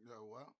Yeah, well.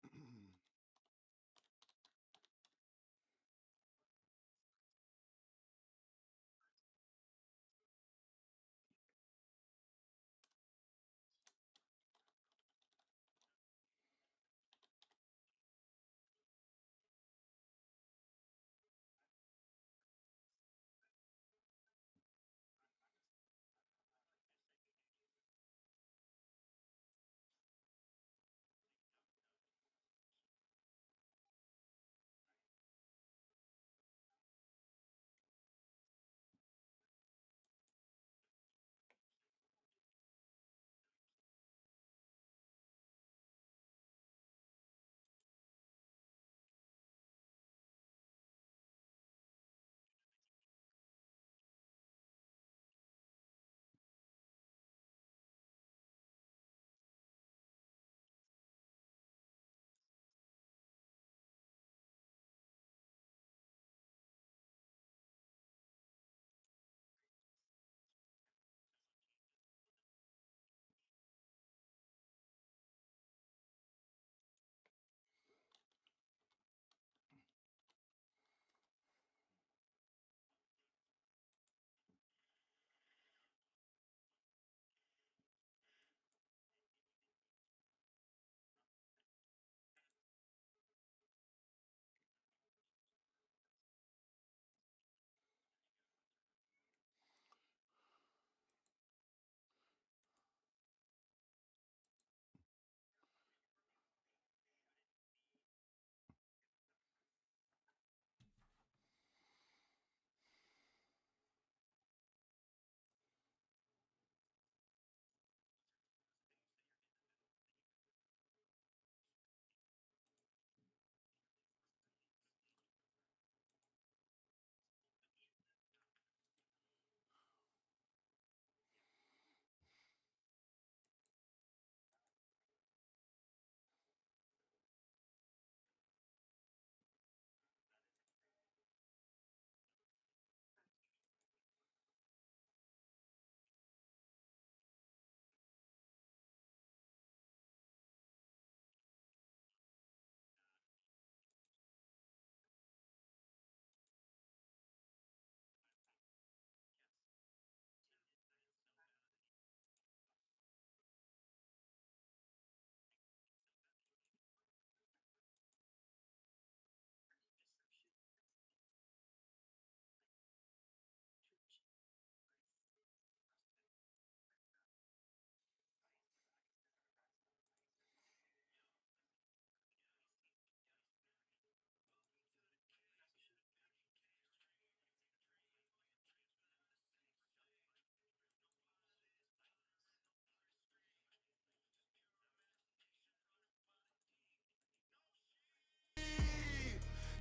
Mhm.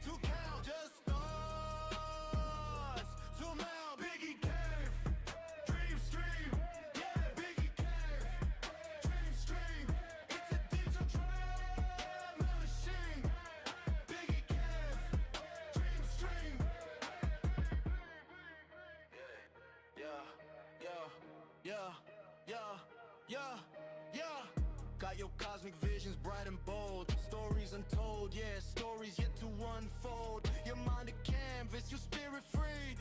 To count just stars. Zoom out, Biggie Cave. Dream stream. Yeah, Biggie Cave. Dream stream. It's a digital drum machine. Biggie Cave. Dream stream. Yeah, yeah, yeah, yeah, yeah, yeah. Got your cosmic visions bright and bold. Stories untold, yeah, stories yet to unfold. Your mind a canvas, your spirit free.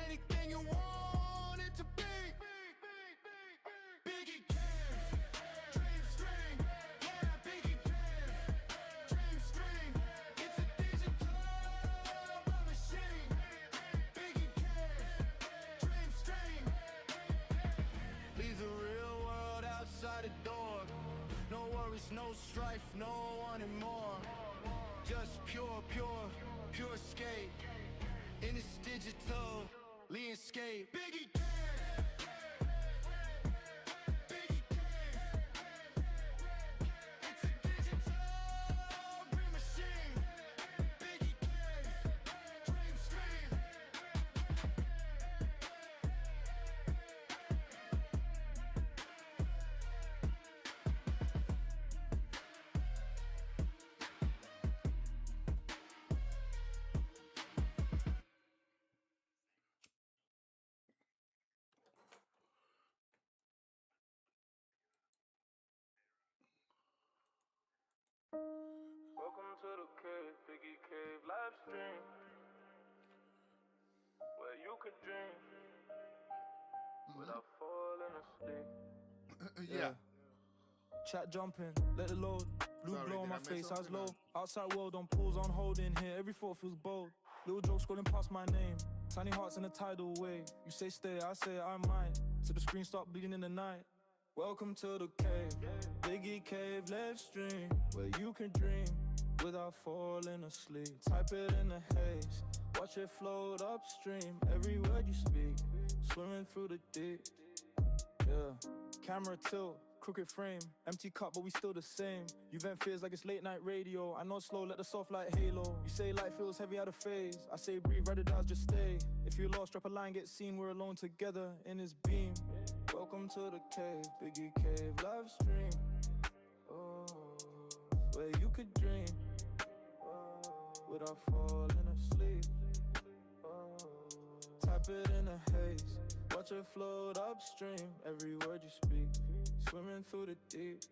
Anything you want it to be. Biggie Cave, dream stream. Yeah, Biggie Cave, dream stream. It's a digital machine. Biggie Cave, dream stream. Leave the real world outside the door. No worries, no strife, no anymore. Just pure, pure, pure escape. In this digital landscape. Biggie Cave. Welcome to the cave, Biggie Cave live stream, where you can dream without falling asleep. Yeah. Chat jumping, let it load. Blue Sorry, glow on did my I miss face, eyes something, low. man? Outside world on pause, on hold in here. Every thought feels bold. Little joke scrolling past my name. Tiny hearts in a tidal wave. You say stay, I say I might. Till the screen start bleeding in the night. Welcome to the cave, Biggie Cave live stream, where you can dream without falling asleep. Type it in the haze, watch it float upstream. Every word you speak, swimming through the deep. Yeah, camera tilt, crooked frame, empty cup but we still the same. You vent fears like it's late night radio. I know slow, let the soft light halo. You say light feels heavy out of phase. I say breathe, ride it down, just stay. If you lost, drop a line, get seen. We're alone together in his beam. Welcome to the cave, Biggie Cave live stream. Oh, where you could dream without falling asleep. Type it in the haze, watch it float upstream. Every word you speak, swimming through the deep.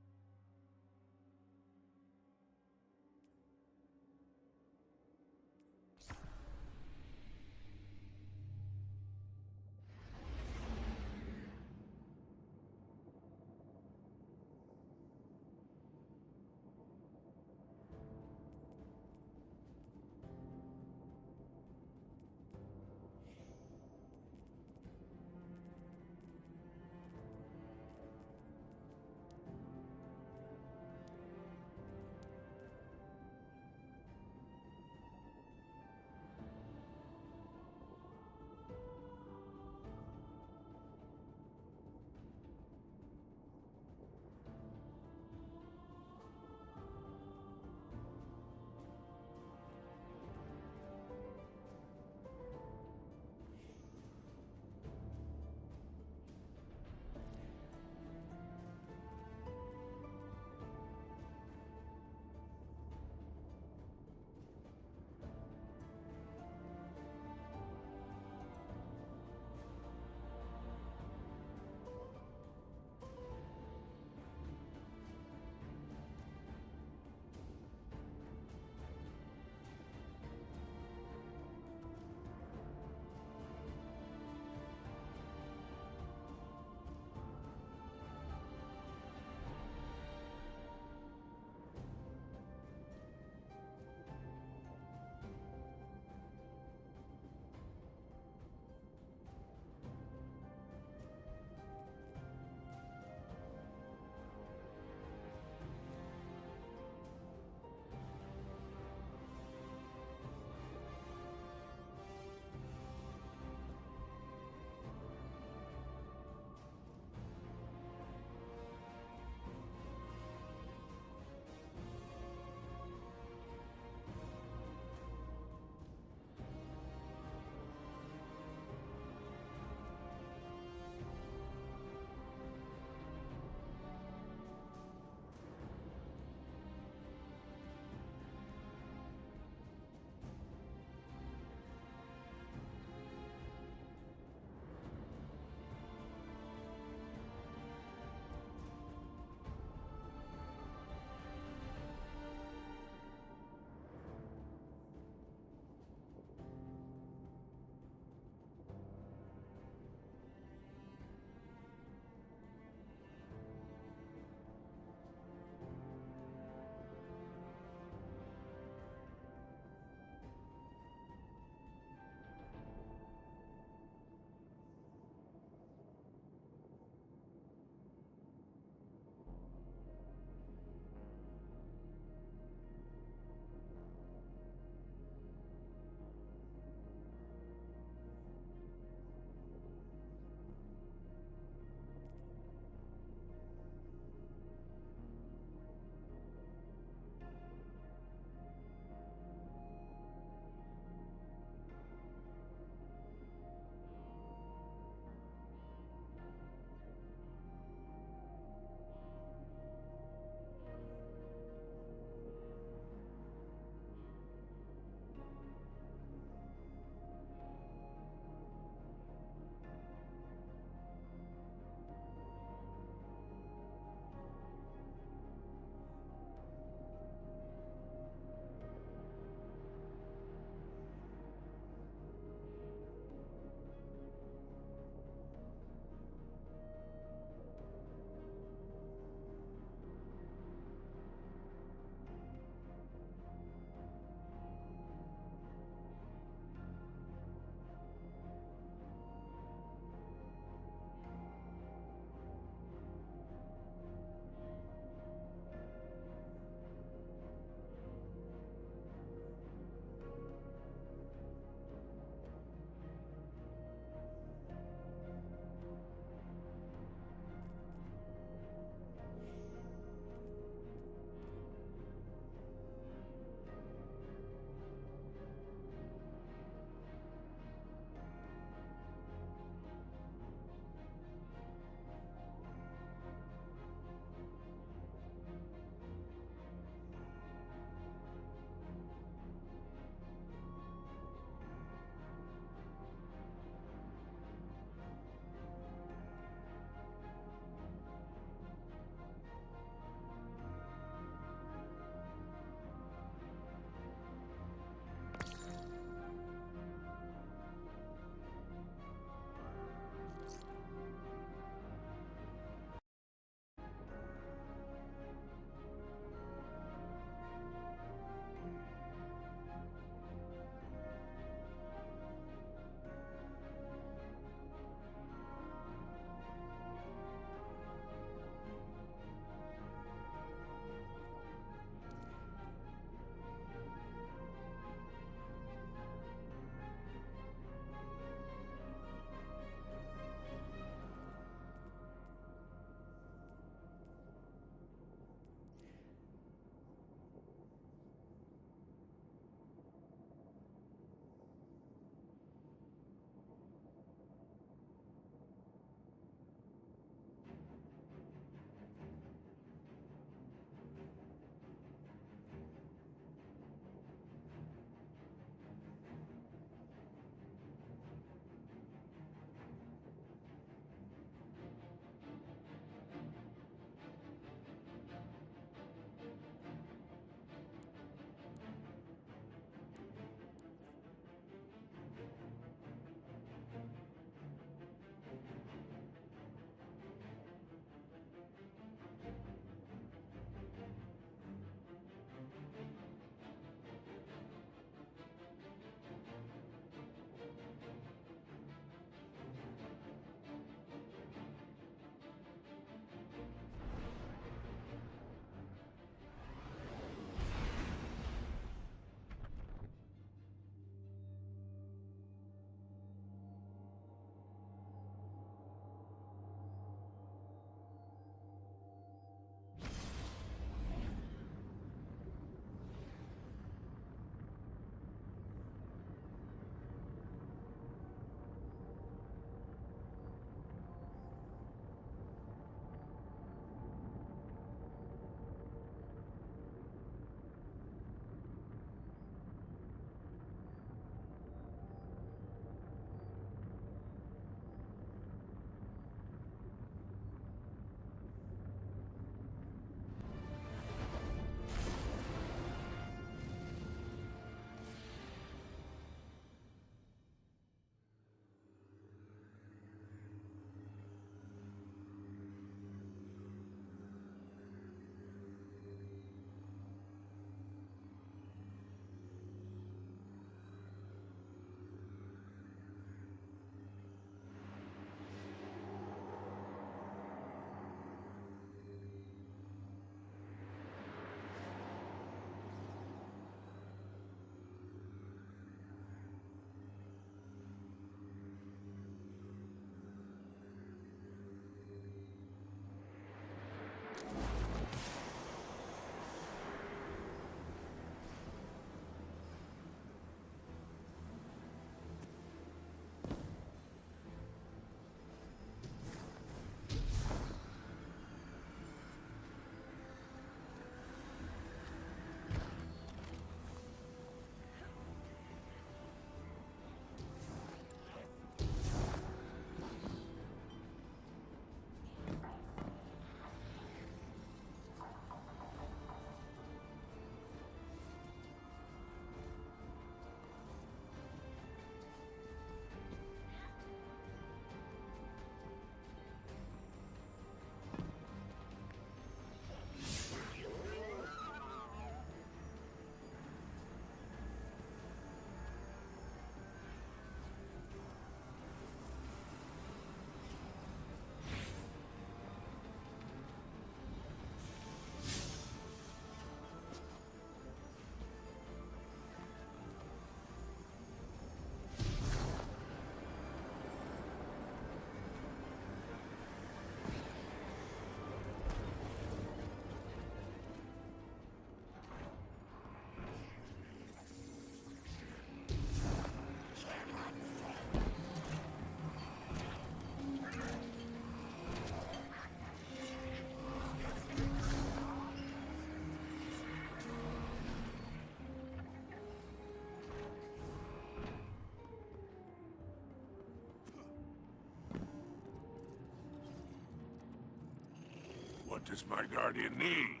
What does my guardian need?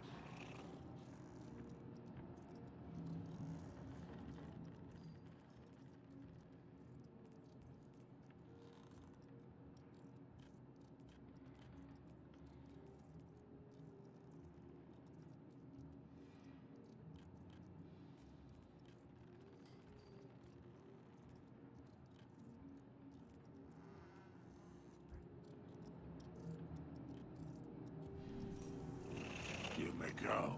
You may go.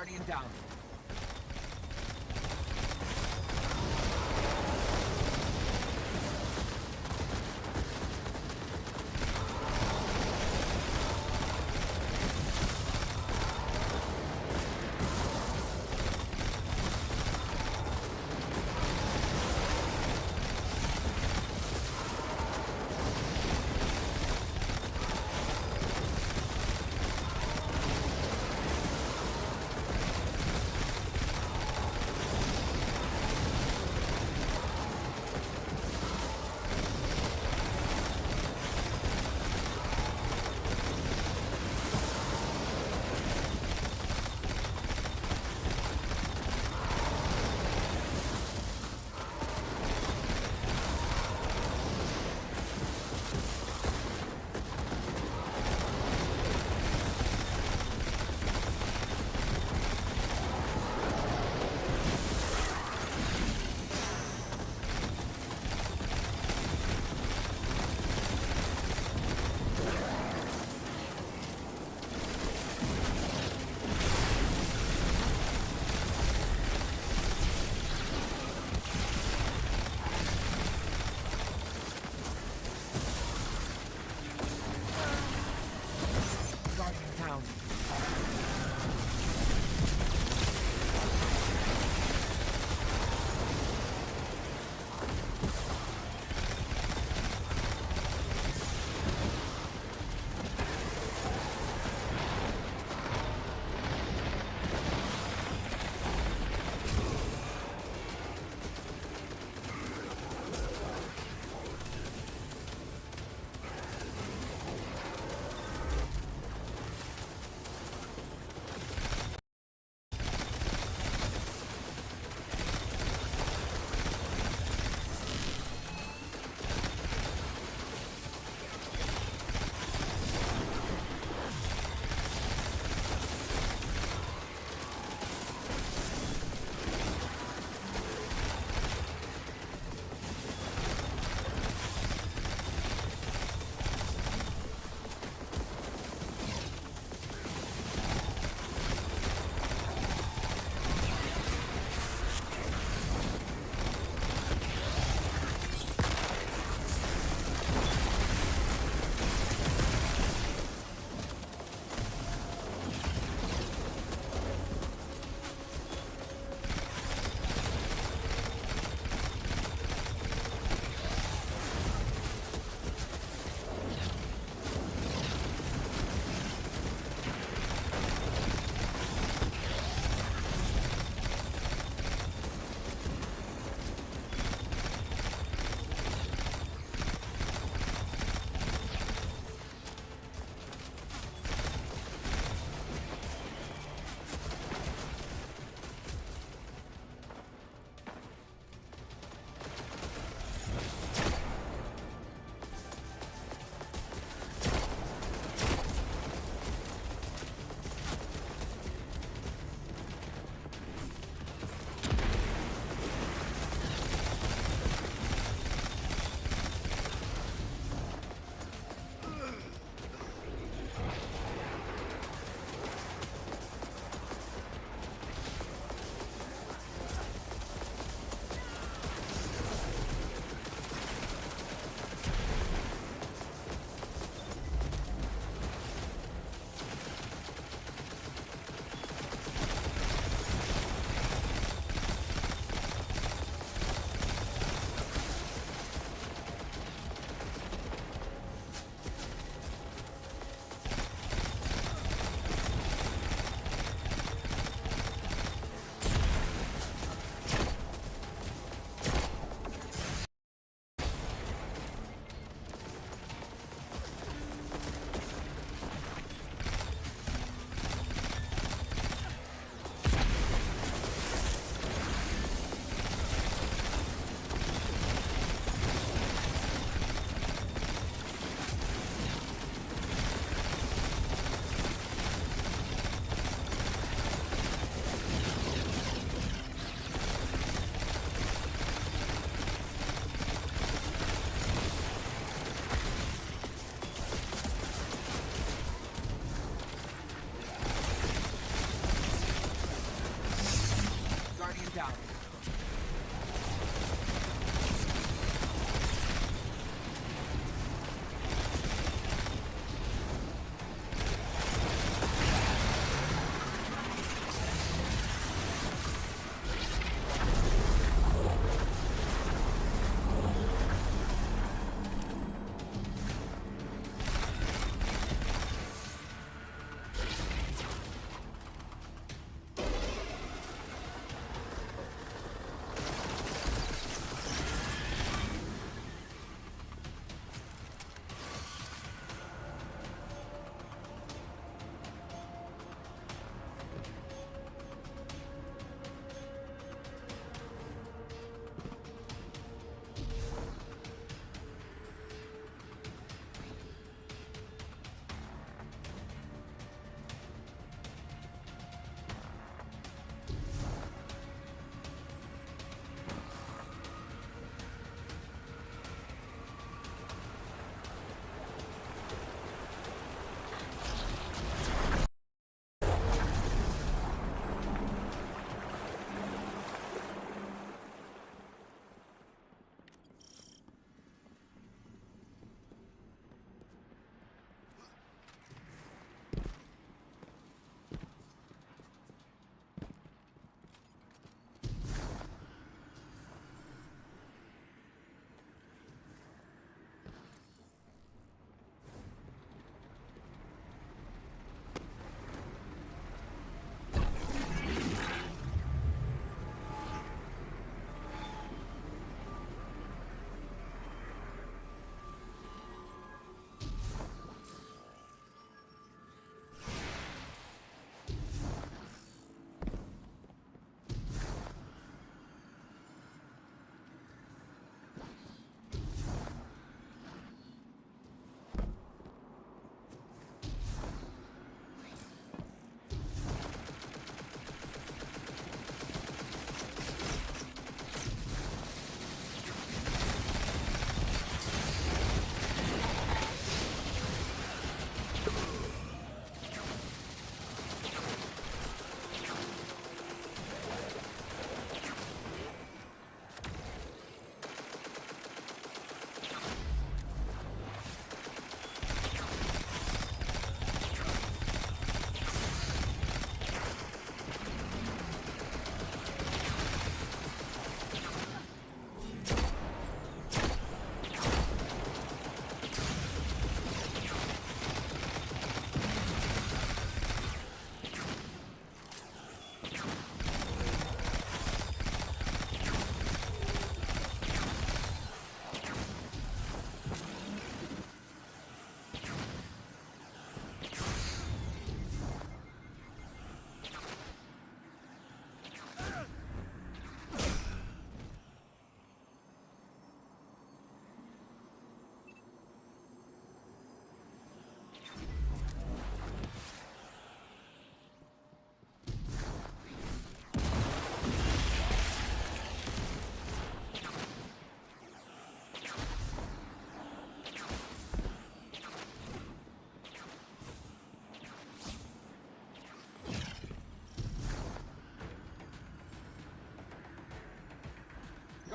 Guardian down.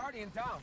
Guardian down.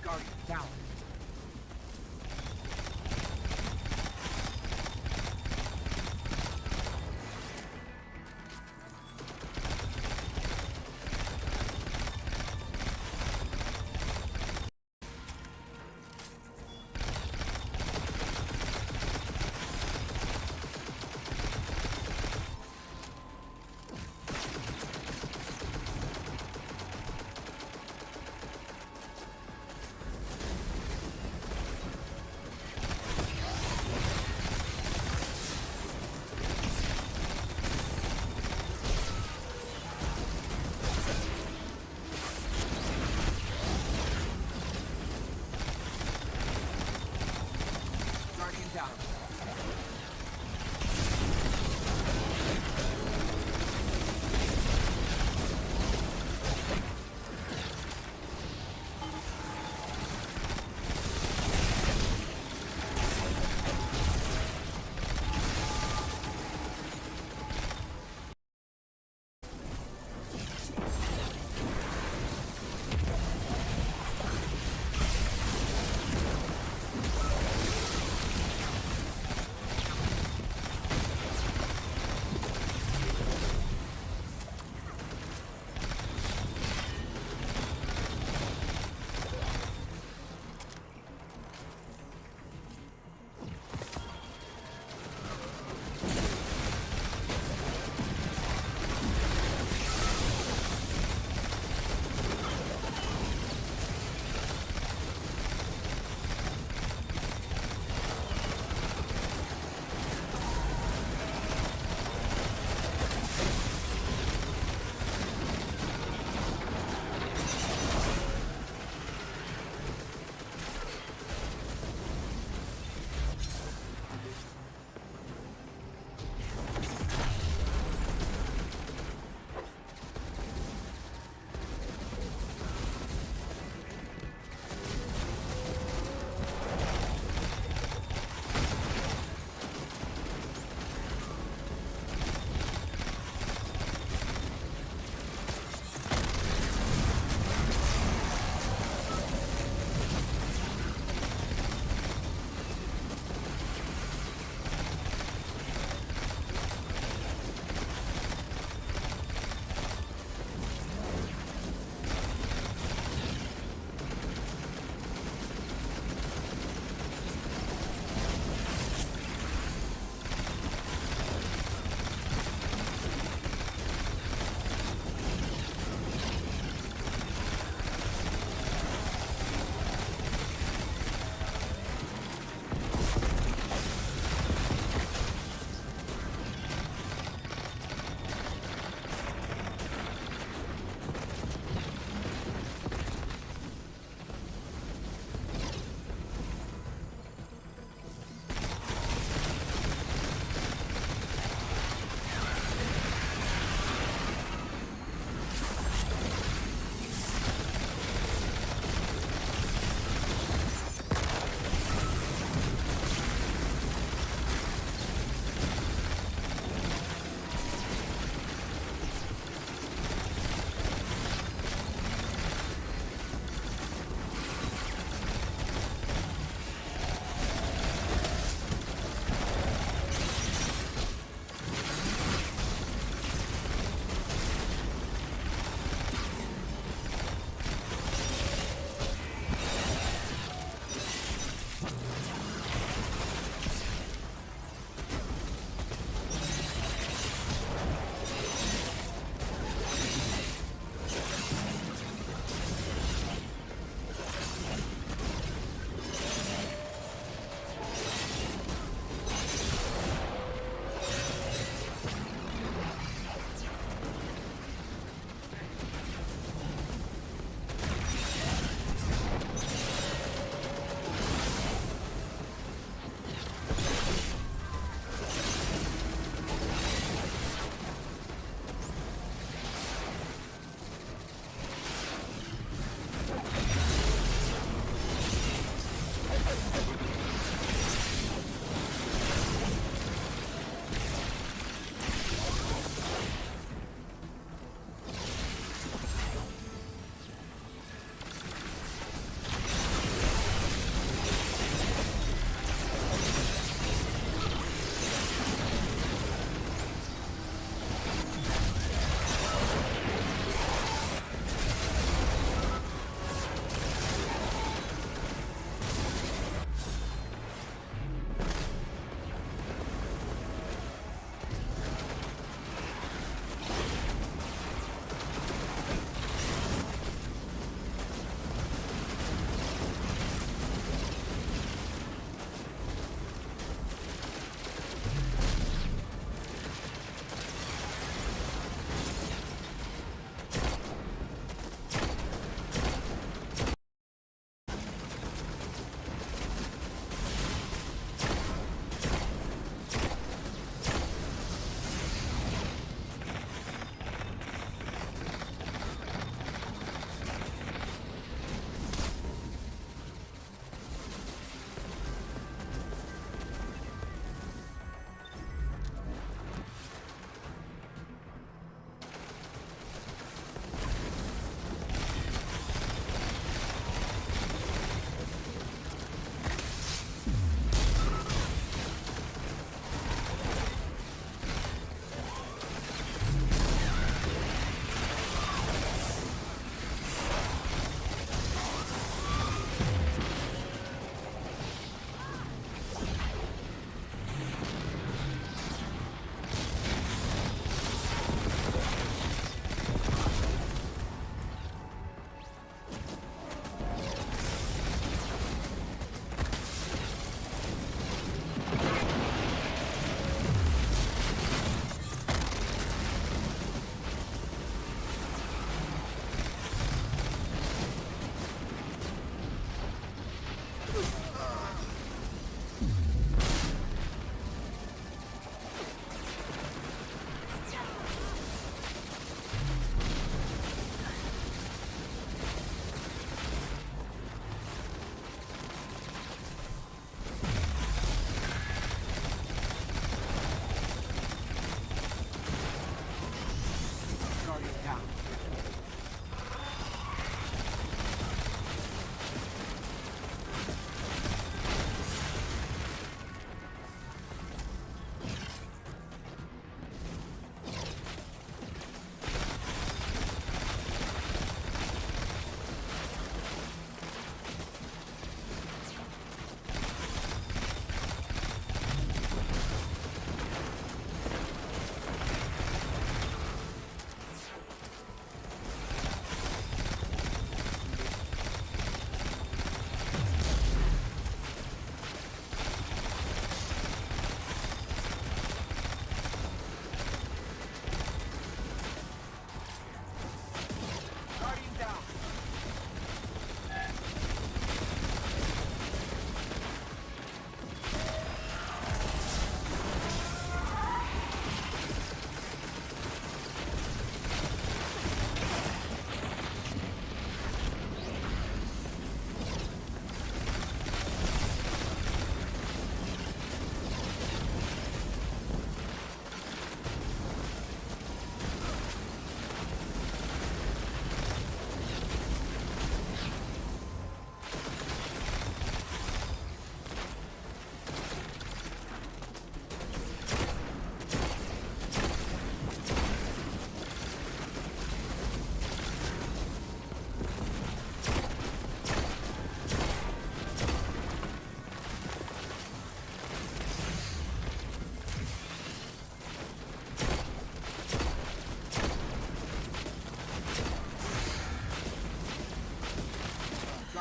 Guardian down.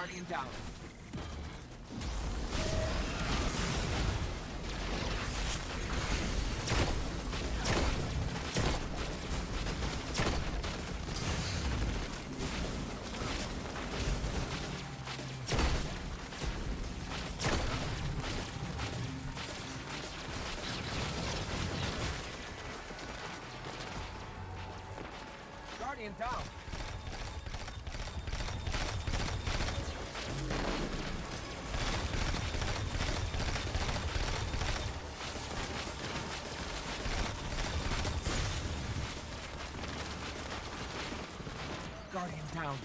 Guardian down. Guardian down. Guardian down.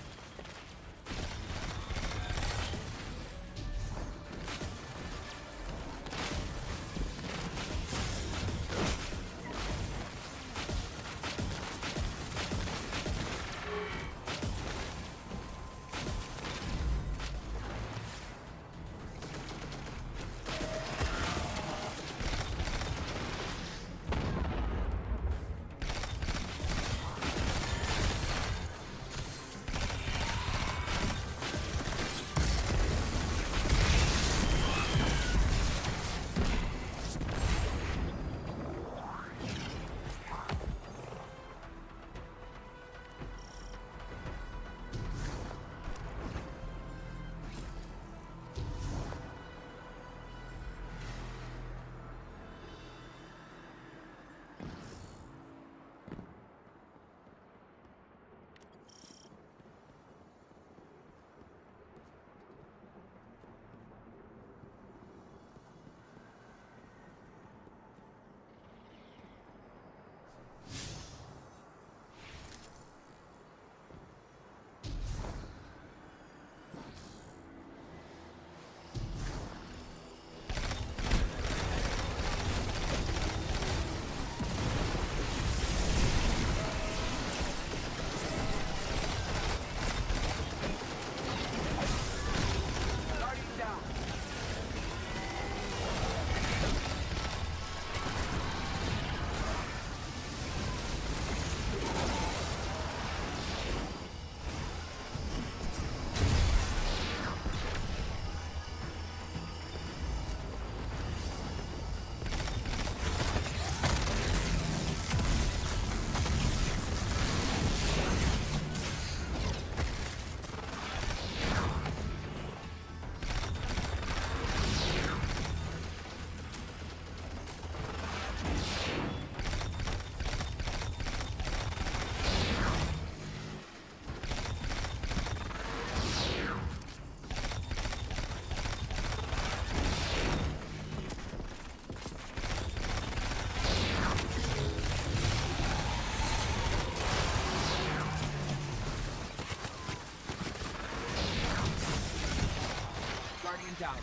Guardian down.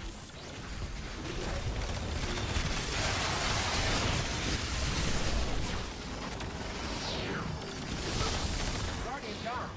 Guardian down.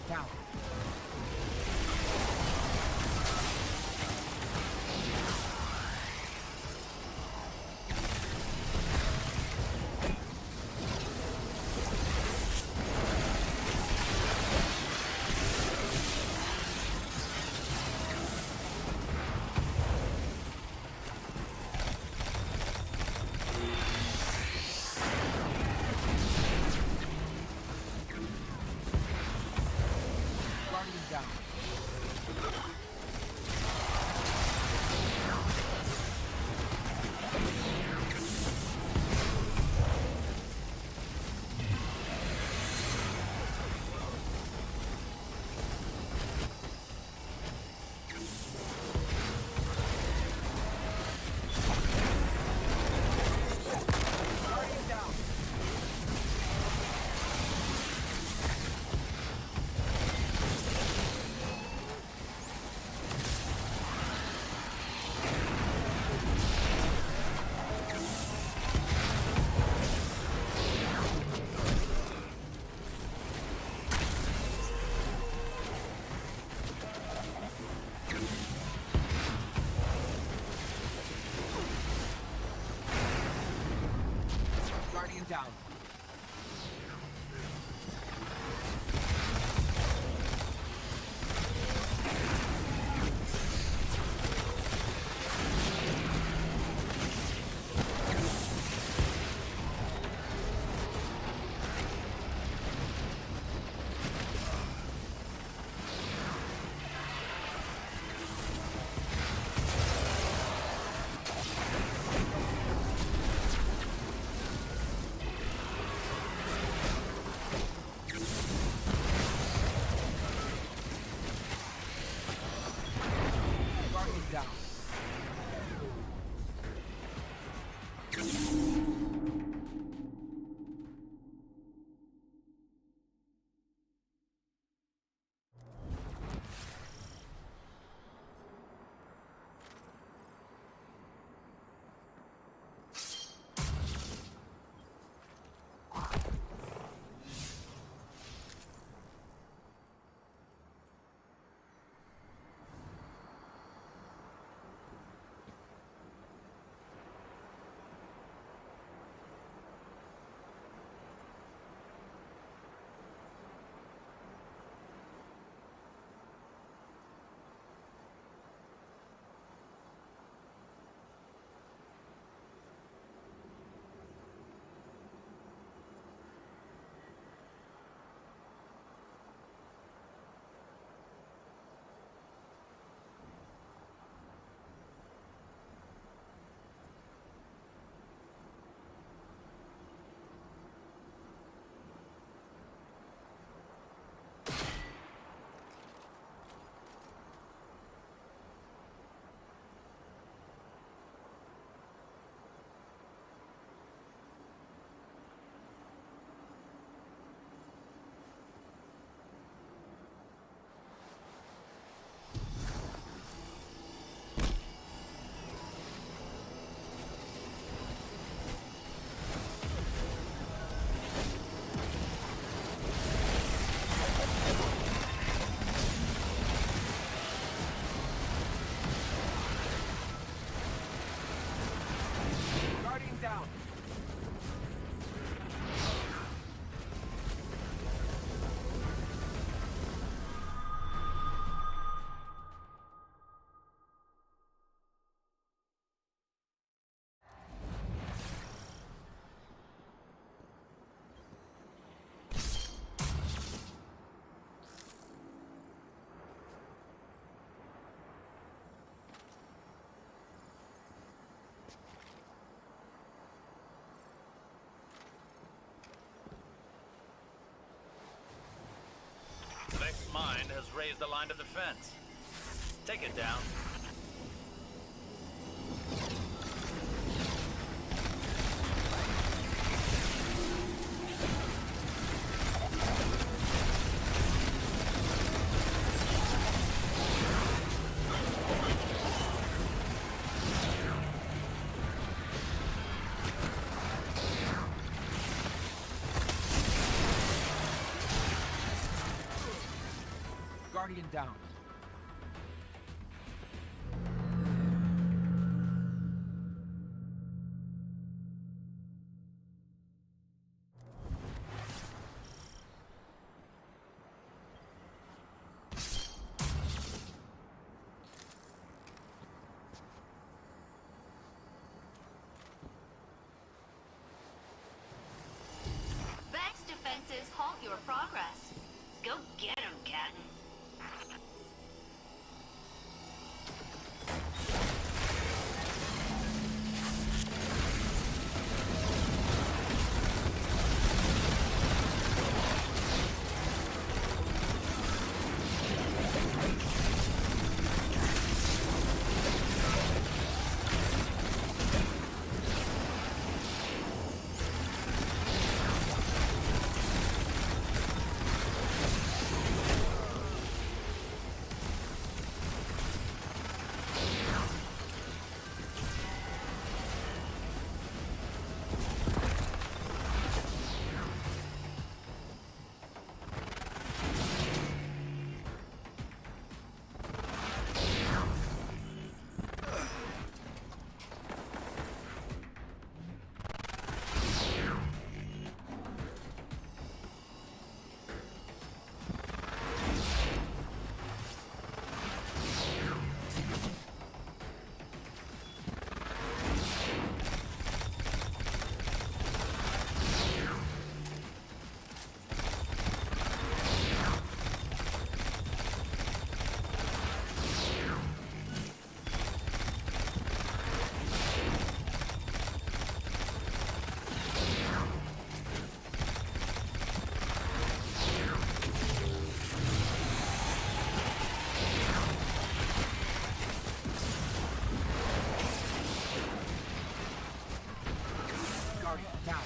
down. Guardian down. Guardian down. Guardian down. Guardian down. Guardian down. Vex's mind has raised the line of defense. Take it down. Guardian down. Vex defenses halt your progress. Go get 'em, Captain. Guardian down.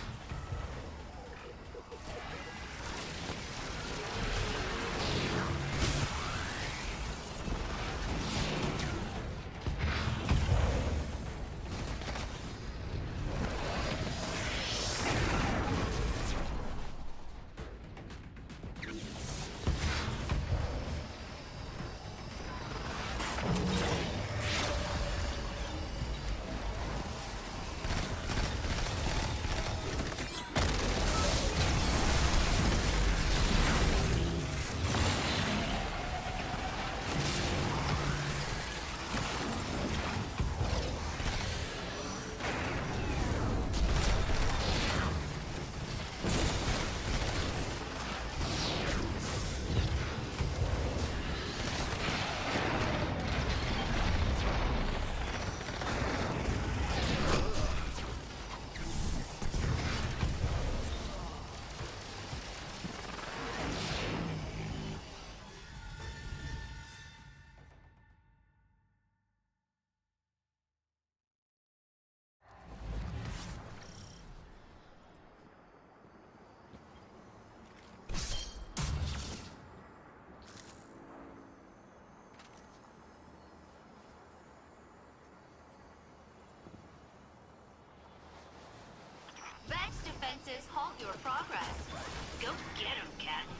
Vex defenses halt your progress. Go get 'em, Captain.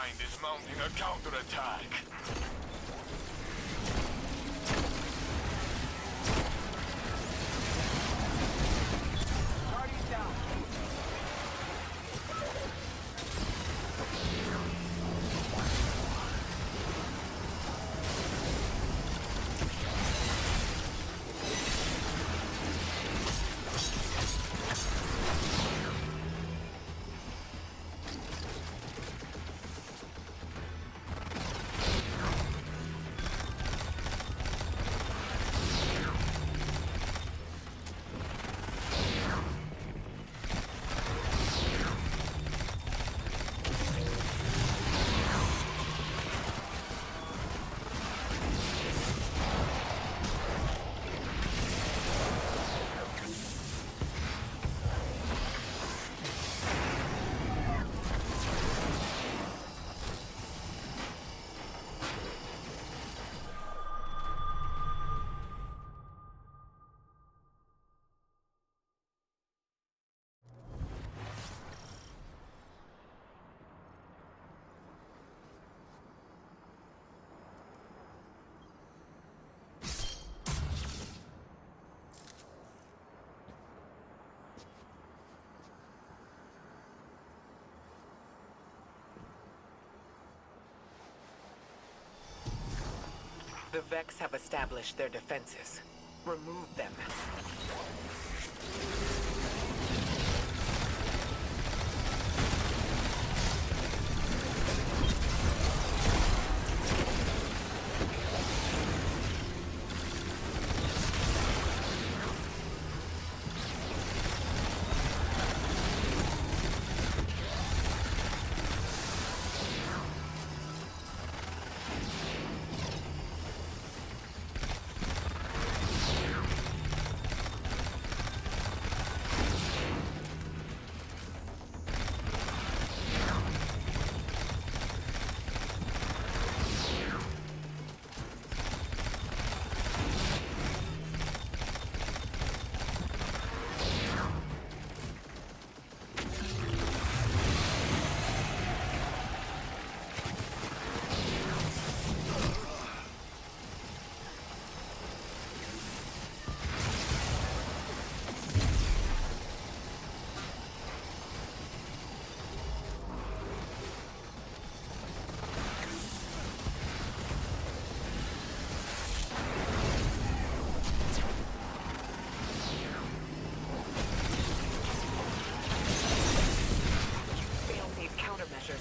Mind is mounting a counterattack. Guardian down. The Vex have established their defenses. Remove them.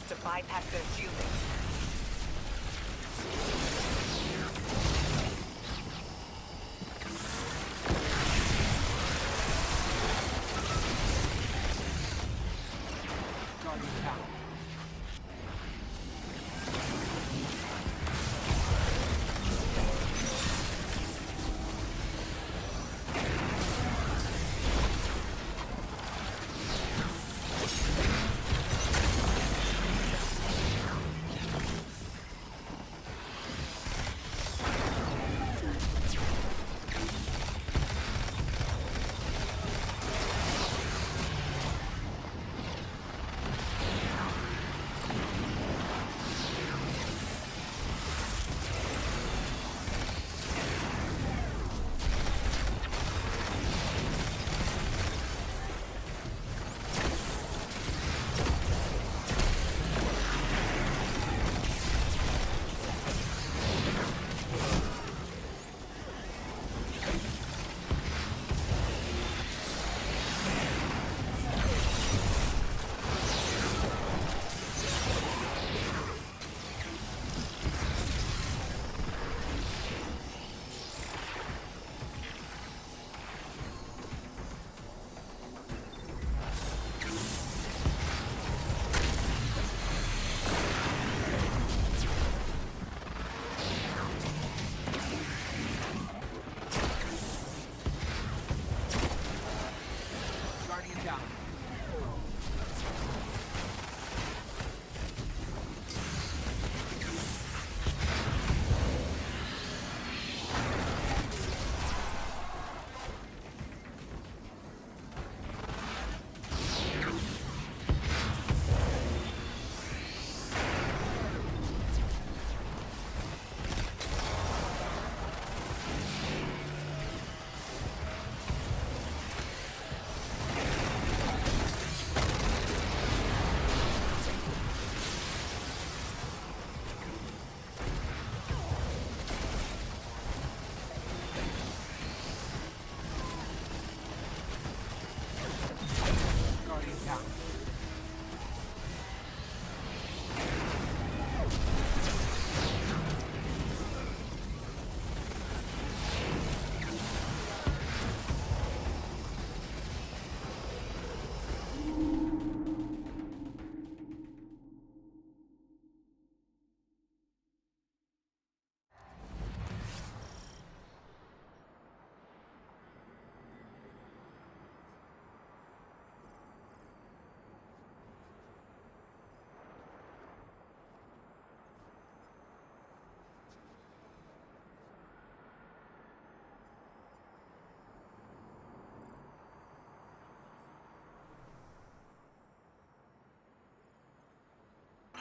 To bypass their shielding. Guardian down.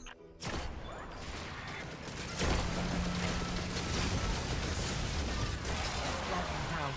Locking down.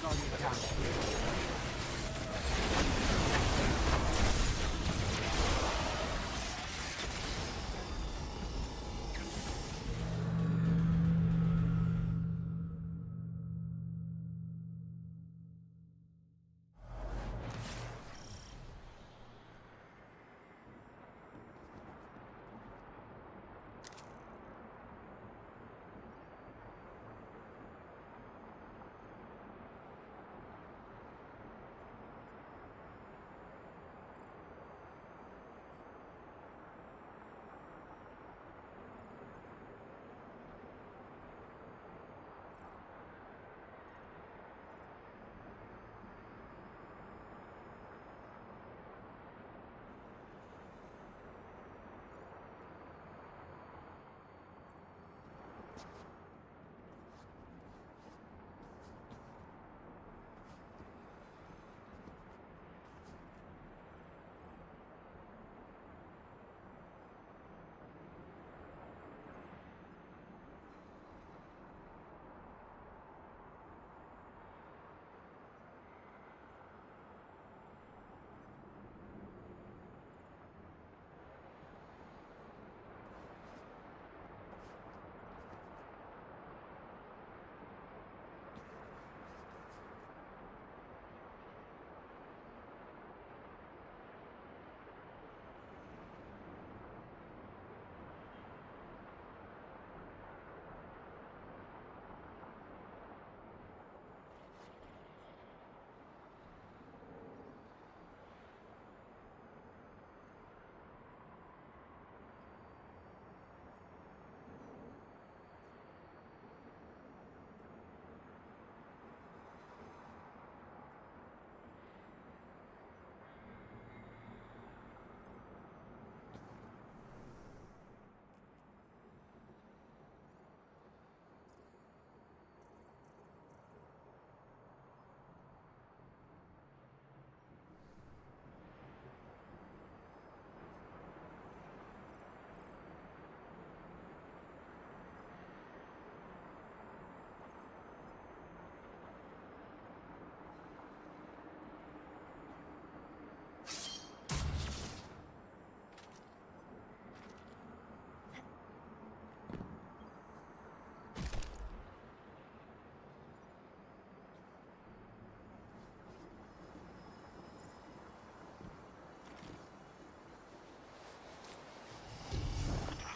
Guardian down.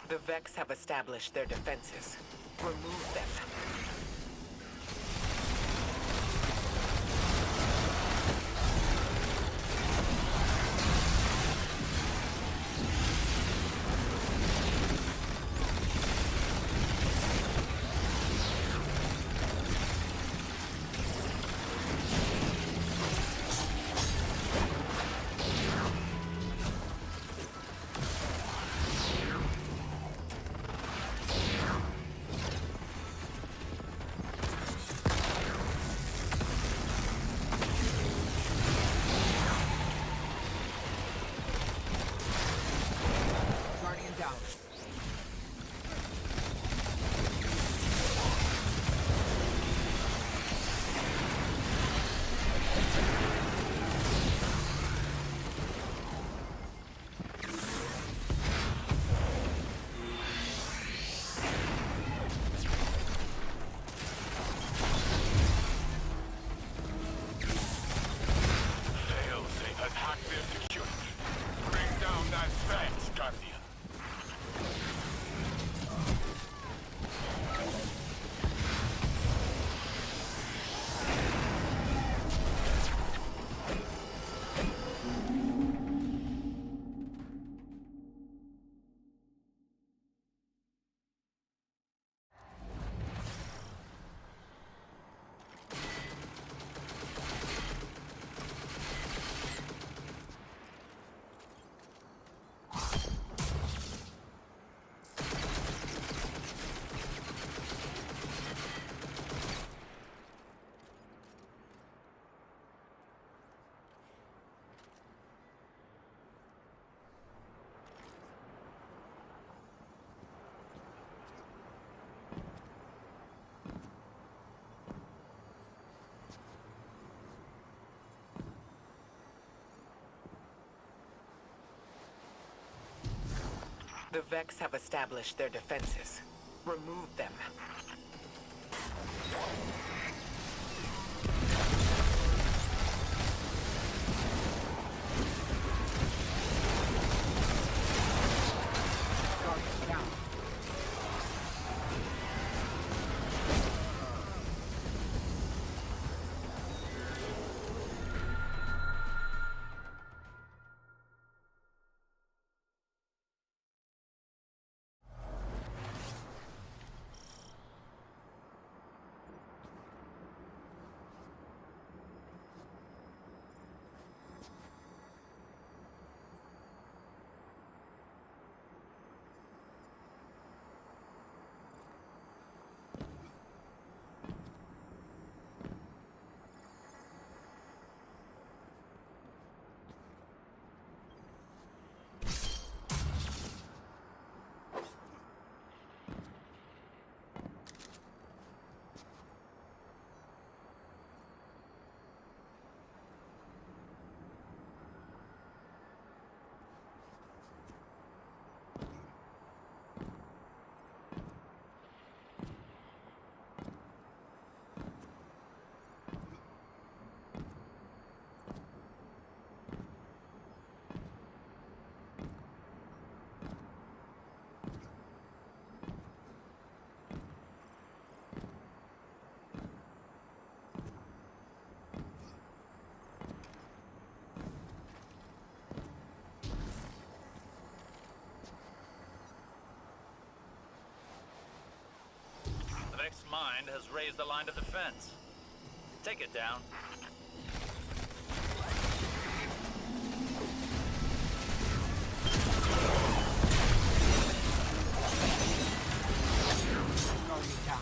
The Vex have established their defenses. Remove them. The Vex have established their defenses. Remove them. Guardian down. The Vex Mind has raised the line of defense. Take it down. Guardian down.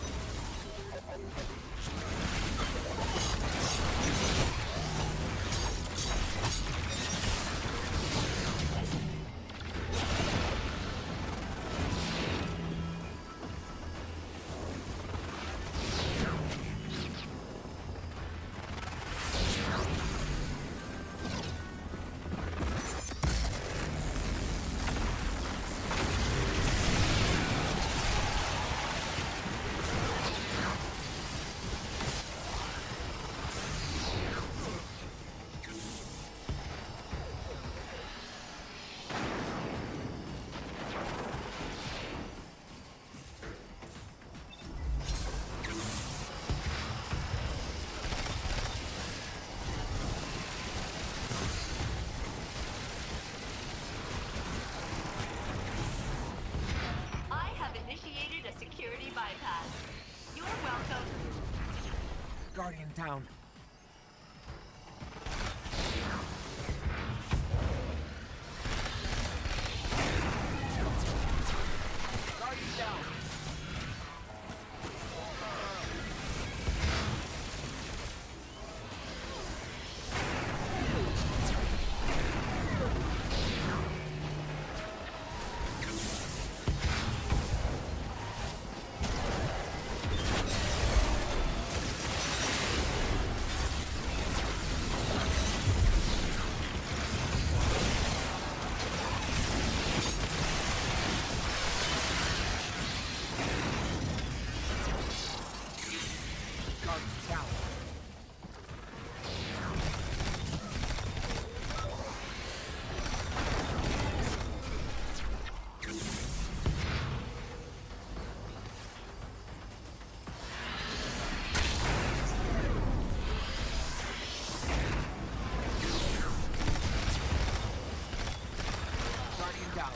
I have initiated a security bypass. You're welcome. Guardian down. Guardian down. Guardian down. Guardian down.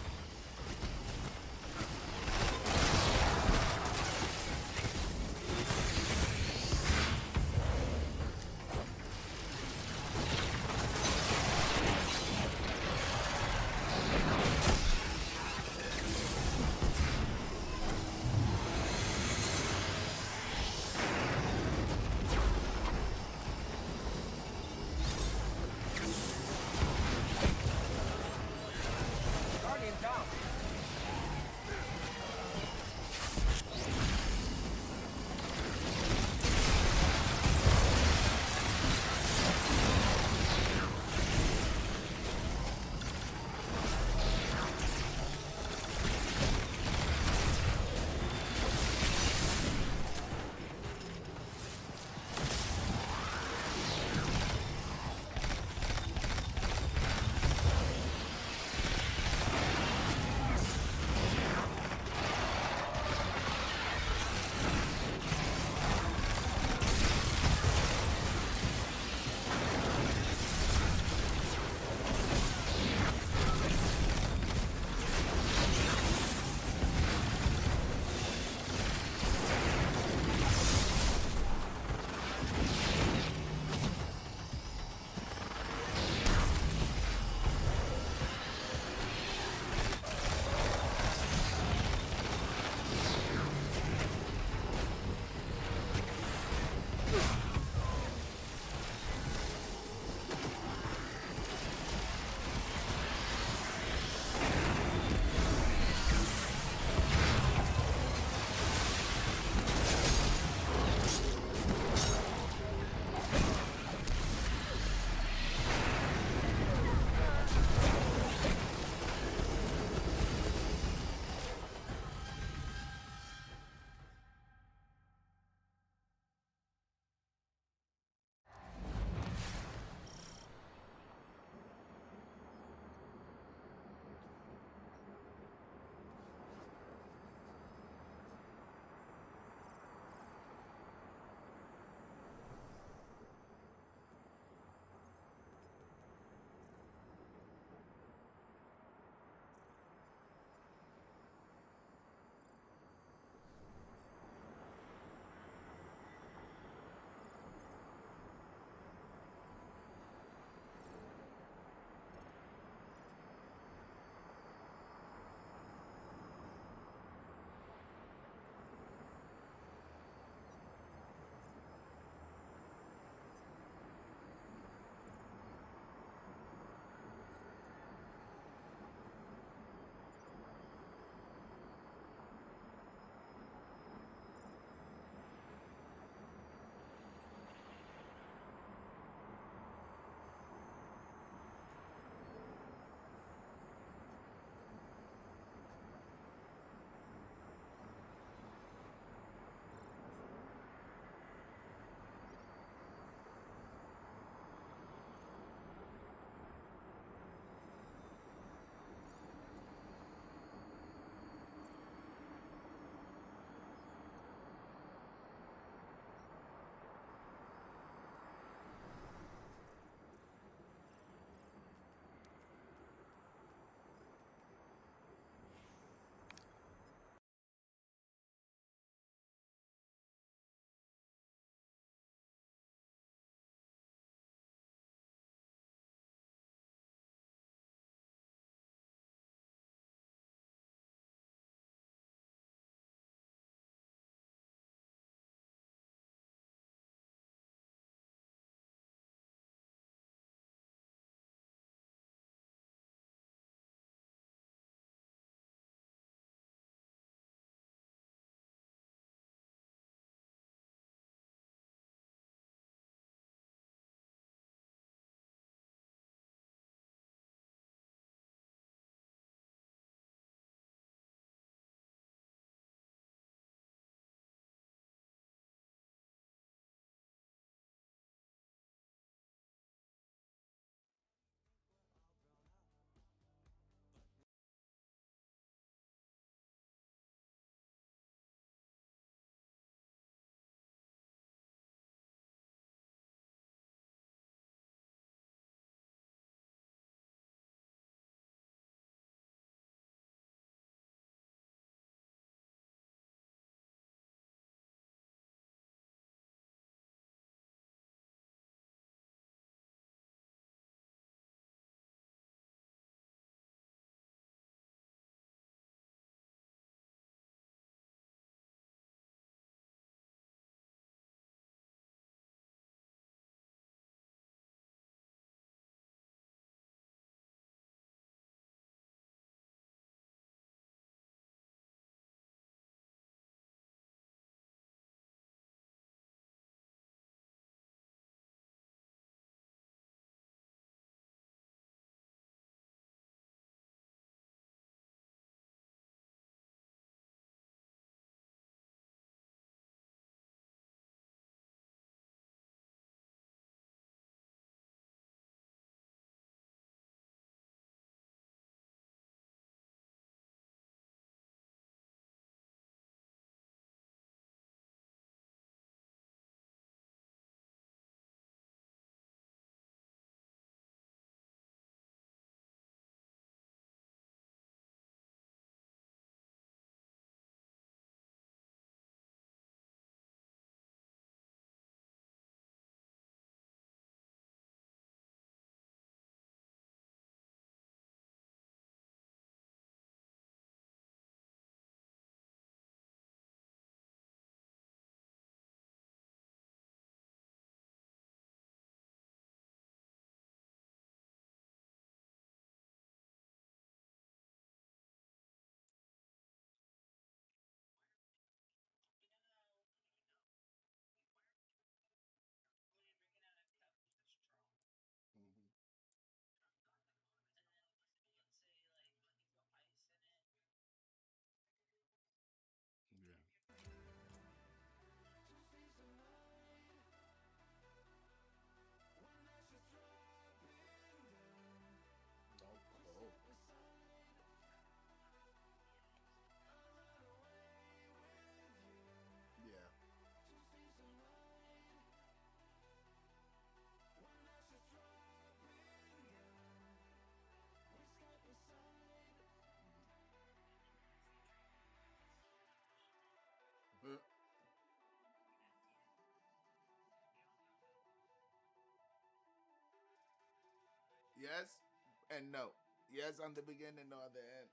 and no. Yes on the beginning, no at the end.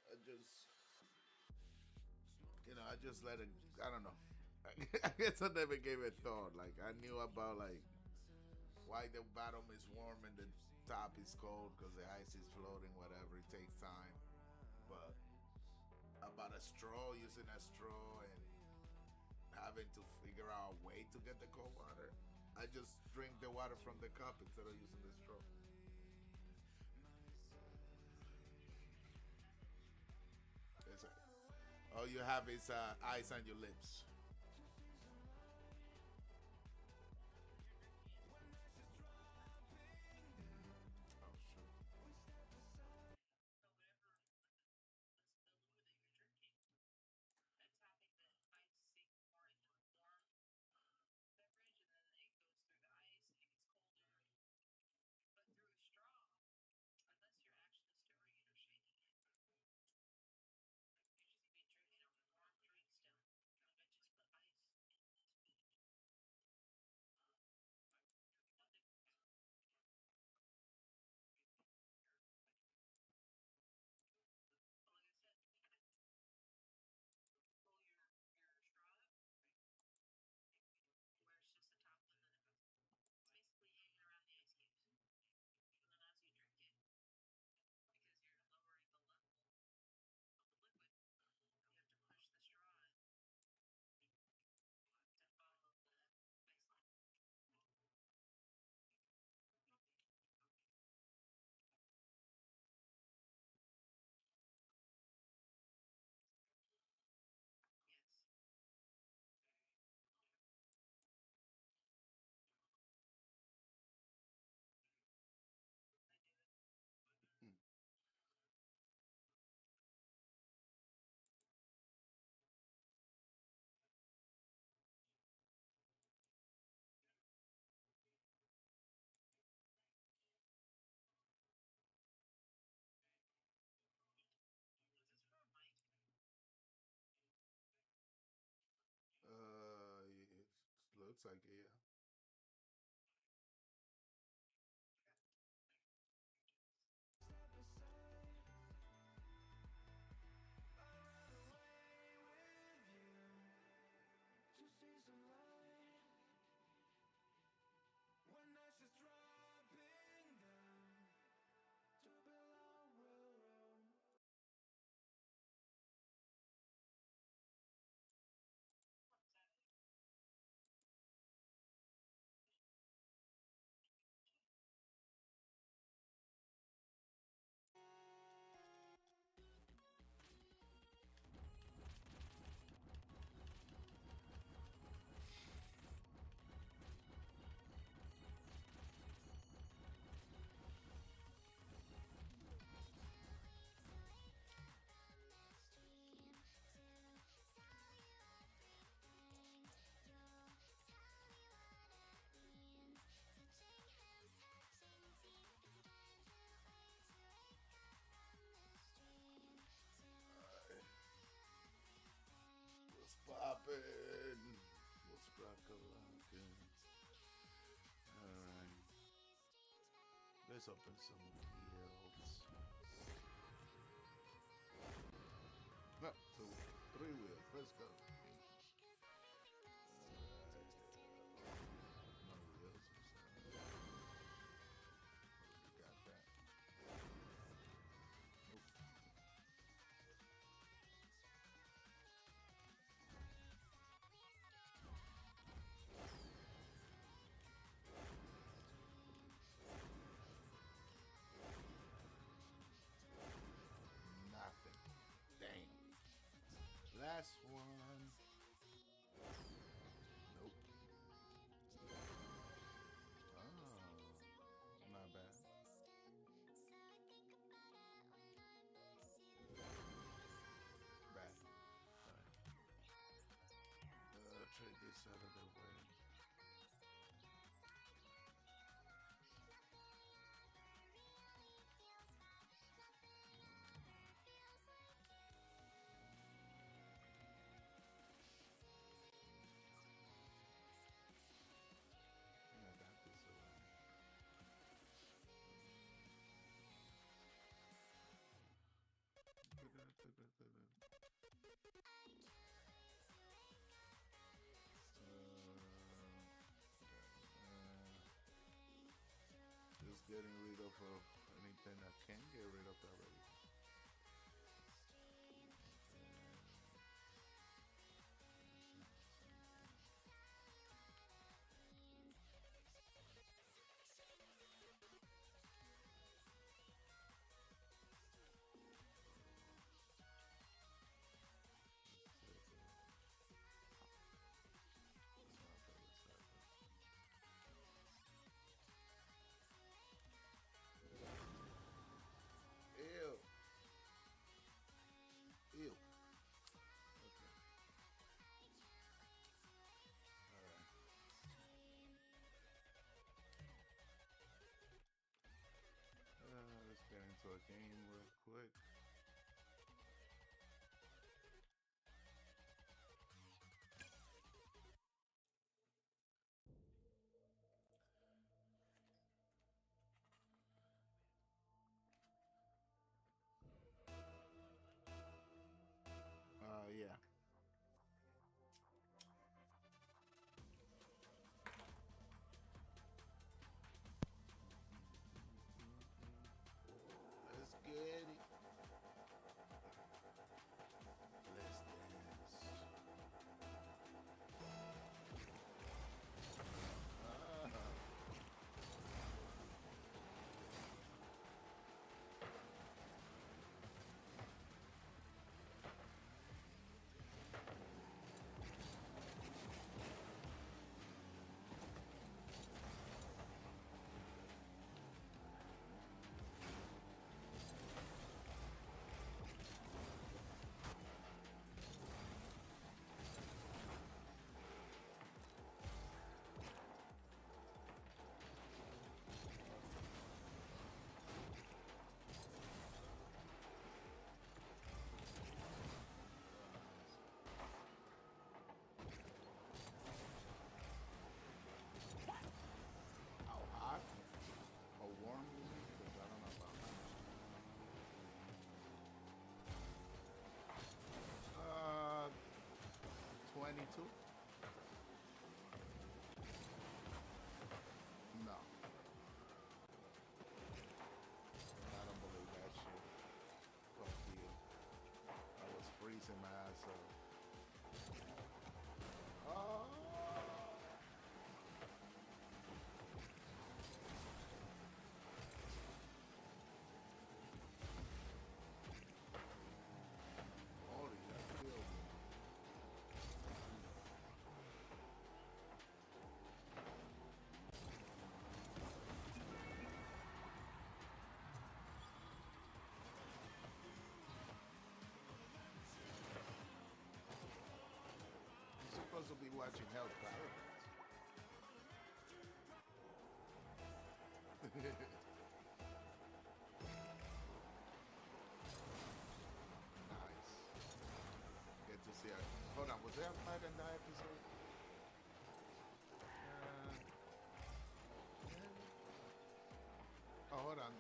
I just, I just let it. I don't know. I guess I never gave it thought. Like I knew about like why the bottom is warm and the top is cold because the ice is floating. Whatever, it takes time. But about a straw, using a straw and having to figure out a way to get the cold water. I just drink the water from the cup instead of using the straw. That's it. All you have is ice on your lips. Oh, sure. It looks like it, yeah. What's poppin'? What's crackalackin'? Alright. Let's open some wheels. No, so 3 wheels. Let's go. No wheels. We got that. Nothing. Damn. Last one. Nope. Oh, not bad. Bad. Alright. Trade this out of the way. I got this away. can get rid of that already. Ew. Ew. Okay. Alright. Let's get into a game real quick. Yeah. Let's get it. Let's dance. How hot or warm is it? Because I don't know about that. 22? No. I don't believe that shit. Fuck you. I was freezing my ass off. Oh. Holy, that killed me. You're supposed to be watching Hell's Paradise. Nice. Get to see her. Hold on, was there a fight in that episode? Oh, hold on.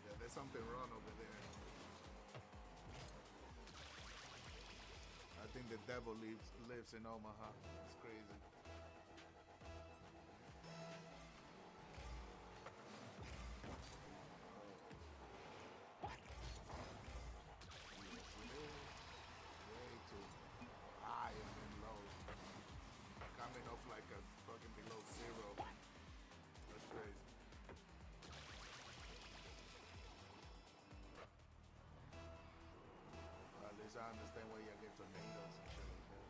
Yeah, there's something wrong over there. I think the devil lives in Omaha. It's crazy. Yes, it is. Way too high and then low. Coming off like a fucking below zero. That's crazy. At least I understand why you get tornadoes and shit like that.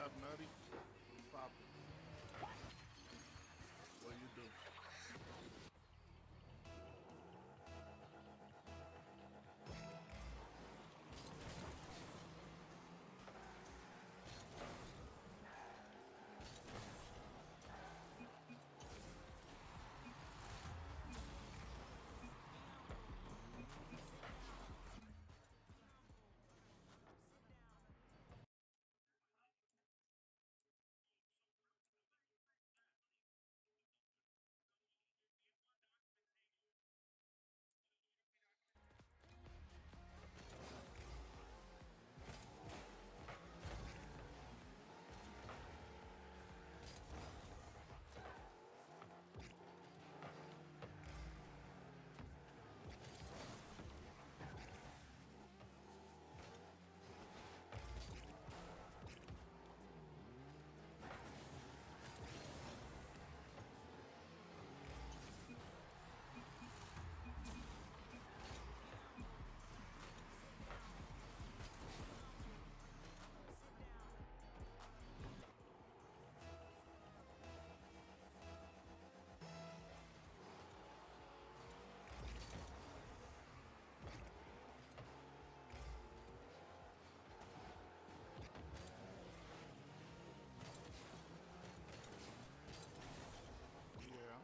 up, Nutty? Pop. What you do? Yeah.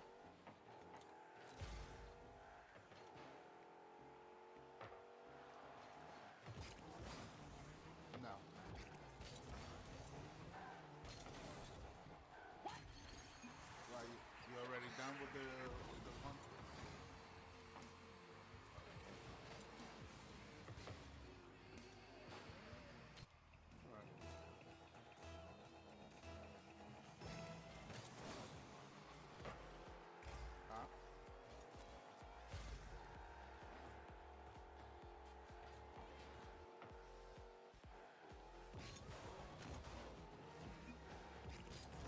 No. Why you already done with the pump? Right. Huh?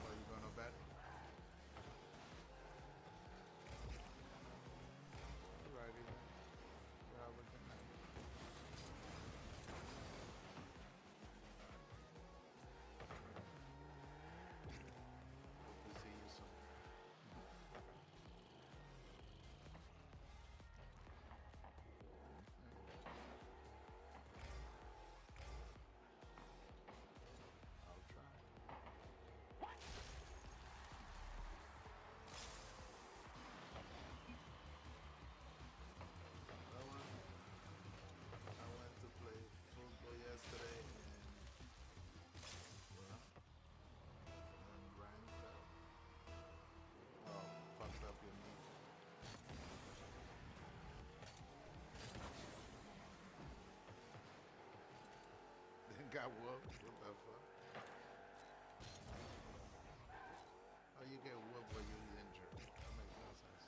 Are you gonna bet? Alrighty then. You have a good night. Hope to see you soon. I'll try. I went to play football yesterday and ranked up. Oh, fucked up your knee. Then got whooped. What the fuck? How you get whooped when you're injured? That makes no sense.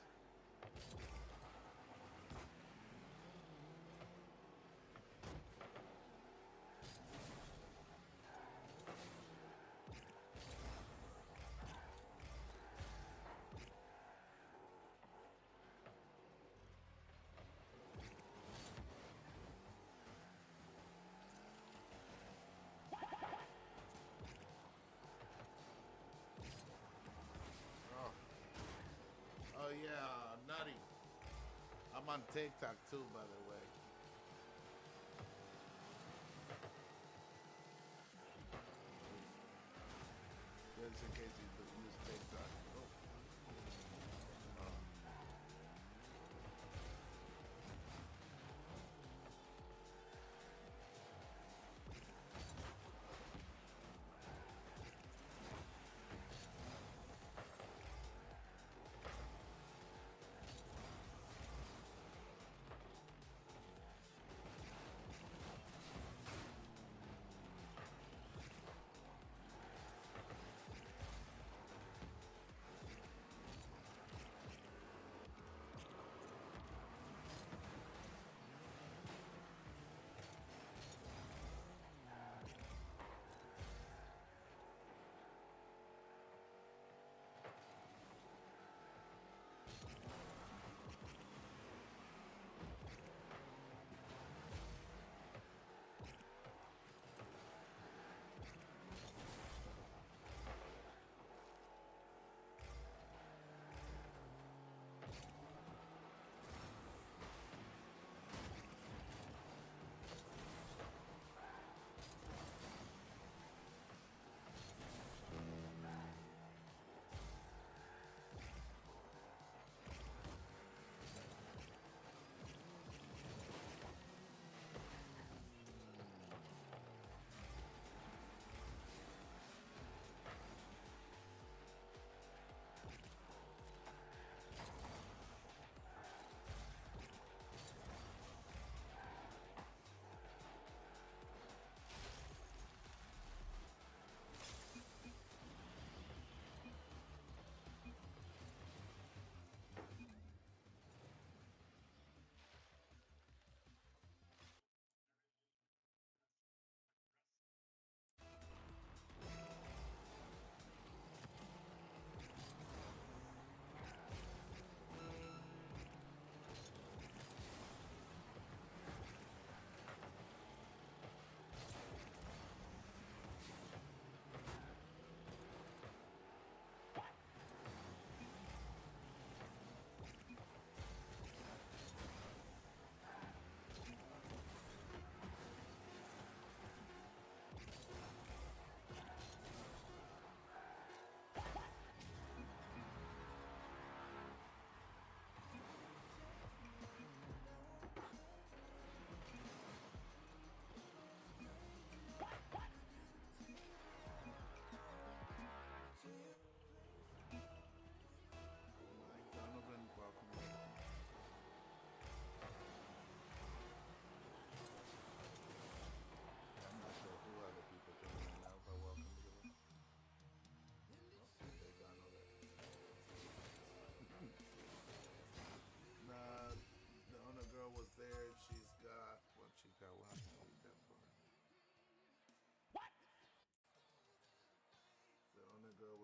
Oh. Oh yeah, Nutty. I'm on TikTok too, by the way. Just in case you do use TikTok. Oh.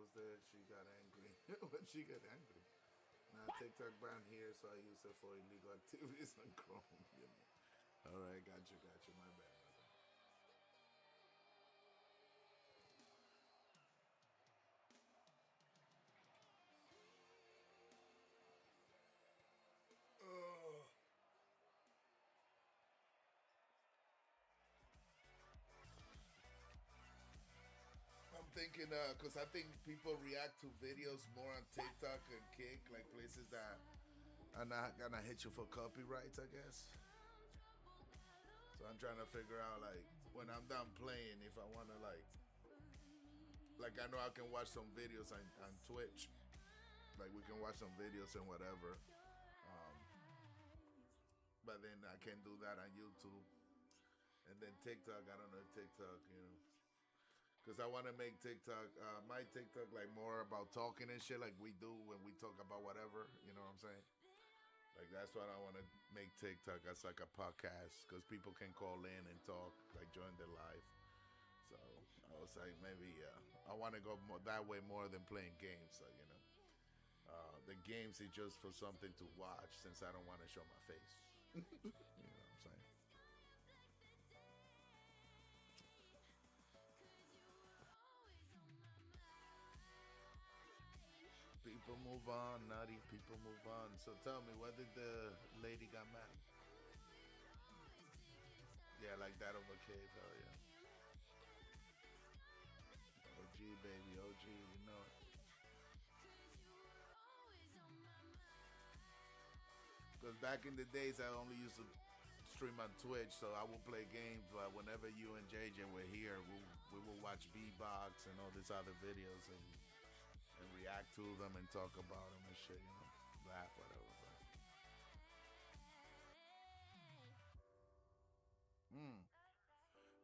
was there, she got angry. When she got angry. Now TikTok banned here, so I use it for illegal activities on Chrome. You know. All right, got you. My bad. I'm thinking, cause I think people react to videos more on TikTok and Kick, like places that are not gonna hit you for copyrights, I guess. So I'm trying to figure out, like, when I'm done playing, if I wanna like I know I can watch some videos on Twitch, like we can watch some videos and whatever. But then I can do that on YouTube, and then TikTok. I don't know if TikTok, you know. Because I want to make TikTok, my TikTok, like more about talking and shit like we do when we talk about whatever, you know what I'm saying? Like that's what I want to make TikTok as like a podcast, because people can call in and talk, like join the live. So I was like, maybe I want to go that way more than playing games, so, you know. The games is just for something to watch, since I don't want to show my face. You know what I'm saying? People move on, nutty. People move on. So tell me, what did the lady got mad? Yeah, like that over cave. Hell yeah. OG baby, OG. You know it. Because back in the days, I only used to stream on Twitch, so I would play games. But whenever you and JJ were here, we would watch V-Box and all these other videos and react to them and talk about them and shit, you know, laugh, whatever.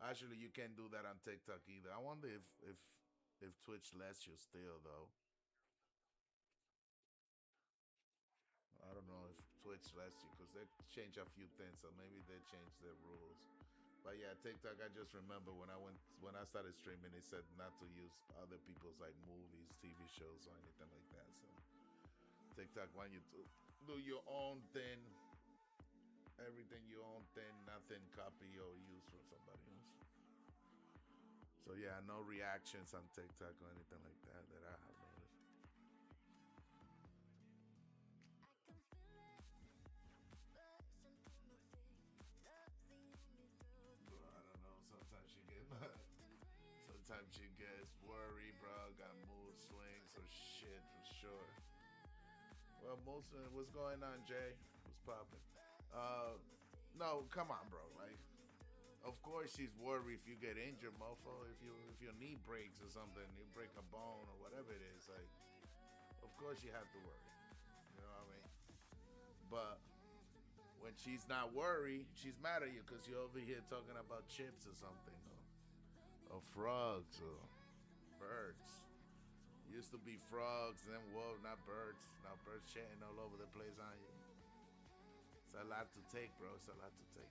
Actually, you can't do that on TikTok either. I wonder if Twitch lets you still, though. I don't know if Twitch lets you, because they change a few things, so maybe they changed their rules. But yeah, TikTok, I just remember when I started streaming, it said not to use other people's like movies, TV shows, or anything like that. So TikTok want you to do your own thing, everything your own thing, nothing copy or use from somebody else. So yeah, no reactions on TikTok or anything like that I have noticed. Sometimes she gets worried, bro. Got mood swings or shit for sure. Well, what's going on, Jay? What's popping? No, come on, bro. Like, of course she's worried if you get injured, mofo. If your knee breaks or something, you break a bone or whatever it is. Like, of course you have to worry. You know what I mean? But when she's not worried, she's mad at you because you're over here talking about chips or something. Or frogs or birds. Used to be frogs, then whoa, not birds. Now birds shitting all over the place on you. It's a lot to take, bro. It's a lot to take.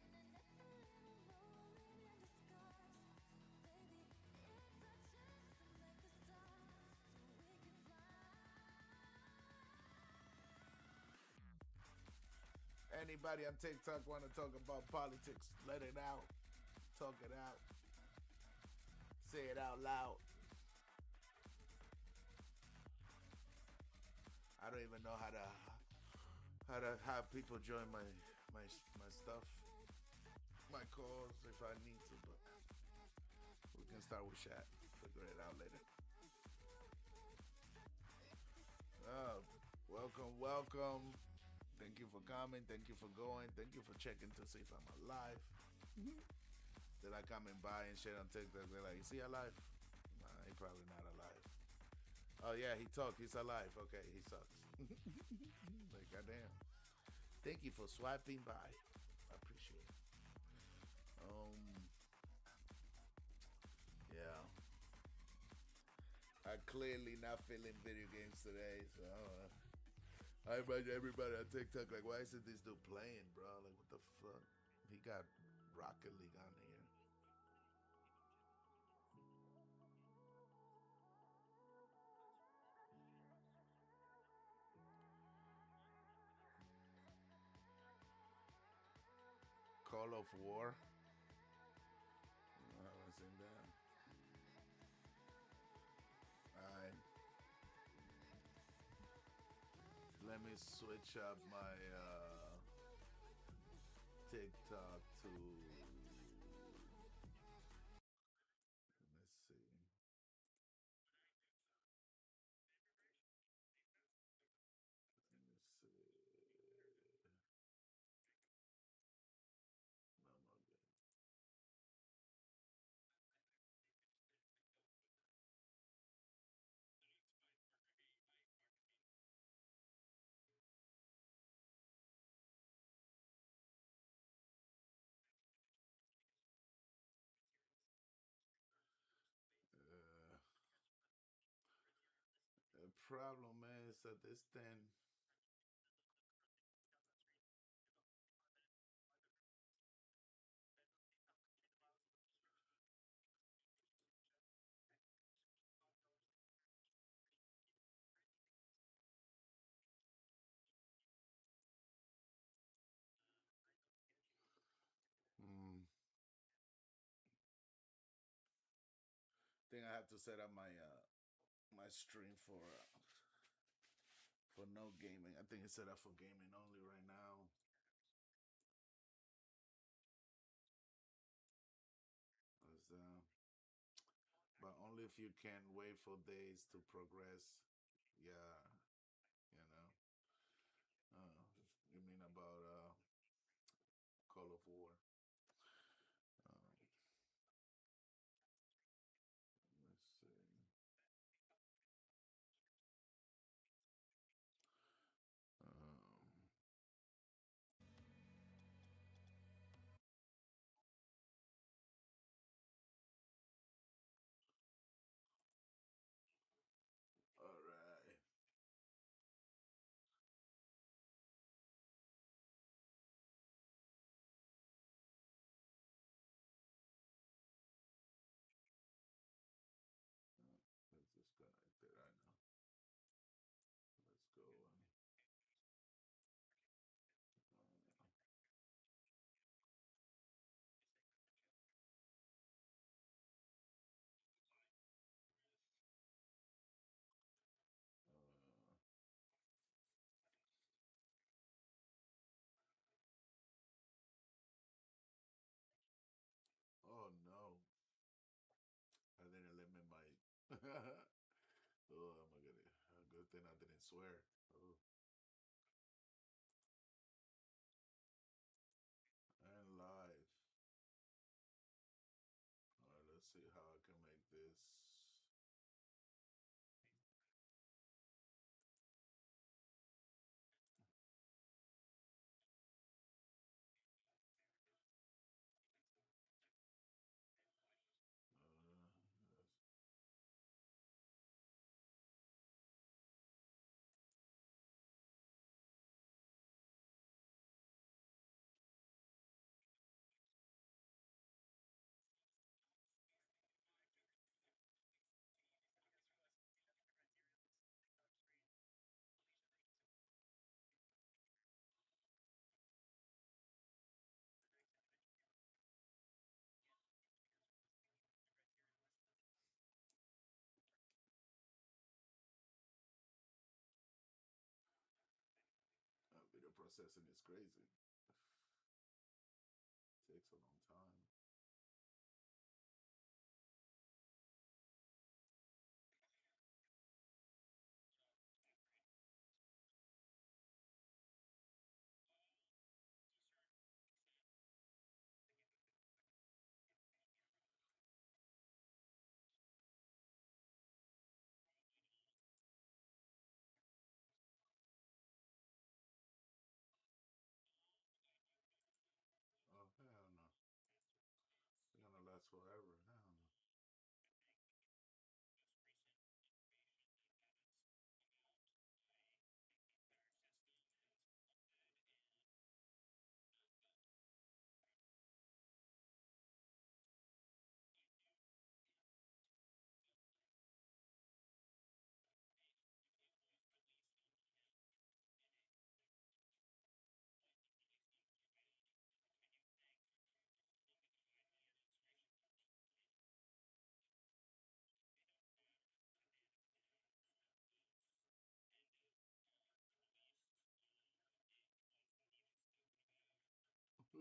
Anybody on TikTok want to talk about politics? Let it out. Talk it out. Say it out loud. I don't even know how to have people join my stuff, my calls if I need to, but we can start with chat. Figure it out later. Welcome. Thank you for coming. Thank you for going. Thank you for checking to see if I'm alive. They're like coming by and shit on TikTok. They're like, is he alive? Nah, he probably not alive. Oh yeah, he talked. He's alive. Okay, he sucks. Like, goddamn. Thank you for swiping by. I appreciate it. Yeah. I clearly not feeling video games today, so I imagine everybody on TikTok like, why isn't this dude playing, bro? Like, what the fuck? He got Rocket League on here. Call of War. I haven't seen that. Alright. Let me switch up my TikTok to. Let's see. Let's see. No, I'm not good. Uh, the problem is that this thing. Hmm. Think I have to set up my stream for no gaming. I think it's set up for gaming only right now. But only if you can wait for days to progress. Yeah, you know. You mean about Call of War? Um, let's see. Um, all right. Let's disconnect it right now. Let's go. Uh, oh no! I didn't limit my. Oh my god! A good thing I didn't swear. Oh. And live. All right, let's see how I can make this. Yes. Video processing is crazy. Takes a long time.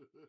Okay.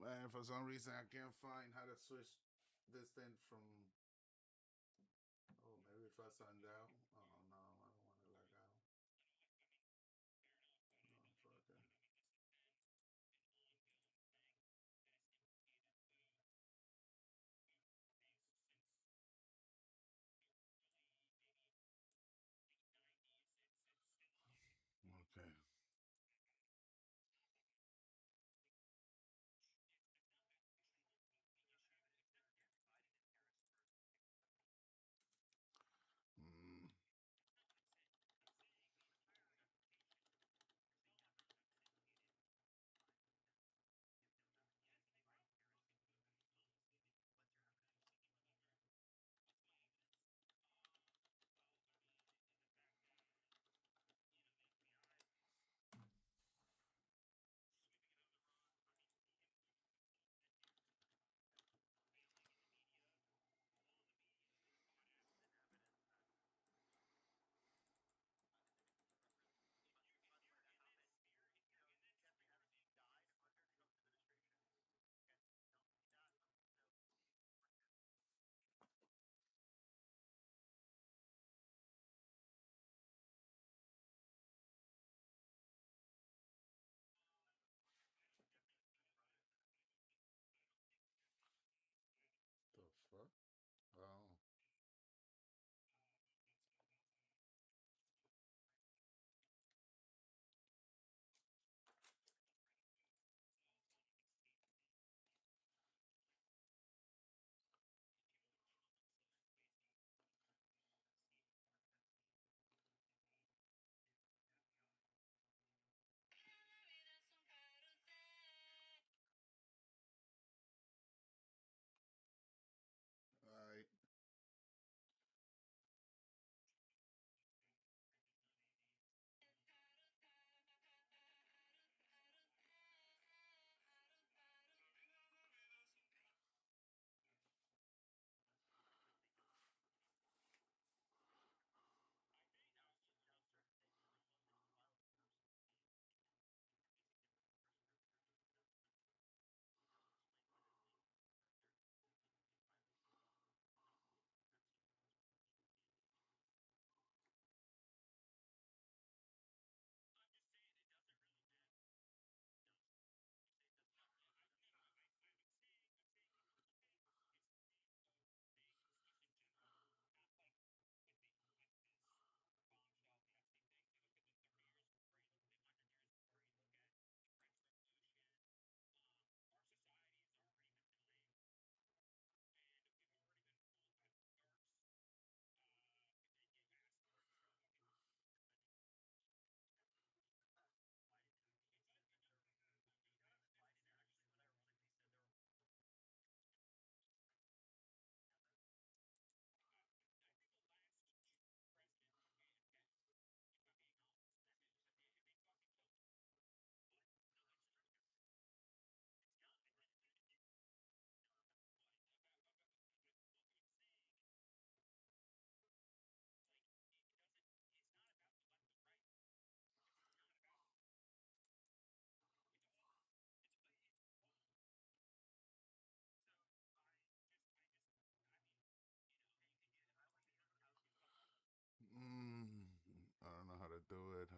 Man, for some reason I can't find how to switch this thing from. Oh, maybe if I sign down. Oh no, I don't want to let out. Oh, fuck it. Okay. Mm.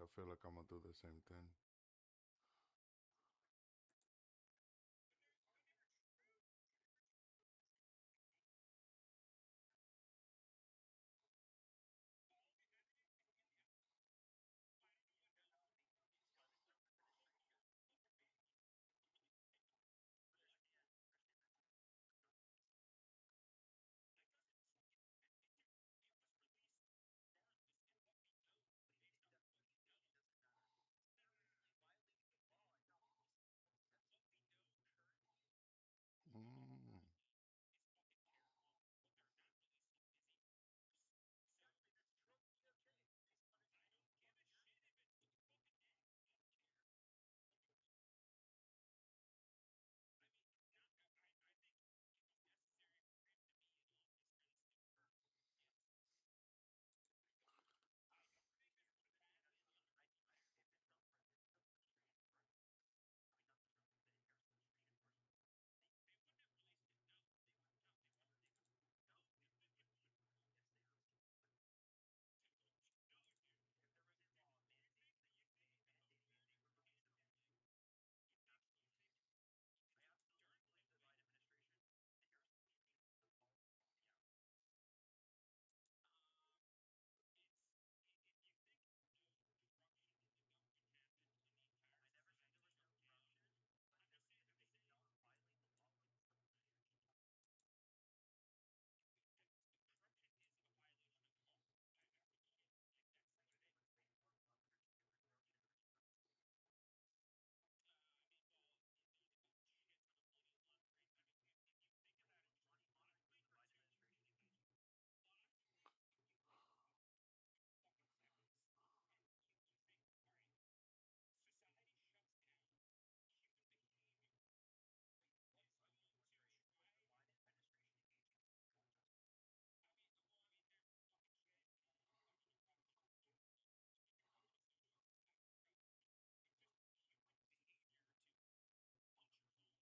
I feel like I'm gonna do the same thing. Mm.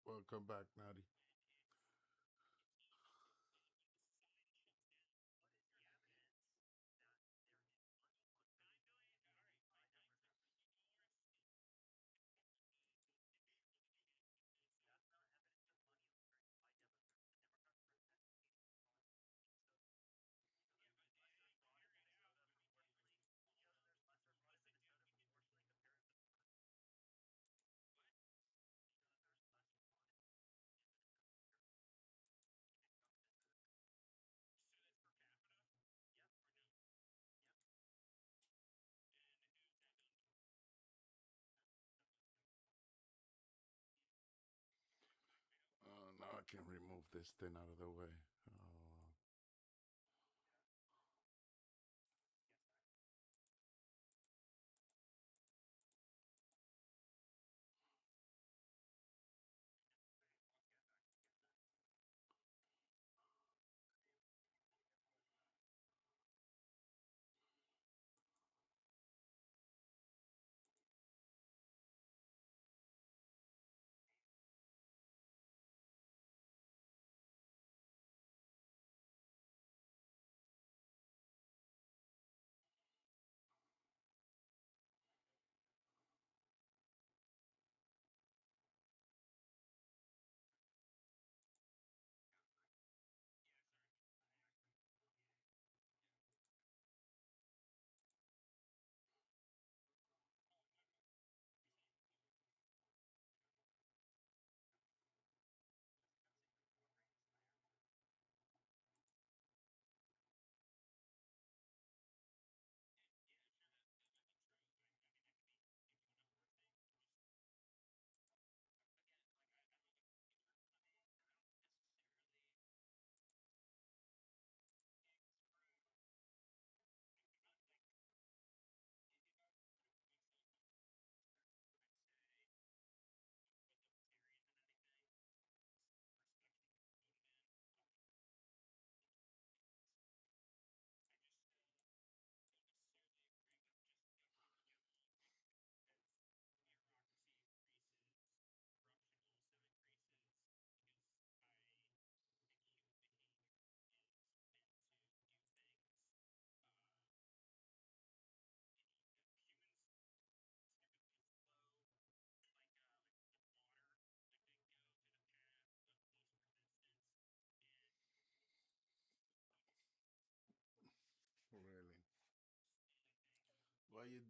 Welcome back, Natty. Now I can remove this thing out of the way.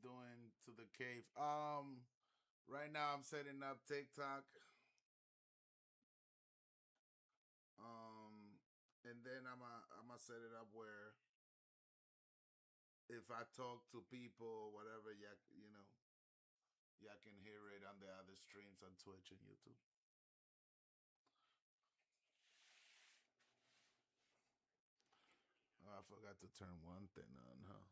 doing to the cave? Right now I'm setting up TikTok. And then I'm gonna set it up where if I talk to people or whatever, y'all, y'all can hear it on the other streams on Twitch and YouTube. Oh, I forgot to turn one thing on, huh?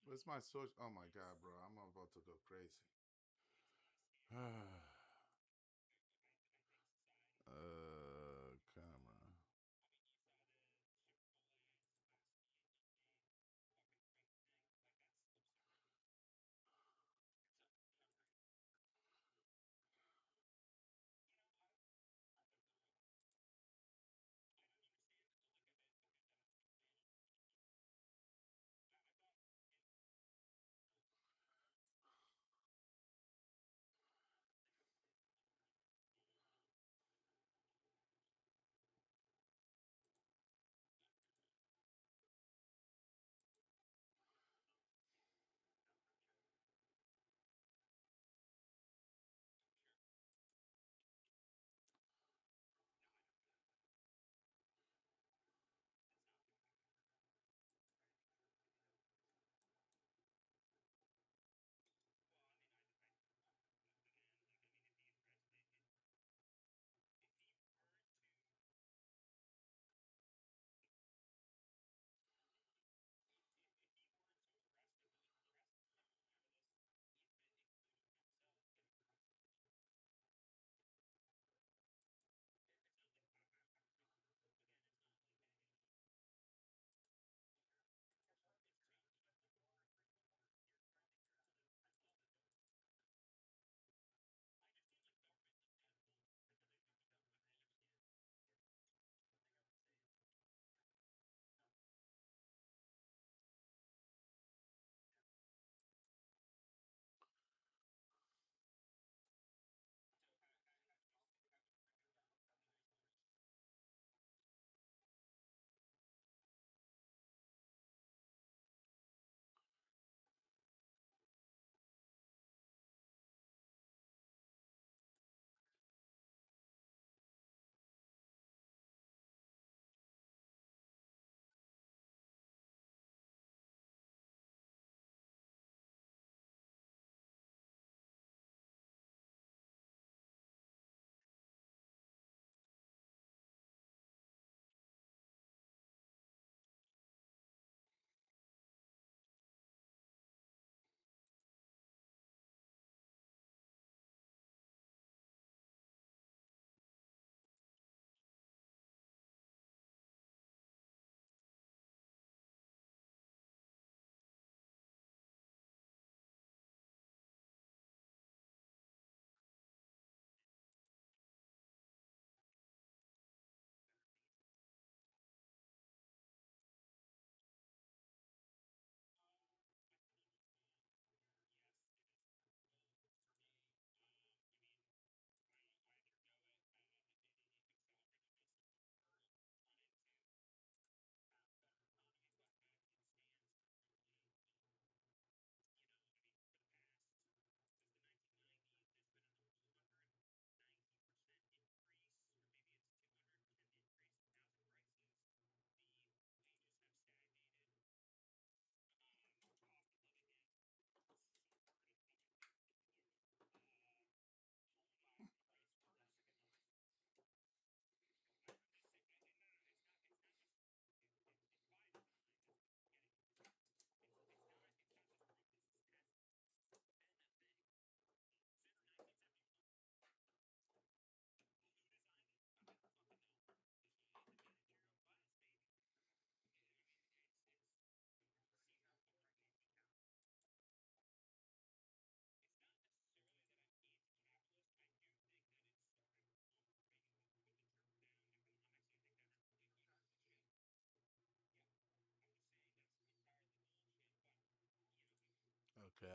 Where's my source? Oh my god, bro! I'm about to go crazy. Camera.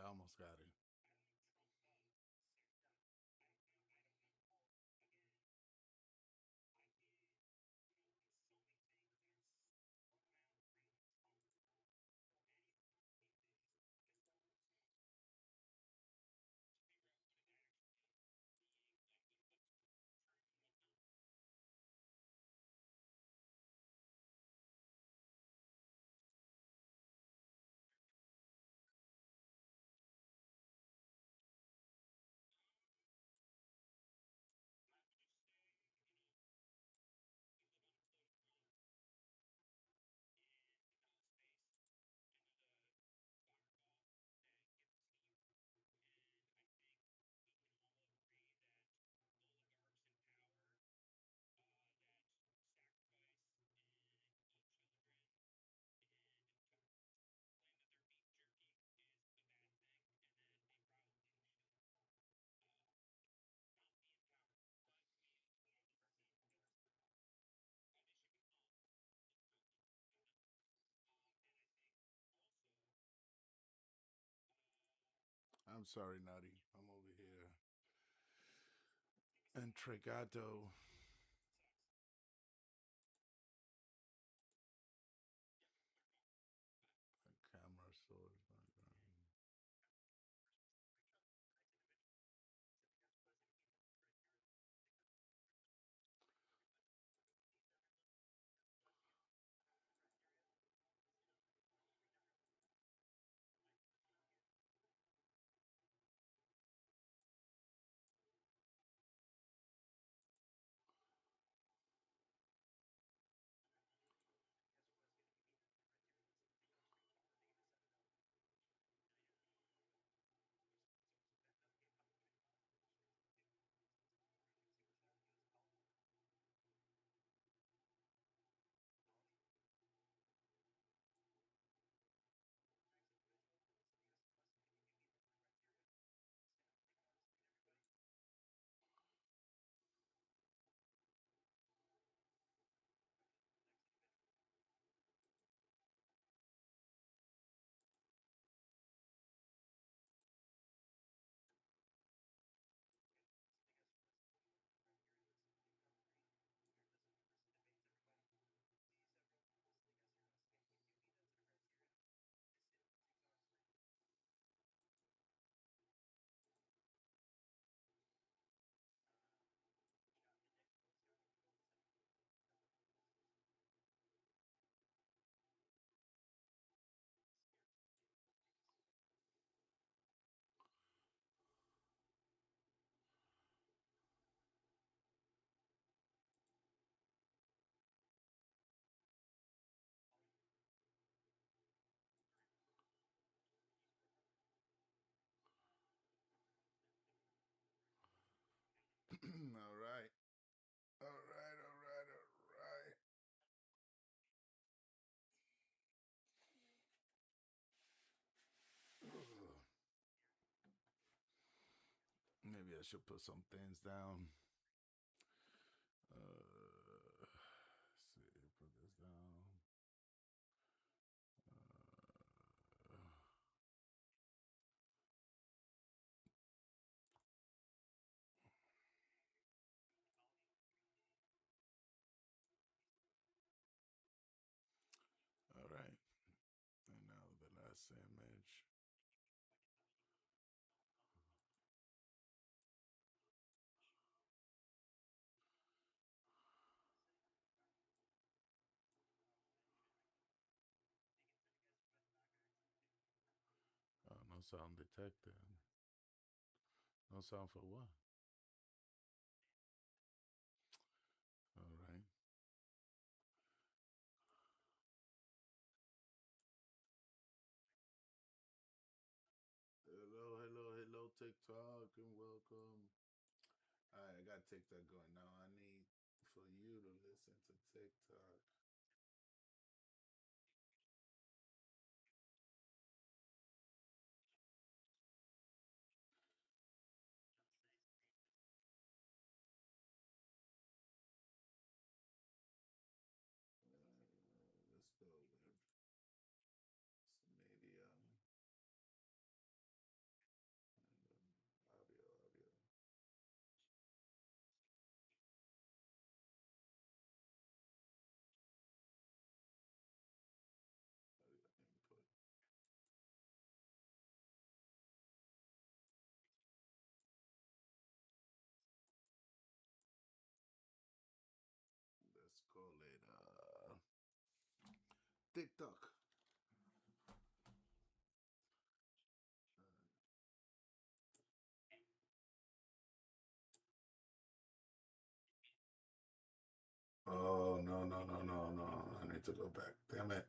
almost got it. I'm sorry, Nutty. I'm over here. Entregado. Camera source. All right. All right. All right. All right. Ugh. Maybe I should put some things down. Let's see. Put this down. All right. And now the last image. No sound detected. No sound for what? All right. Hello, hello, hello, TikTok, and welcome. All right, I got TikTok going now. I need for you to listen to TikTok. Let's go with some media. TikTok. Oh no no no no no! I need to go back. Damn it.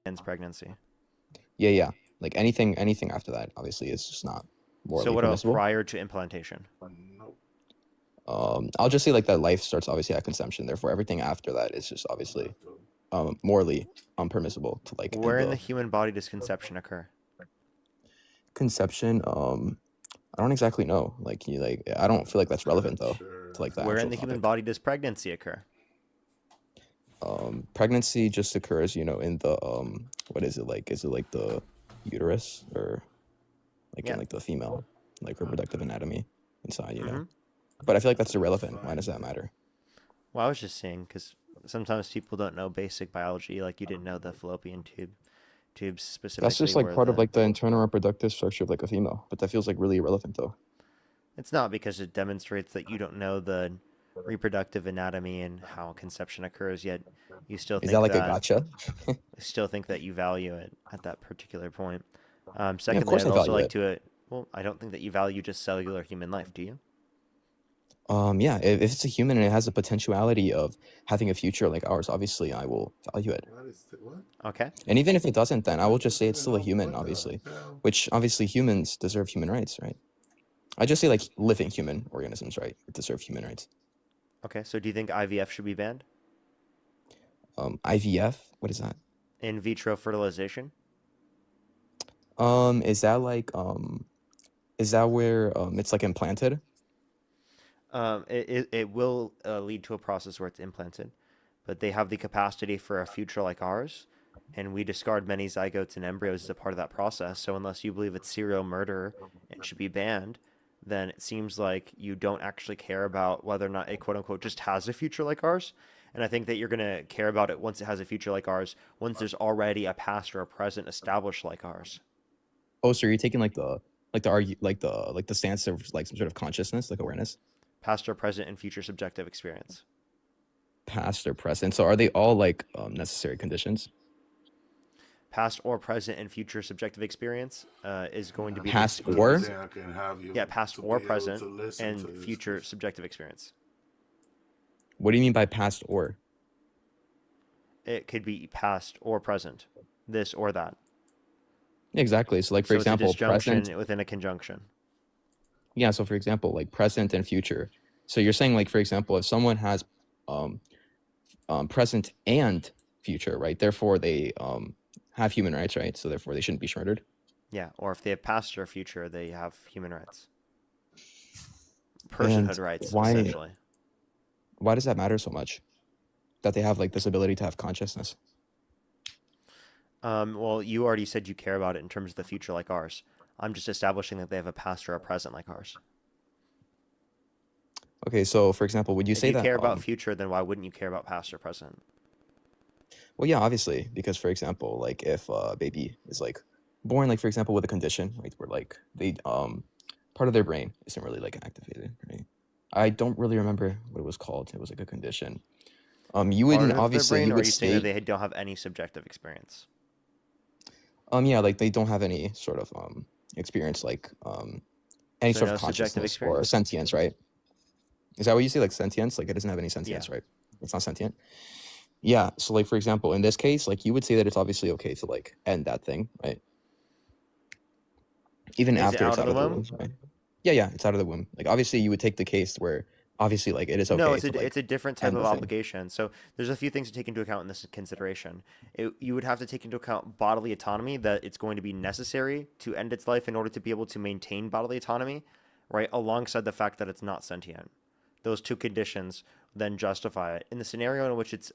Ends pregnancy. Yeah. Like anything after that, obviously, is just not morally So what about permissible. prior to implantation? Nope. I'll just say like that life starts obviously at conception. Therefore, everything after that is just obviously morally unpermissible to like. Where end in the human body does conception occur? conception? I don't exactly know. Like, I don't feel like that's relevant though to like the Where in actual the human topic. body does pregnancy occur? Pregnancy just occurs, in the what is it like? Is it like the uterus or like Yeah. in like the female like reproductive anatomy inside, Mhm. But I feel like that's irrelevant. Why does that matter? Well, I was just saying because sometimes people don't know basic biology, like you didn't know the fallopian tubes specifically. That's just like were part of like the internal reproductive structure of like a female, but that feels like really irrelevant though. It's not, because it demonstrates that you don't know the reproductive anatomy and how conception occurs, yet you still Is think that like a gotcha? still think that you value it at that particular point. Yeah, of Secondly, course I'd I also value like it. to well, I don't think that you value just cellular human life, do you? Yeah, if it's a human and it has a potentiality of having a future like ours, obviously I will value it. What? Okay. And even if it doesn't, then I will just say it's still a human, obviously, which obviously humans deserve human rights, right? I just say like living human organisms, right, deserve human rights. Okay, so do you think IVF should be banned? IVF, what is that? In vitro fertilization? Is that like is that where it's like implanted? It will lead to a process where it's implanted, but they have the capacity for a future like ours, and we discard many zygotes and embryos as a part of that process. So unless you believe it's serial murder and should be banned, then it seems like you don't actually care about whether or not it quote unquote just has a future like ours. And I think that you're gonna care about it once it has a future like ours, once there's already a past or a present established like ours. Oh, so you're taking like the stance of like some sort of consciousness, like awareness, Past or present and future subjective experience. past or present. So are they all like necessary conditions? Past or present and future subjective experience is going to be Past the or? I can have you. yeah, past to or be able present to listen and to this. future subjective experience. What do you mean by past or? It could be past or present, this or that. Exactly. So like for So it's a example, disjunction present. within a conjunction. Yeah. So for example, like present and future. So you're saying like for example, if someone has um, present and future, right? Therefore they have human rights, right? So therefore they shouldn't be murdered. Yeah, or if they have past or future, they have human rights. And Personhood rights, why essentially. why does that matter so much? That they have like this ability to have consciousness. Well, you already said you care about it in terms of the future like ours. I'm just establishing that they have a past or a present like ours. Okay, so for example, would you If say you that care about future, then why wouldn't you care about past or present? well, yeah, obviously, because for example, like if a baby is like born, like for example, with a condition, right, where like they part of their brain isn't really like activated, right? I don't really remember what it was called. It was like a condition. You Part wouldn't of their obviously brain, you or are would you saying that state they don't have any subjective experience? yeah, like they don't have any sort of experience like any So sort no of subjective consciousness or experience? sentience, right? Is that what you say, like sentience? Like it doesn't have any sentience, Yeah. right? It's not sentient. Yeah. So like for example, in this case, like you would say that it's obviously okay to like end that thing, right? Even Is it after it's out of out the of the womb? womb, right? Yeah, it's out of the womb. Like obviously you would take the case where obviously like it is No, okay to like it's a different type end of the thing. obligation. So there's a few things to take into account in this consideration. You would have to take into account bodily autonomy, that it's going to be necessary to end its life in order to be able to maintain bodily autonomy, right? Alongside the fact that it's not sentient. Those two conditions then justify it. In the scenario in which it's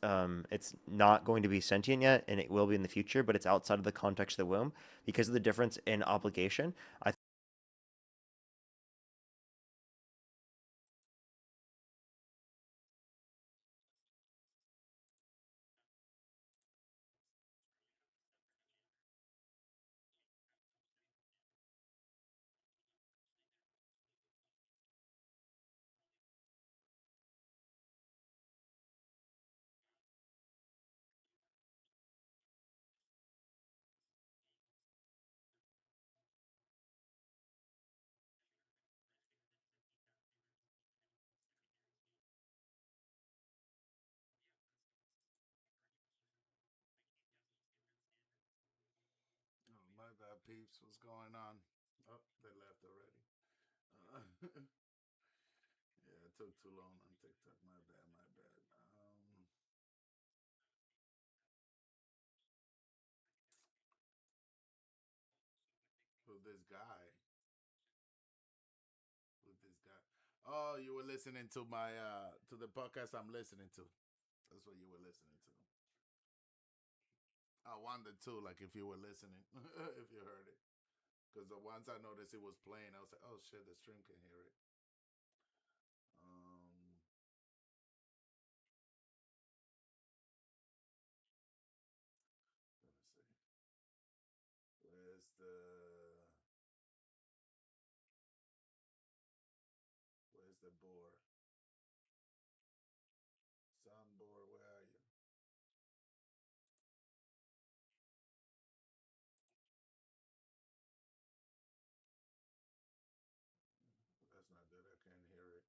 not going to be sentient yet, and it will be in the future, but it's outside of the context of the womb, because of the difference in obligation, I peeps? What's going on? Oh, they left already. Yeah, it took too long on TikTok. My bad, my bad. Who this guy? Who this guy? Oh, you were listening to my to the podcast I'm listening to. That's what you were listening to. I wondered too, like if you were listening, if you heard it. Because once I noticed it was playing, I was like, "Oh shit, the stream can hear it." Let me see. Where's the board? Soundboard, where are you? That's not good. I can't hear it.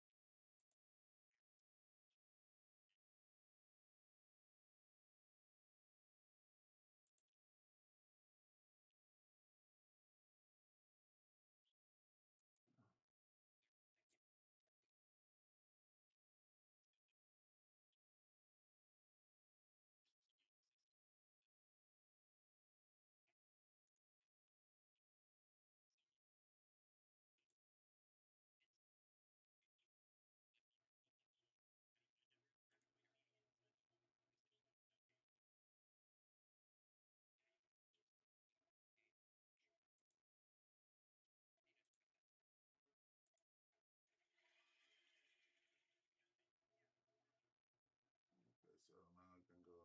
Okay, so now I can go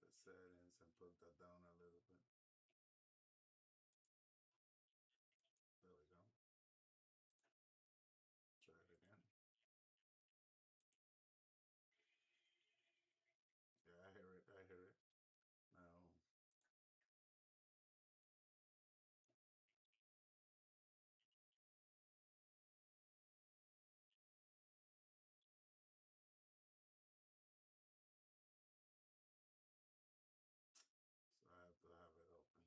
the settings and put that down a little bit. There we go. Try it again. Yeah, I hear it. I hear it. Now, so I have to have it open.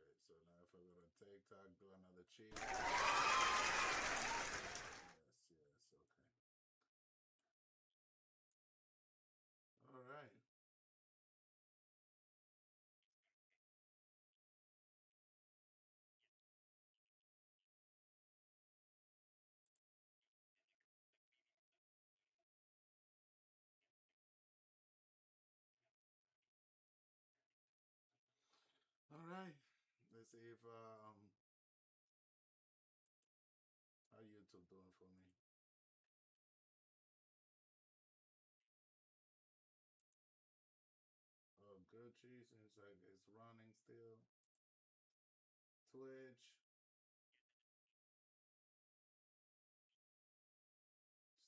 Okay, so now if I go to TikTok, do another cheat. Yes, okay. All right. All right. Let's see if how YouTube doing for me. Oh, Gucci seems like it's running still. Twitch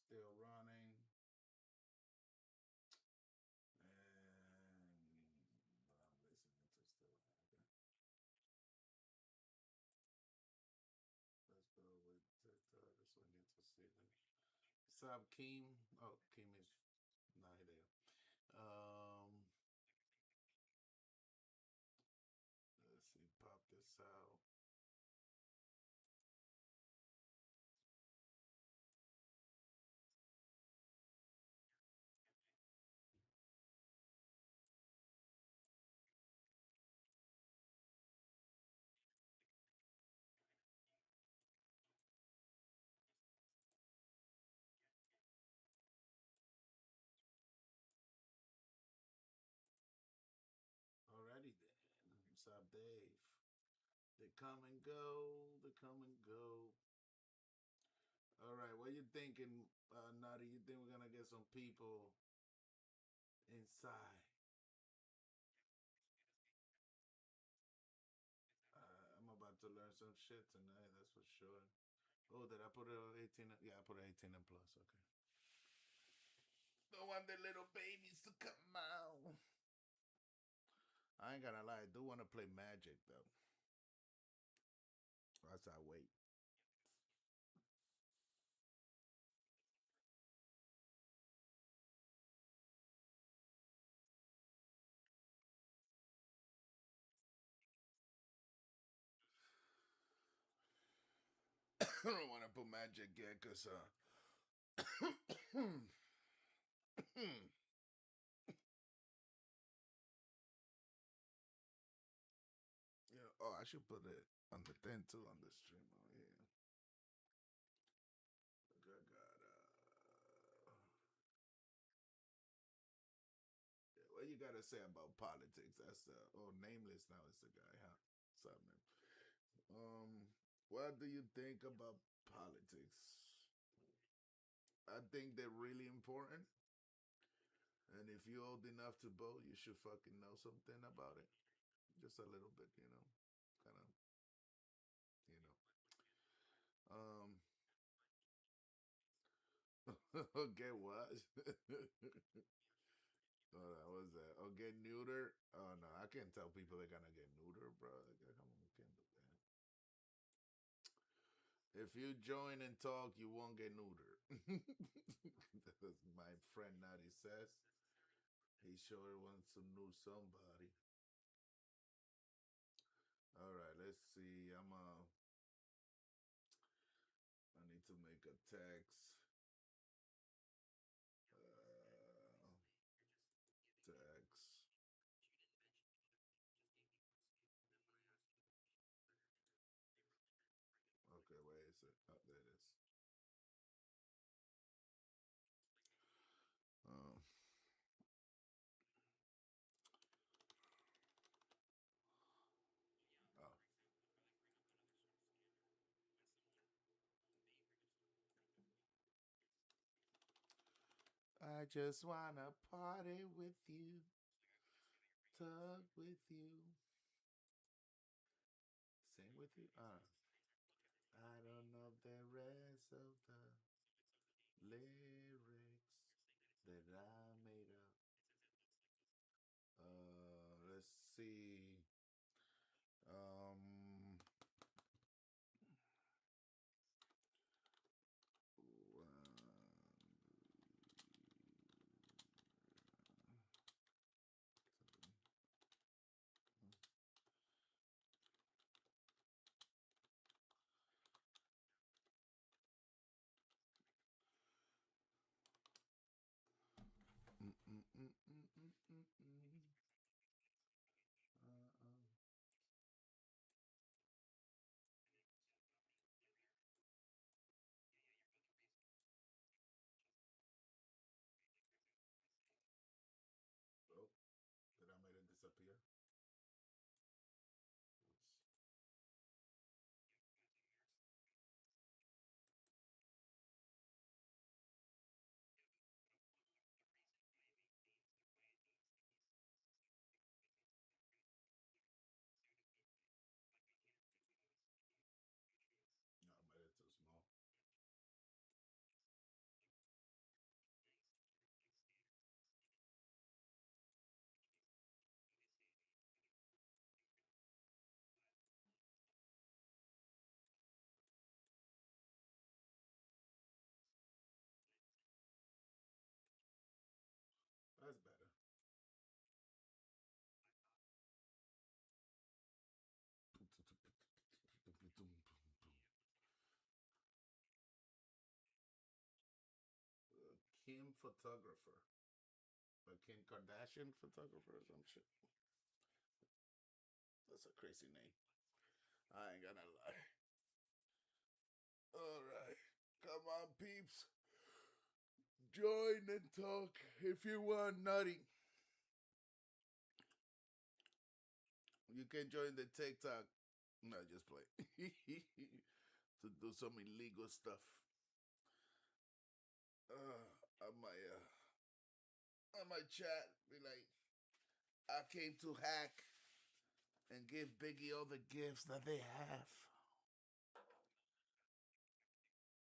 still running. And I'm listening to still. Okay. Let's go with TikTok. So we need to see them. Sub Keem. Oh, Keem is not here. Let's see, pop this out. Dave. They come and go. They come and go. All right, what you thinking, Nutty? You think we're gonna get some people inside? I'm about to learn some shit tonight. That's for sure. Oh, did I put it on 18? Yeah, I put it 18 and plus. Okay. Don't want the little babies to come out. I ain't gonna lie. I do want to play Magic though. As I wait. I don't want to put Magic yet because yeah. Oh, I should put it on the thing too on the stream. Oh yeah. Look, I got yeah, what you gotta say about politics? That's Nameless now is the guy, huh? What's up, man? What do you think about politics? I think they're really important. And if you're old enough to vote, you should fucking know something about it. Just a little bit, you know. Kind of, you know. Okay, what? Oh, that was that. Oh, get neutered? Oh, no, I can't tell people they're gonna get neutered, bro. Come on, we can't do that. If you join and talk, you won't get neutered. That's my friend Natty says. He sure wants to know somebody. All right, let's see. I need to make a text. Text. Okay, where is it? Oh, there it is. I just wanna party with you, talk with you, sing with you. I don't know the rest of the lyrics that I made up. Let's see. Oh, did I make it disappear? Oops. No, I made it too small. That's better. Kim photographer. A Kim Kardashian photographer or some shit. That's a crazy name. I ain't gonna lie. Alright. Come on, peeps. Join and talk if you want, Nutty. You can join the TikTok. No, just play. To do some illegal stuff. I might chat, be like, I came to hack and give Biggie all the gifts that they have.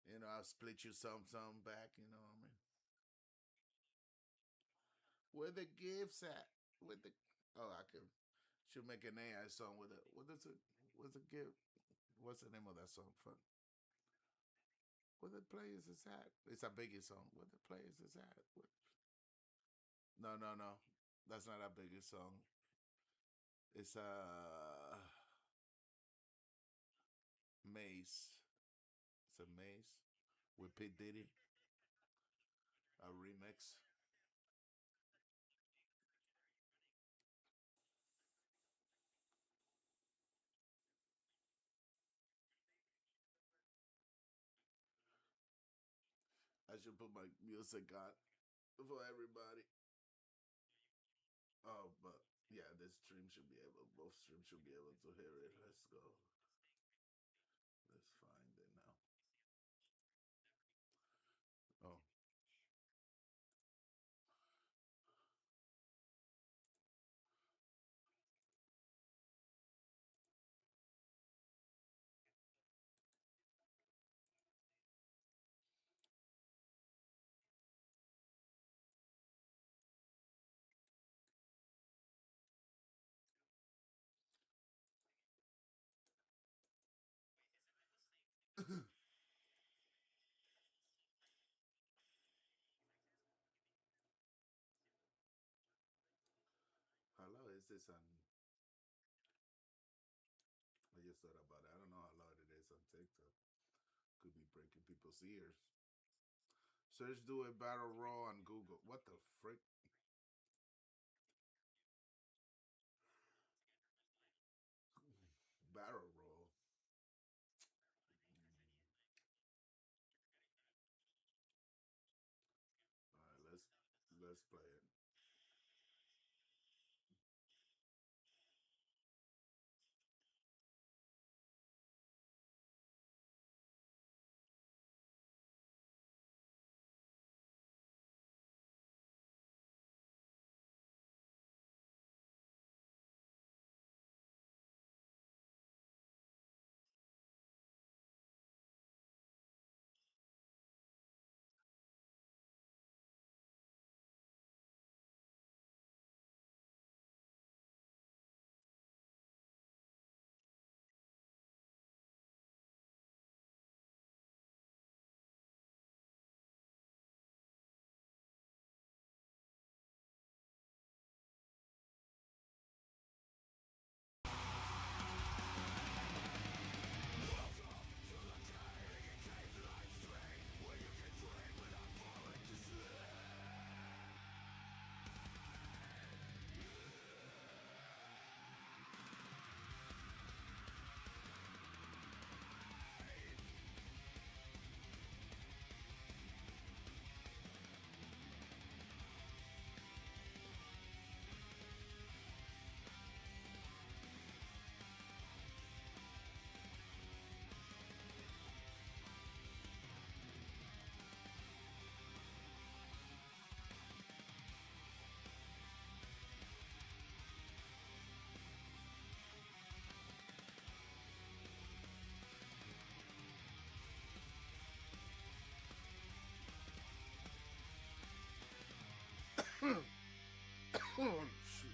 You know, I'll split you some back, you know what I mean? Where the gifts at? With the should make an AI song with it. What's the gift? What's the name of that song? Fuck. Where the players is at? It's a Biggie song. Where the players is at? No. That's not a Biggie song. It's Mace. It's a Mace with P. Diddy. A remix. I should put my music on for everybody. Oh, but yeah, both streams should be able to hear it. Let's go. Let's find it now. Oh. How loud is this on? I just thought about it. I don't know how loud it is on TikTok. Could be breaking people's ears. Search Do It Battle Royal on Google. What the frick? Battle Royal. All right, let's play it. Oh, shit.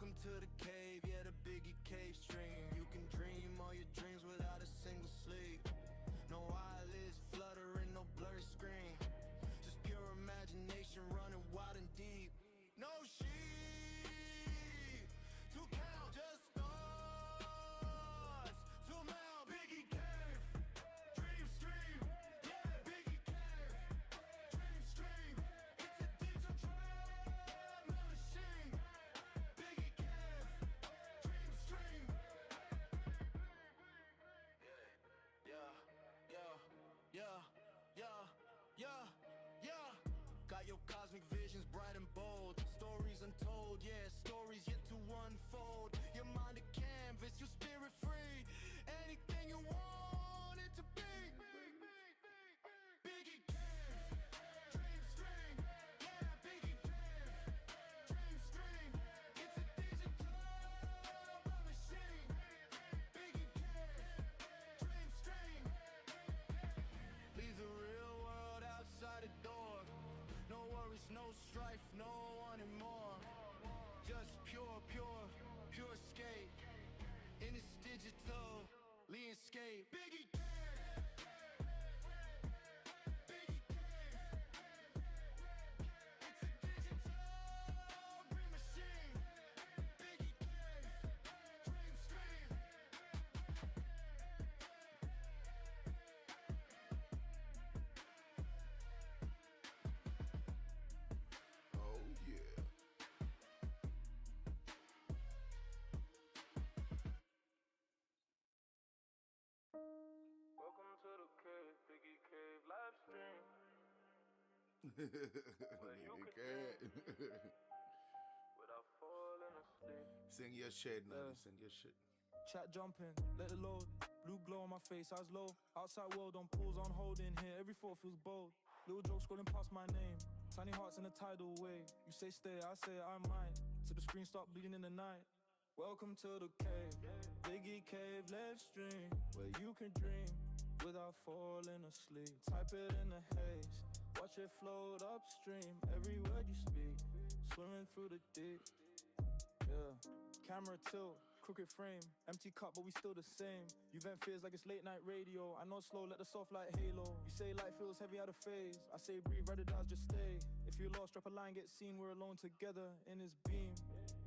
Welcome to the cave, yeah, the Biggie cave stream. You can dream all your dreams without a single sleep. No eyelids fluttering, no blur screen. Just pure imagination running wild and deep. No sheep to count, just stars. Zoom out, Biggie cave, dream stream. Yeah, Biggie cave, dream stream. It's a digital trap machine. Biggie cave, dream stream. Yeah, yeah. Got your cosmic visions bright and bold. Stories untold, yeah, stories yet to unfold. Your mind a canvas, your spirit free. Anything you want it to be. Biggie cave, dream stream. Yeah, Biggie cave, dream stream. It's a digital machine. Biggie cave, dream stream. Leave the real world outside the door. No worries, no strife, no anymore. Just pure escape. In this digital, landscape. Biggie cave. Biggie cave. It's a digital dream machine. Biggie cave, dream stream. Oh yeah. Welcome to the cave, Biggie Cave live stream. You can. Without falling asleep. Sing your shit, Nutty. Sing your shit. Chat jumping, let it load. Blue glow on my face, eyes low. Outside world on pause, on hold in here. Every thought feels bold. Little joke scrolling past my name. Tiny hearts in a tidal wave. You say stay, I say I might. Till the screen start bleeding in the night. Welcome to the cave, Biggie cave live stream, where you can dream without falling asleep. Type it in the haze, watch it float upstream. Every word you speak, swimming through the deep. Yeah, camera tilt, crooked frame, empty cup but we still the same. You vent fears like it's late night radio. I know slow, let the soft light halo. You say light feels heavy out of phase. I say breathe, ride it out, just stay. If you lost, drop a line, get seen. We're alone together in this beam.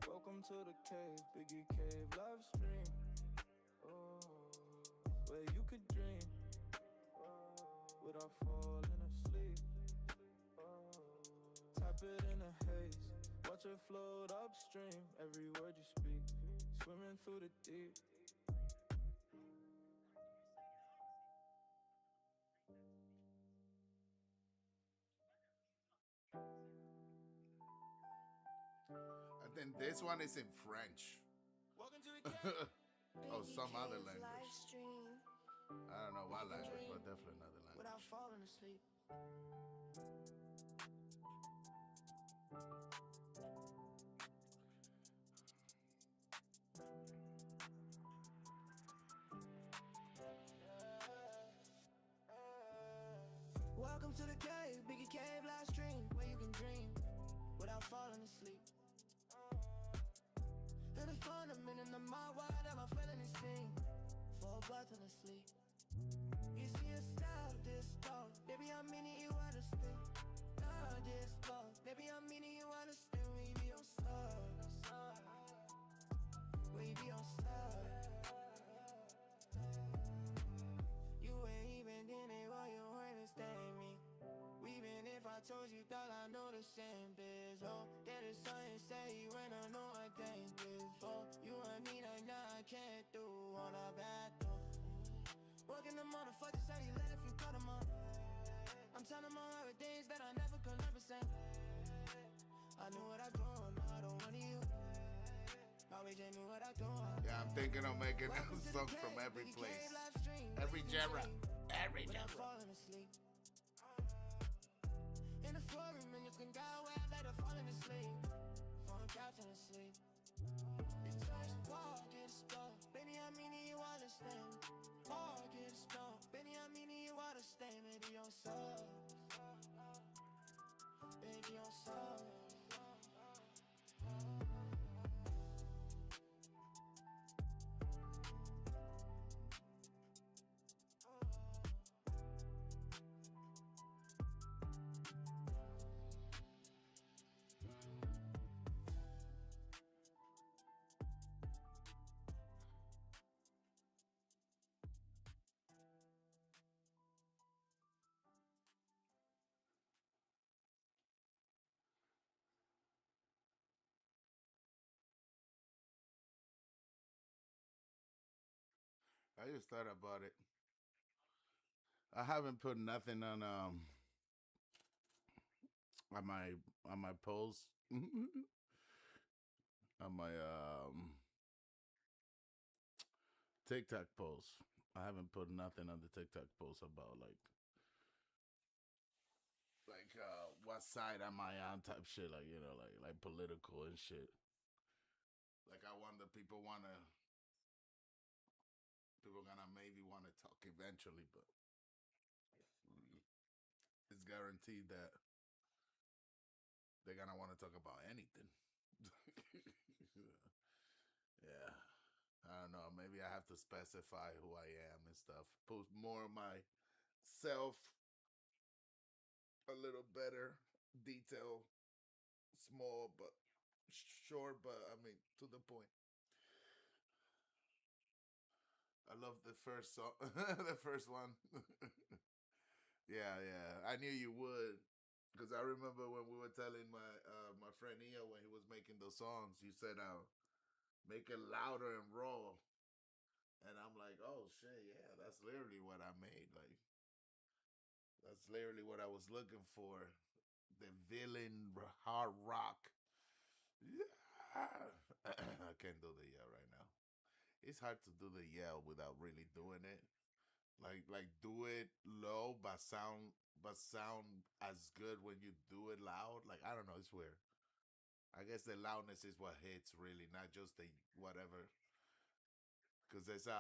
Welcome to the cave, Biggie cave live stream. Oh, where you could dream without falling asleep. Oh, tap it in the haze, watch it float upstream. Every word you speak, swimming through the deep. I think this one is in French. Welcome to the cave. Oh, some other language. Live stream. I don't know what language, but definitely another language. Without falling asleep. Welcome to the cave, Biggie cave live stream, where you can dream without falling asleep. In the fundament in the mind, why am I feeling this thing? Full button asleep. You see a style, this thought. Baby, I'm meaning you understand. Nah, this thought. Baby, I'm meaning you understand. We be on stars. We be on stars. You ain't even in it while you understand me. Even if I told you that I know the same biz. Oh, that is something say you when I know I can't this. Oh, you and me like nah, I can't do on a bad though. Working the motherfuckers said he let if you cut him up. I'm telling him all the things that I never could represent. I knew what I do, no, I don't want you. Always knew what I do. Yeah, I'm thinking of making a song from every place, every genre, every genre. Falling asleep. In the forum and you can go where I let her falling asleep. Phone couch and asleep. It's just walk, get stuck. Baby, I mean you understand. Walk, get stuck. Baby, I mean you understand. Baby, I'm sorry. Baby, I'm sorry. I just thought about it. I haven't put nothing on my post on my TikTok post. I haven't put nothing on the TikTok post about like what side am I on type shit, like, you know, like political and shit. Like I wonder people gonna maybe wanna talk eventually, but it's guaranteed that they're gonna wanna talk about anything. Yeah. I don't know. Maybe I have to specify who I am and stuff. Post more of myself, a little better, detail, small but short, but I mean to the point. I love the first song, the first one. Yeah, I knew you would, because I remember when we were telling my friend Eo when he was making those songs, you said, "Make it louder and raw," and I'm like, "Oh shit, yeah, that's literally what I made. Like, that's literally what I was looking for. The villain hard rock." Yeah. I can't do the yell right now. It's hard to do the yell without really doing it. Like do it low but sound as good when you do it loud. Like I don't know, it's weird. I guess the loudness is what hits really, not just the whatever. Cause there's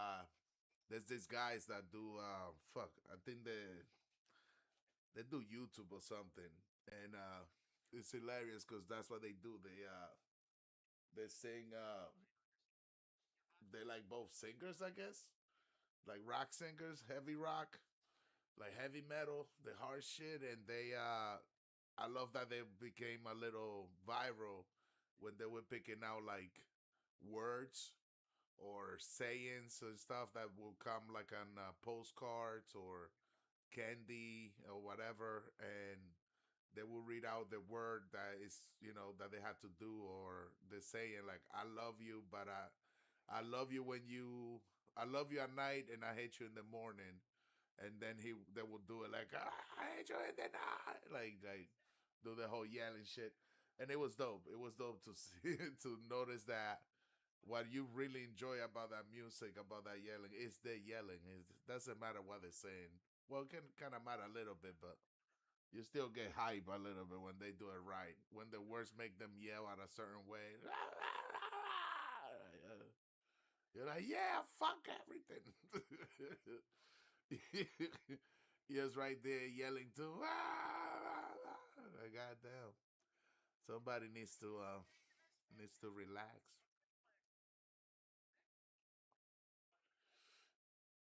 these guys that do fuck. I think they do YouTube or something, and it's hilarious because that's what they do. They sing. They like both singers, I guess, like rock singers, heavy rock, like heavy metal, the hard shit, and they. I love that they became a little viral when they were picking out like words or sayings and stuff that will come like on postcards or candy or whatever, and they will read out the word that is, you know, that they had to do, or they're saying like I love you, but I love you when you I love you at night and I hate you in the morning. And then they will do it like I hate you in the night, like do the whole yelling shit, and it was dope. It was dope to see to notice that what you really enjoy about that music, about that yelling, is the yelling. It doesn't matter what they're saying. Well, it can kind of matter a little bit, but you still get hype a little bit when they do it right. When the words make them yell at a certain way. You're like, yeah, fuck everything. He was right there yelling too. Goddamn. Somebody needs to relax.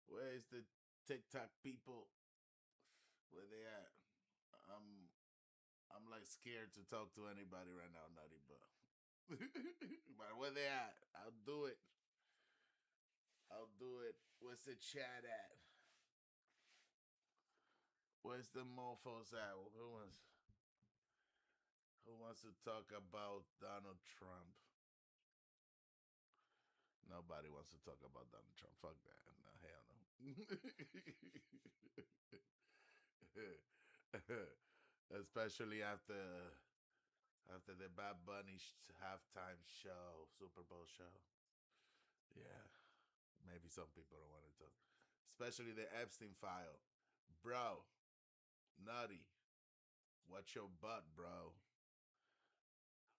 Where's the TikTok people? Where they at? I'm like scared to talk to anybody right now, Nutty, but but where they at? I'll do it. I'll do it. Where's the chat at? Where's the mofos at? Who wants to talk about Donald Trump? Nobody wants to talk about Donald Trump. Fuck that. No, hell no. Especially after the Bad Bunny halftime show, Super Bowl show. Yeah, maybe some people don't want to talk. Especially the Epstein file. Bro, Nutty, watch your butt, bro.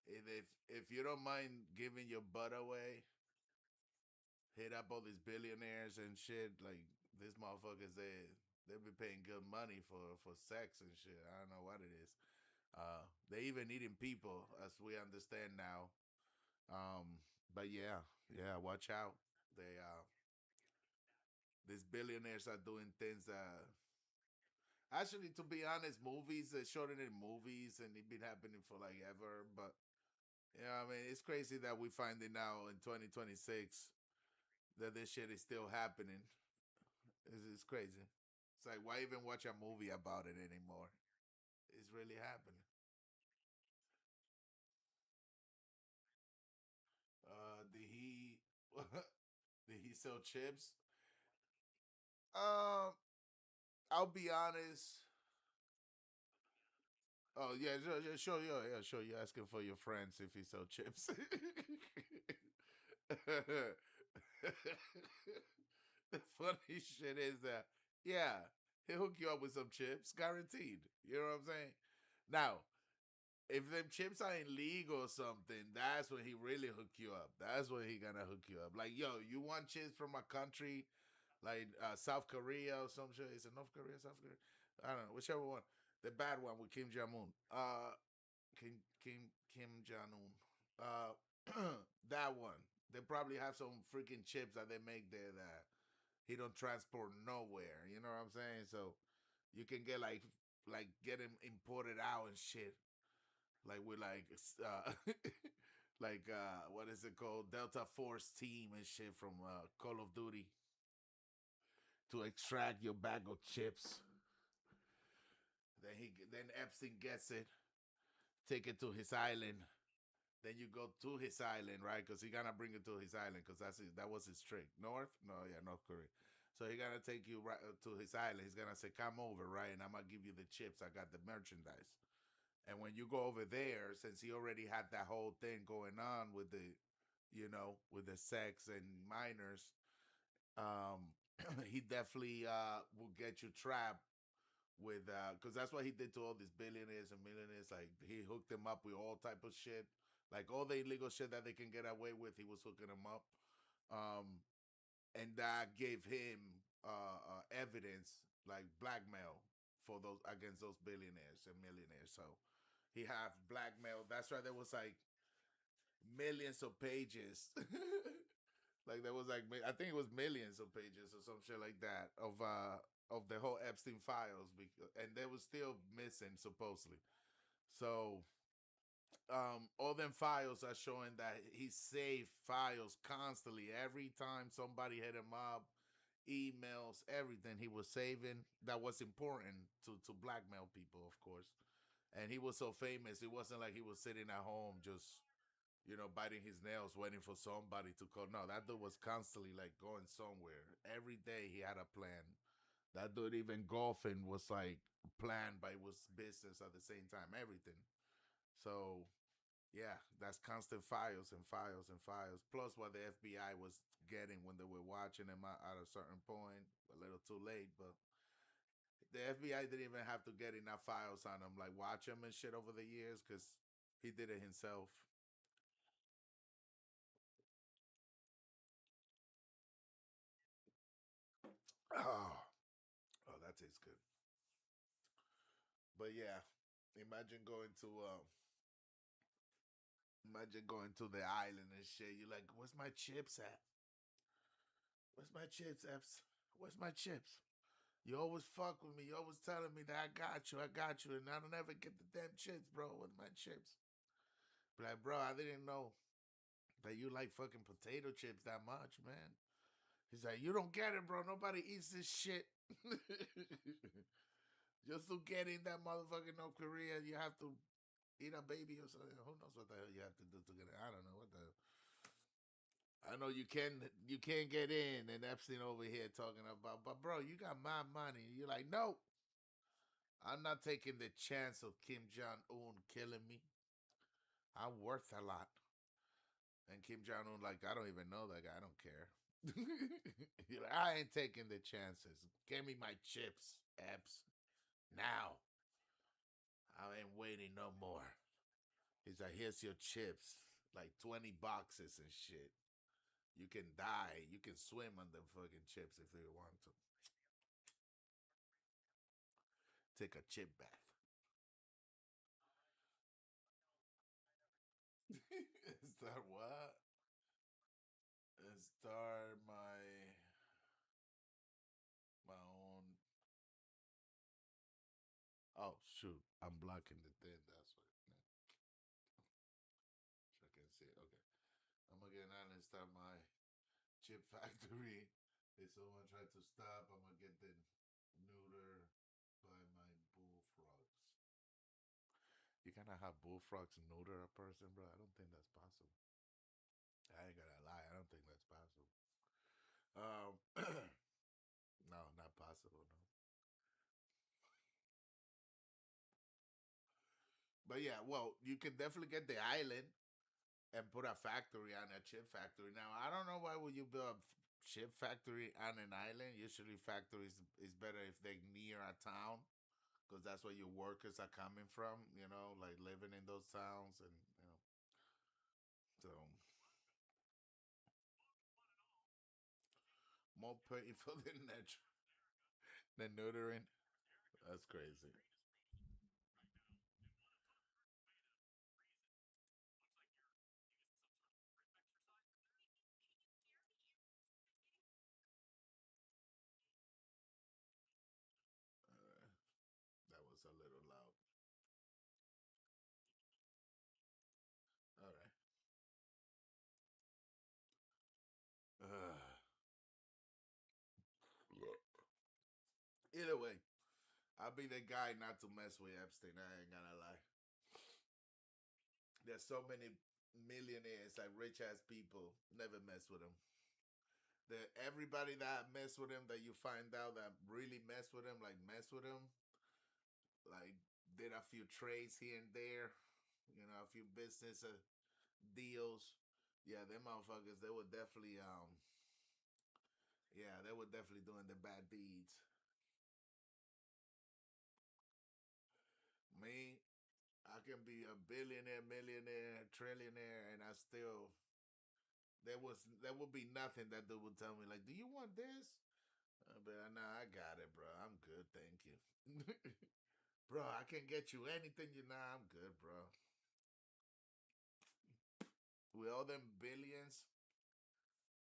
If you don't mind giving your butt away, hit up all these billionaires and shit. Like these motherfuckers, they be paying good money for sex and shit. I don't know what it is. They even eating people, as we understand now. But yeah, watch out. These billionaires are doing things that actually, to be honest, movies they're showing it in movies, and it's been happening for like ever. But yeah, I mean, it's crazy that we find it now in 2026 that this shit is still happening. It's crazy. It's like, why even watch a movie about it anymore? It's really happening. Did he did he sell chips? I'll be honest. Oh yeah, sure, yeah, sure. You're asking for your friends if he sell chips. The funny shit is that yeah, he'll hook you up with some chips, guaranteed. You know what I'm saying? Now, if them chips are illegal or something, that's when he really hook you up. That's when he gonna hook you up. Like, yo, you want chips from a country like South Korea or some shit? Is it North Korea, South Korea? I don't know, whichever one. The bad one with Kim Jong Un. Kim Jong Un. That one. They probably have some freaking chips that they make there that he don't transport nowhere. You know what I'm saying? So you can get like get him imported out and shit. Like with like what is it called? Delta Force team and shit from Call of Duty to extract your bag of chips. Then Epstein gets it, take it to his island. Then you go to his island, right? Because he gonna bring it to his island, because that was his trick. North? No, yeah, North Korea. So he gonna take you right to his island. He's gonna say, "Come over, right? And I'm gonna give you the chips. I got the merchandise." And when you go over there, since he already had that whole thing going on with the, with the sex and minors, he definitely will get you trapped with because that's what he did to all these billionaires and millionaires. Like he hooked them up with all type of shit, like all the illegal shit that they can get away with. He was hooking them up, and that gave him evidence, like blackmail for those against those billionaires and millionaires. So he have blackmail. That's why there was like millions of pages. Like there was like I think it was millions of pages or some shit like that of the whole Epstein files, and they was still missing supposedly. So all them files are showing that he saved files constantly. Every time somebody hit him up, emails, everything he was saving that was important to blackmail people, of course. And he was so famous, it wasn't like he was sitting at home just biting his nails waiting for somebody to call. No, that dude was constantly like going somewhere. Every day he had a plan. That dude, even golfing was like planned, but it was business at the same time, everything. So yeah, that's constant files and files and files. Plus what the FBI was getting when they were watching him at a certain point, a little too late, but the FBI didn't even have to get enough files on him, like watch him and shit over the years, because he did it himself. Oh, that tastes good. But yeah, imagine going to the island and shit. You're like, where's my chips at? Where's my chips, Eps? Where's my chips? You always fuck with me. You always telling me that I got you, and I don't ever get the damn chips, bro. Where's my chips? But like, bro, I didn't know that you like fucking potato chips that much, man. He's like, you don't get it, bro. Nobody eats this shit. Just to get in that motherfucking North Korea, you have to eat a baby or something. Who knows what the hell you have to do to get in? I don't know what the. I know you can't get in, and Epstein over here talking about, but bro, you got my money. You're like, no, I'm not taking the chance of Kim Jong Un killing me. I'm worth a lot. And Kim Jong Un, like, I don't even know that guy. I don't care. You're like, I ain't taking the chances. Give me my chips, Epps. Now. I ain't waiting no more. He's like, here's your chips. Like 20 boxes and shit. You can die. You can swim on them fucking chips if you want to. Take a chip bath. Start what? Start my own. Oh shoot! I'm blocking the thing. That's what. So I can see it. Okay. I'm gonna get on and start my chip factory. If someone tried to stop, I'm gonna get the neuter by my bullfrogs. You cannot have bullfrogs neuter a person, bro. I don't think that's possible. I ain't gonna lie. I don't think that's possible. No, not But yeah, well, you can definitely get the island and put a factory on a chip factory. Now, I don't know why would you build a chip factory on an island. Usually, factories is better if they're near a town because that's where your workers are coming from. You know, like living in those towns, and so more painful than than neutering. That's crazy. Uh, that was a little loud. All right. Either way, I'll be the guy not to mess with Epstein. I ain't gonna lie. There's so many millionaires, like rich ass people, never mess with him. Everybody that mess with him, that you find out that really mess with him, like mess with him, like did a few trades here and there, a few business deals. Yeah, them motherfuckers, they were definitely yeah, they were definitely doing the bad deeds. Me, I can be a billionaire, millionaire, trillionaire, and I still there would be nothing that dude would tell me like, "Do you want this?" But nah, I got it, bro. I'm good, thank you, bro. I can get you anything you know. I'm good, bro. With all them billions,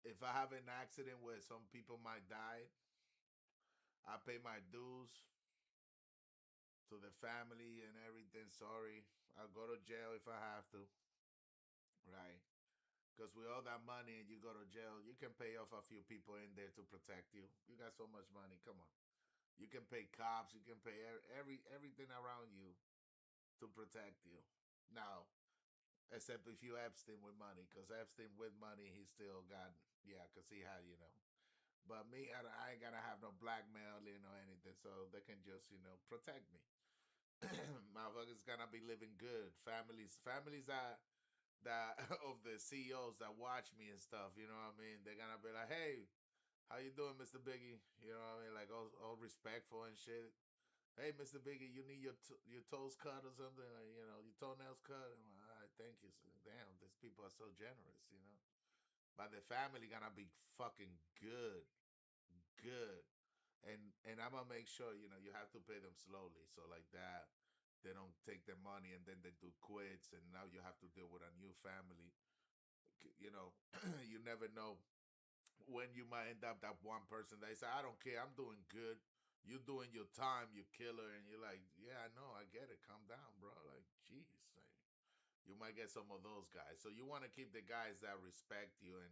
if I have an accident where some people might die, I pay my dues to the family and everything. Sorry, I'll go to jail if I have to. Right. Because with all that money and you go to jail, you can pay off a few people in there to protect you. You got so much money. Come on. You can pay cops. You can pay everything around you to protect you. Now, except if you Epstein with money. Because Epstein with money, he still got, yeah, because he had. But me, I ain't got to have no blackmailing or anything. So they can just, protect me. Motherfuckers gonna be living good. Families that of the CEOs that watch me and stuff, you know what I mean? They're gonna be like, "Hey, how you doing, Mr. Biggie?" You know what I mean? Like all respectful and shit. "Hey, Mr. Biggie, you need your toes cut or something? Like, your toenails cut?" I'm like, "All right, thank you." So, damn, these people are so generous. But the family gonna be fucking good. And I'm gonna make sure, you have to pay them slowly. So like that, they don't take their money and then they do quits, and now you have to deal with a new family. You know, you never know when you might end up that one person that say, "I don't care, I'm doing good. You doing your time, you killer," and you're like, "Yeah, I know, I get it. Calm down, bro." Like, jeez, like, you might get some of those guys. So you want to keep the guys that respect you and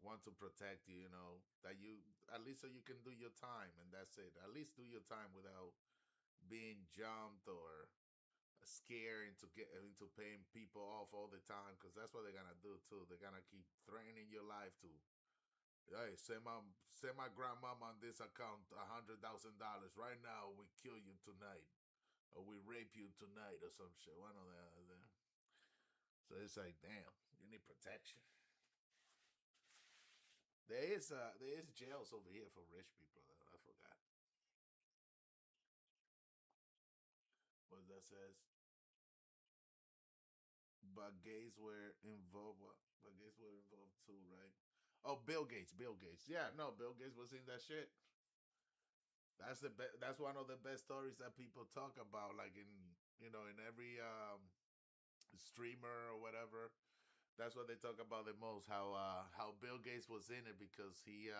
want to protect you, that you at least so you can do your time, and that's it. At least do your time without being jumped or scared into paying people off all the time, because that's what they're gonna do too. They're gonna keep threatening your life to, "Hey, send my grandmama on this account $100,000 right now. We kill you tonight, or we rape you tonight, or some shit." One or the other. So it's like, damn, you need protection. There is jails over here for rich people though. I forgot what that says. But gays were involved. But gays were involved too, right? Oh, Bill Gates. Bill Gates. Yeah, no, Bill Gates was in that shit. That's one of the best stories that people talk about, like in every streamer or whatever. That's what they talk about the most. How Bill Gates was in it because he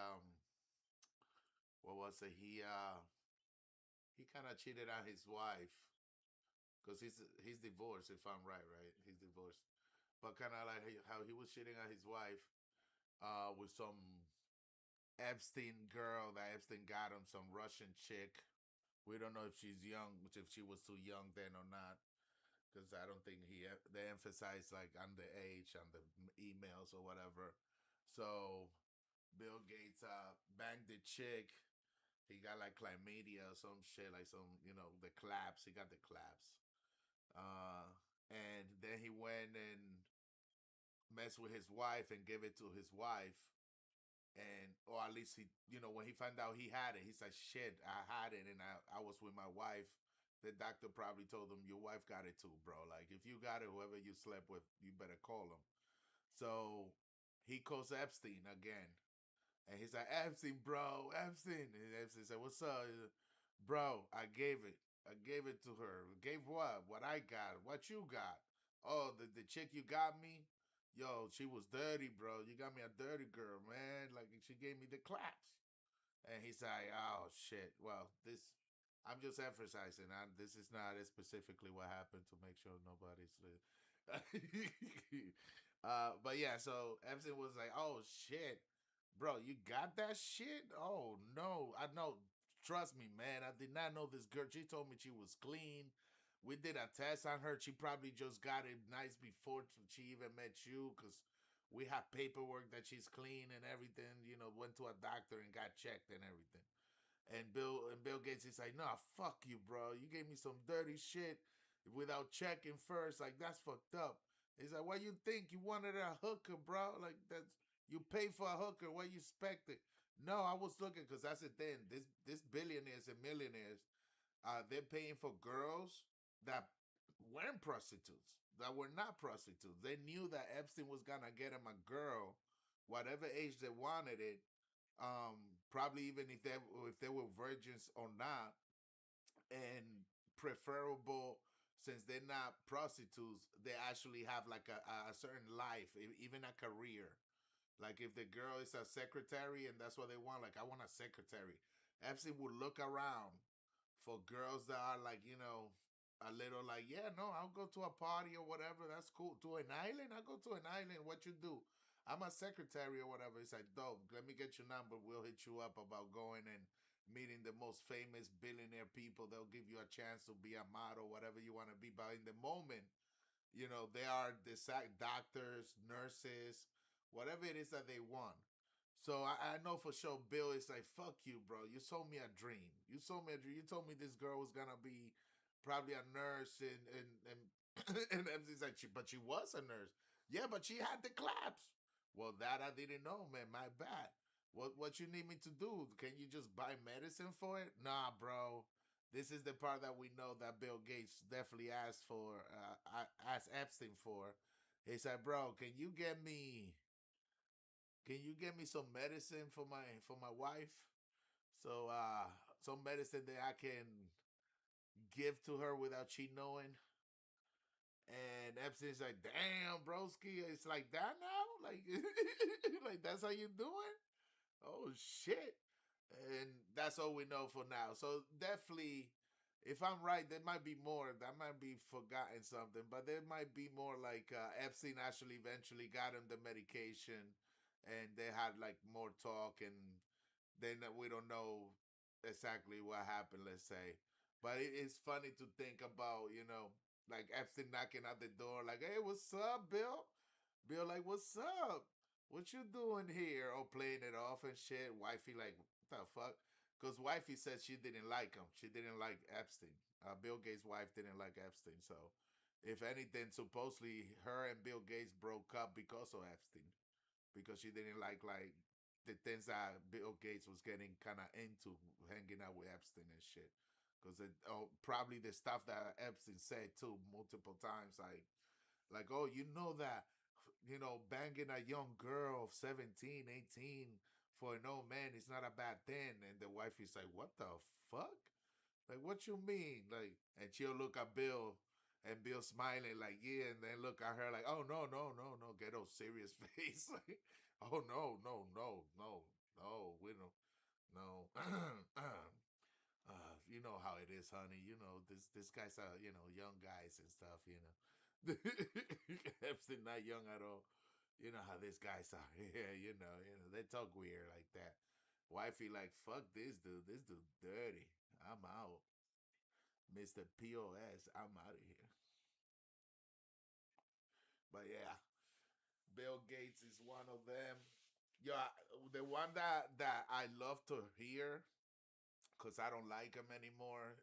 what was it? He kind of cheated on his wife because he's divorced, if I'm right? He's divorced, but kind of like how he was cheating on his wife with some Epstein girl that Epstein got him, some Russian chick. We don't know if she's young, if she was too young then or not, because I don't think they emphasize like on the age on the emails or whatever. So Bill Gates banged the chick. He got like chlamydia or some shit, like some the claps. He got the claps. And then he went and messed with his wife and gave it to his wife. And or at least he, when he found out he had it, he's like, shit, I had it, and I was with my wife. The doctor probably told him, your wife got it too, bro. Like, if you got it, whoever you slept with, you better call him. So he calls Epstein again. And he's like, Epstein, bro, Epstein. And Epstein said, what's up? Bro, I gave it. I gave it to her. Gave what? What I got. What you got? Oh, the chick you got me? Yo, she was dirty, bro. You got me a dirty girl, man. Like, she gave me the claps. And he's like, oh, shit. Well, I'm just emphasizing. This is not specifically what happened to make sure nobody's... but yeah, so Epstein was like, oh, shit. Bro, you got that shit? Oh, no. I know. Trust me, man. I did not know this girl. She told me she was clean. We did a test on her. She probably just got it nice before she even met you, because we have paperwork that she's clean and everything. Went to a doctor and got checked and everything. And Bill Gates is like, nah, fuck you, bro. You gave me some dirty shit without checking first. Like, that's fucked up. He's like, what you think? You wanted a hooker, bro? Like, you paid for a hooker. What you expected? No, I was looking, because that's the thing. This billionaires and millionaires, they're paying for girls that weren't prostitutes, that were not prostitutes. They knew that Epstein was gonna get him a girl, whatever age they wanted it. Probably even if they were virgins or not, and preferable, since they're not prostitutes, they actually have like a certain life, even a career. Like, if the girl is a secretary and that's what they want, like, I want a secretary. Epstein would look around for girls that are like, a little like, yeah, no, I'll go to a party or whatever. That's cool. To an island? I'll go to an island. What you do? I'm a secretary or whatever. It's like, dope, let me get your number. We'll hit you up about going and meeting the most famous billionaire people. They'll give you a chance to be a model, whatever you want to be. But in the moment, they are doctors, nurses, whatever it is that they want. So I know for sure Bill is like, fuck you, bro. You sold me a dream. You sold me a dream. You told me this girl was gonna be probably a nurse, and Epstein's like, but she was a nurse. Yeah, but she had the claps. Well, that I didn't know, man. My bad. What you need me to do? Can you just buy medicine for it? Nah, bro. This is the part that we know that Bill Gates definitely asked Epstein for. He said, bro, can you get me some medicine for my wife? So some medicine that I can give to her without she knowing. And Epstein's like, damn, broski, it's like that now? Like, like, that's how you doing? Oh, shit. And that's all we know for now. So definitely, if I'm right, there might be more. That might be forgotten something, but there might be more like Epstein actually eventually got him the medication, and they had like more talk, and then we don't know exactly what happened, let's say. But it's funny to think about, like Epstein knocking at the door, like, hey, what's up, Bill? Bill, like, what's up? What you doing here? Oh, playing it off and shit. Wifey, like, what the fuck? Because wifey said she didn't like him. She didn't like Epstein. Bill Gates' wife didn't like Epstein. So, if anything, supposedly her and Bill Gates broke up because of Epstein. Because she didn't like the things that Bill Gates was getting kind of into, hanging out with Epstein and shit. Because probably the stuff that Epstein said too multiple times, like, oh, that, banging a young girl of 17, 18 for an old man is not a bad thing. And the wife is like, what the fuck? Like, what you mean? Like, and she'll look at Bill, and Bill smiling like, yeah, and then look at her like, oh, no, get those serious face. Like, oh, no, we don't, no. You know how it is, honey. This guy's young guys and stuff, Epstein not young at all. You know how these guys are. Yeah, they talk weird like that. Wifey like, fuck this dude. This dude dirty. I'm out. Mr. POS, I'm out of here. But yeah, Bill Gates is one of them. Yeah, the one that I love to hear, because I don't like him anymore.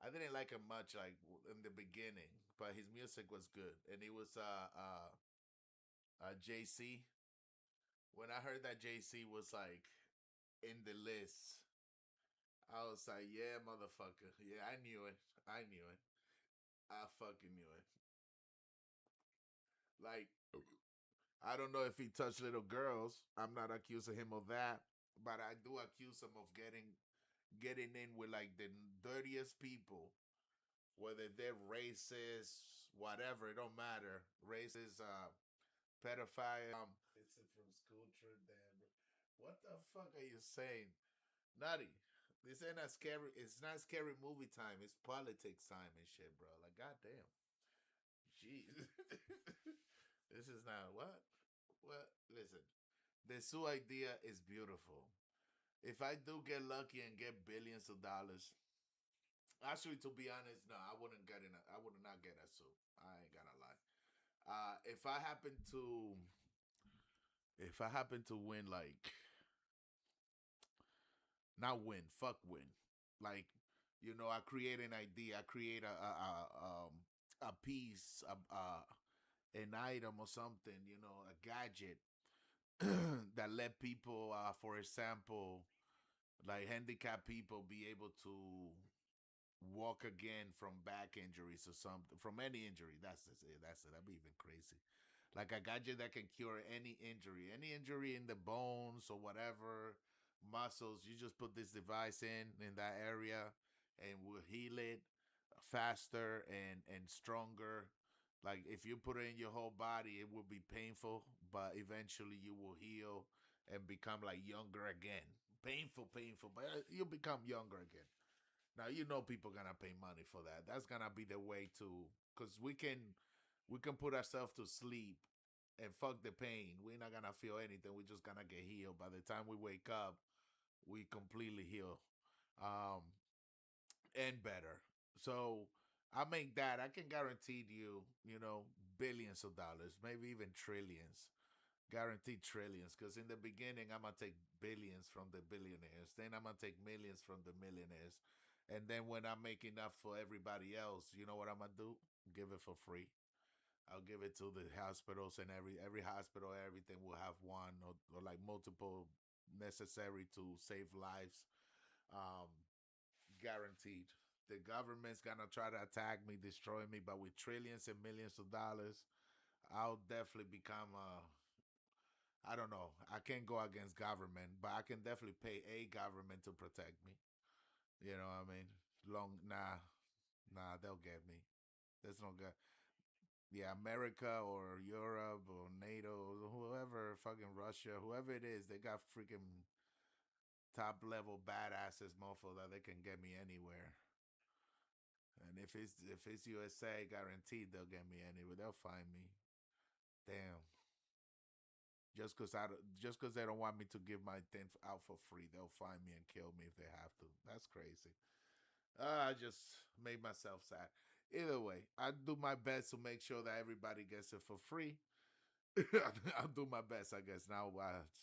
I didn't like him much like in the beginning, but his music was good, and it was JC. When I heard that JC was like in the list, I was like, yeah, motherfucker. Yeah, I knew it. I knew it. I fucking knew it. Like, I don't know if he touched little girls. I'm not accusing him of that, but I do accuse him of getting in with like the dirtiest people, whether they're racist, whatever, it don't matter. Racist, pedophile. It's from school trip. Damn, what the fuck are you saying, Nutty? This ain't a scary. It's not scary movie time. It's politics time and shit, bro. Like, goddamn, jeez. This is not what. Well, listen, the Sue idea is beautiful. If I do get lucky and get billions of dollars, actually, to be honest, no, I wouldn't get in. I would not get a Sue. I ain't gonna lie. If I happen to win, like, not win, fuck win, like, I create an idea, I create a piece, an item or something, a gadget that let people, for example, like handicapped people, be able to walk again from back injuries or something, from any injury. That's it. That'd be even crazy. Like a gadget that can cure any injury in the bones or whatever, muscles. You just put this device in that area, and will heal it faster and stronger. Like if you put it in your whole body, it will be painful, but eventually you will heal and become like younger again. Painful, but you'll become younger again. Now people gonna pay money for that. That's gonna be the way to, cause we can put ourselves to sleep and fuck the pain. We're not gonna feel anything. We're just gonna get healed. By the time we wake up, we completely heal, and better. So I make that. I can guarantee you, billions of dollars, maybe even trillions. Guaranteed trillions, because in the beginning I'm gonna take billions from the billionaires, then I'm gonna take millions from the millionaires, and then when I make enough for everybody else, you know what I'm gonna do? Give it for free. I'll give it to the hospitals, and every hospital, everything will have one or like multiple necessary to save lives. Um, Guaranteed. The government's gonna try to attack me, destroy me, but with trillions and millions of dollars, I'll definitely become I don't know. I can't go against government, but I can definitely pay a government to protect me. You know what I mean? Nah, they'll get me. There's no good. Yeah, America or Europe or NATO, or whoever, fucking Russia, whoever it is, they got freaking top level badasses, mofo, that they can get me anywhere. And if it's USA, guaranteed they'll get me anywhere. They'll find me. Damn. Just because they don't want me to give my thing out for free, they'll find me and kill me if they have to. That's crazy. I just made myself sad. Either way, I do my best to make sure that everybody gets it for free. I'll do my best, I guess. Now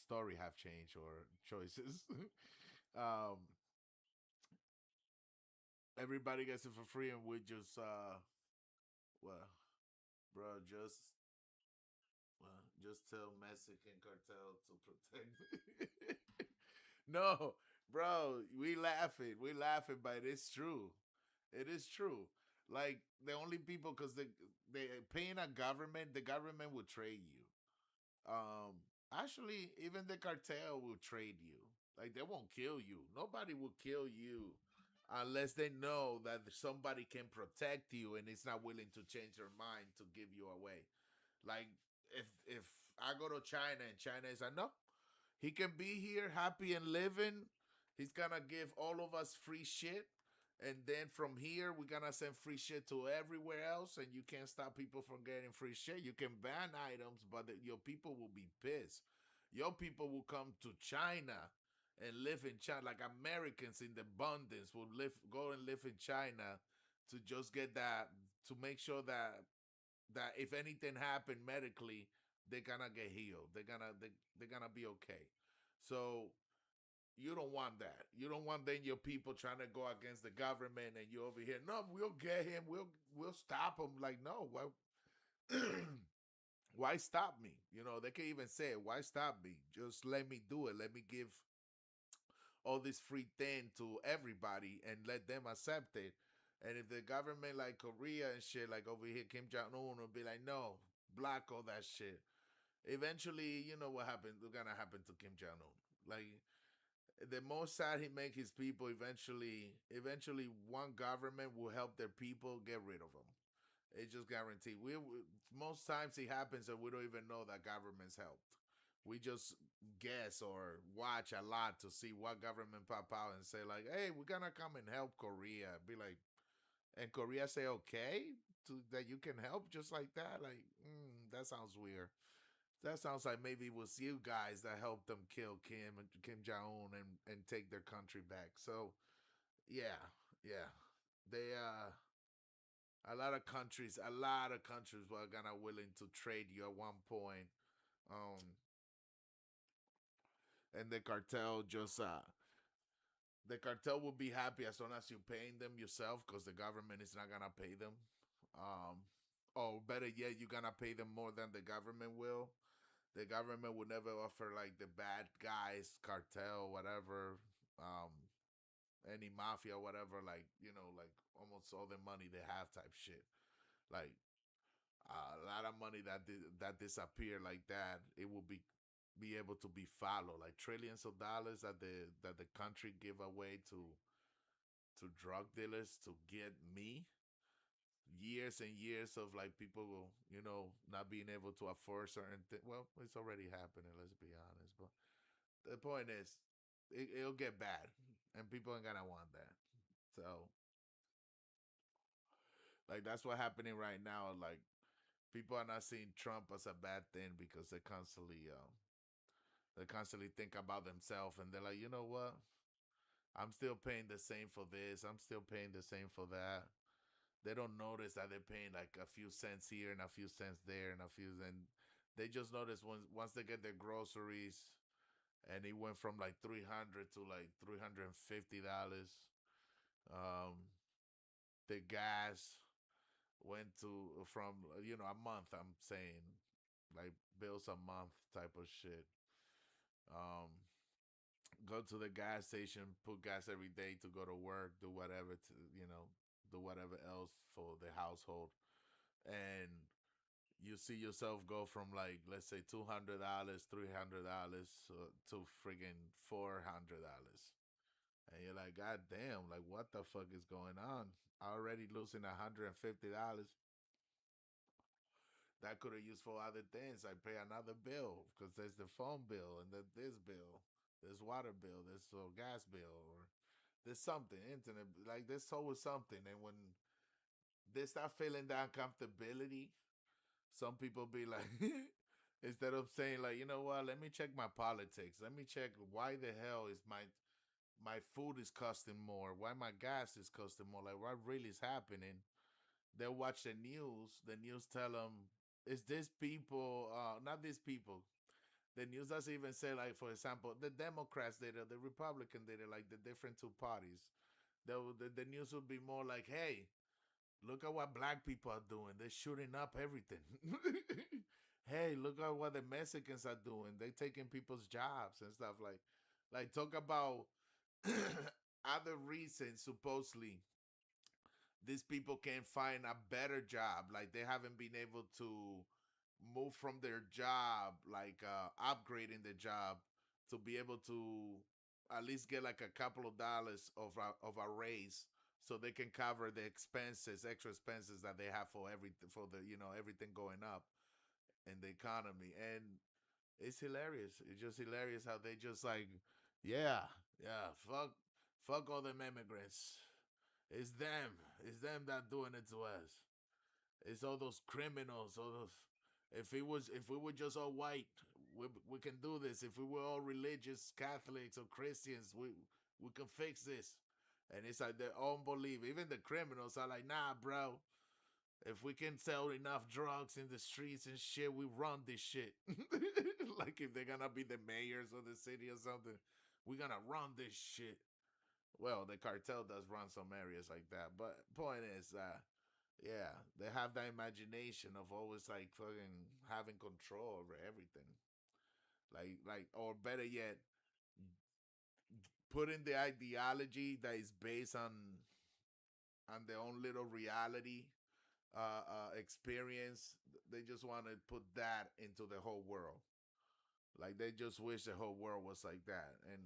story have changed or choices. Everybody gets it for free, and we just well, bro, just tell Mexican cartel to protect me. No, bro, we laughing, but it's true. It is true. Like the only people, because they paying a government, the government will trade you. Actually, even the cartel will trade you. Like they won't kill you. Nobody will kill you unless they know that somebody can protect you and it's not willing to change their mind to give you away. Like if I go to China and China is like, no, he can be here happy and living. He's gonna give all of us free shit. And then from here, we're gonna send free shit to everywhere else, and you can't stop people from getting free shit. You can ban items, but your people will be pissed. Your people will come to China and live in China, like Americans in abundance will go and live in China to just get that, to make sure that if anything happened medically, they're gonna get healed. They're gonna be okay. So you don't want that. You don't want then your people trying to go against the government and you over here. No, we'll get him. We'll stop him. Like, no, why why stop me? You know, they can even say it. Why stop me? Just let me do it. Let me give all this free thing to everybody and let them accept it. And if the government like Korea and shit, like over here, Kim Jong-un will be like, no, block all that shit. Eventually, you know what happened? What's gonna happen to Kim Jong-un? Like, the more sad he make his people, eventually one government will help their people get rid of them. It's just guaranteed. Most times it happens and we don't even know that government's helped. We just guess or watch a lot to see what government pop out and say like, hey, we're gonna come and help Korea. Be like, and Korea say okay that you can help just like that. Like, that sounds weird. That sounds like maybe it was you guys that helped them kill Kim Jong-un and take their country back. So, yeah. They a lot of countries were gonna willing to trade you at one point. And the cartel just the cartel will be happy as long as you're paying them yourself, because the government is not gonna pay them. Or better yet, you're gonna pay them more than the government will. The government would never offer like the bad guys, cartel, whatever, any mafia, whatever, like, you know, like almost all the money they have type shit. Like a lot of money that disappear like that, it will be able to be followed. Like trillions of dollars that the country give away to drug dealers to get me. Years and years of like people, you know, not being able to afford certain things. Well, it's already happening, let's be honest. But the point is, it'll get bad, and people ain't gonna want that. So, like, that's what's happening right now. Like, people are not seeing Trump as a bad thing because they constantly think about themselves, and they're like, you know what? I'm still paying the same for this. I'm still paying the same for that. They don't notice that they're paying like a few cents here and a few cents there and they just notice once they get their groceries, and it went from like $300 to like $350. The gas went to from a month. I'm saying like bills a month type of shit. Go to the gas station, put gas every day to go to work, do whatever do whatever else for the household, and you see yourself go from like, let's say $200, $300 to friggin' $400, and you're like, God damn, like what the fuck is going on? Already losing $150 that could have used for other things. I pay another bill because there's the phone bill and this bill, there's water bill, there's a gas bill, or there's something, internet, like there's always something. And when they start feeling that comfortability, some people be like, instead of saying like, you know what, let me check my politics. Let me check why the hell is my food is costing more, why my gas is costing more, like what really is happening. They'll watch the news. The news tell them, it's this people, not these people. The news doesn't even say, like, for example, the Democrats did it, the Republican did it, like the different two parties. The news would be more like, hey, look at what black people are doing. They're shooting up everything. Hey, look at what the Mexicans are doing. They're taking people's jobs and stuff. Like talk about other reasons, supposedly, these people can't find a better job. Like they haven't been able to move from their job, like upgrading the job to be able to at least get like a couple of dollars of a raise, so they can cover the expenses, extra expenses that they have for everything, for the everything going up in the economy. And it's hilarious. It's just hilarious how they just like, yeah, fuck all them immigrants. It's them that doing it to us. It's all those criminals, all those. If we were just all white, we can do this. If we were all religious, Catholics or Christians, we can fix this. And it's like their own belief. Even the criminals are like, nah, bro. If we can sell enough drugs in the streets and shit, we run this shit. Like if they're gonna be the mayors of the city or something, we're gonna run this shit. Well, the cartel does run some areas like that, but point is, yeah, they have that imagination of always like fucking having control over everything. Or better yet, putting the ideology that is based on their own little reality experience. They just want to put that into the whole world. Like they just wish the whole world was like that. And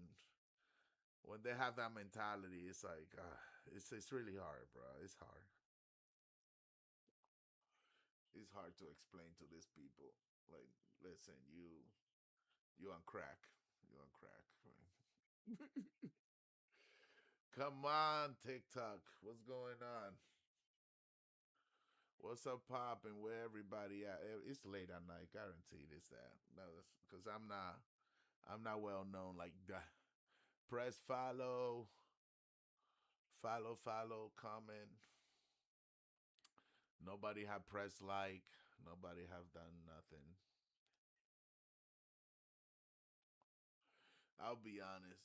when they have that mentality, it's like it's really hard, bro. It's hard. It's hard to explain to these people. Like, listen, you on crack. You on crack. Right? Come on, TikTok. What's going on? What's up, poppin'? Where everybody at? It's late at night, guaranteed. It's that. No, because I'm not well known like that. Press follow, comment. Nobody have pressed like. Nobody have done nothing. I'll be honest.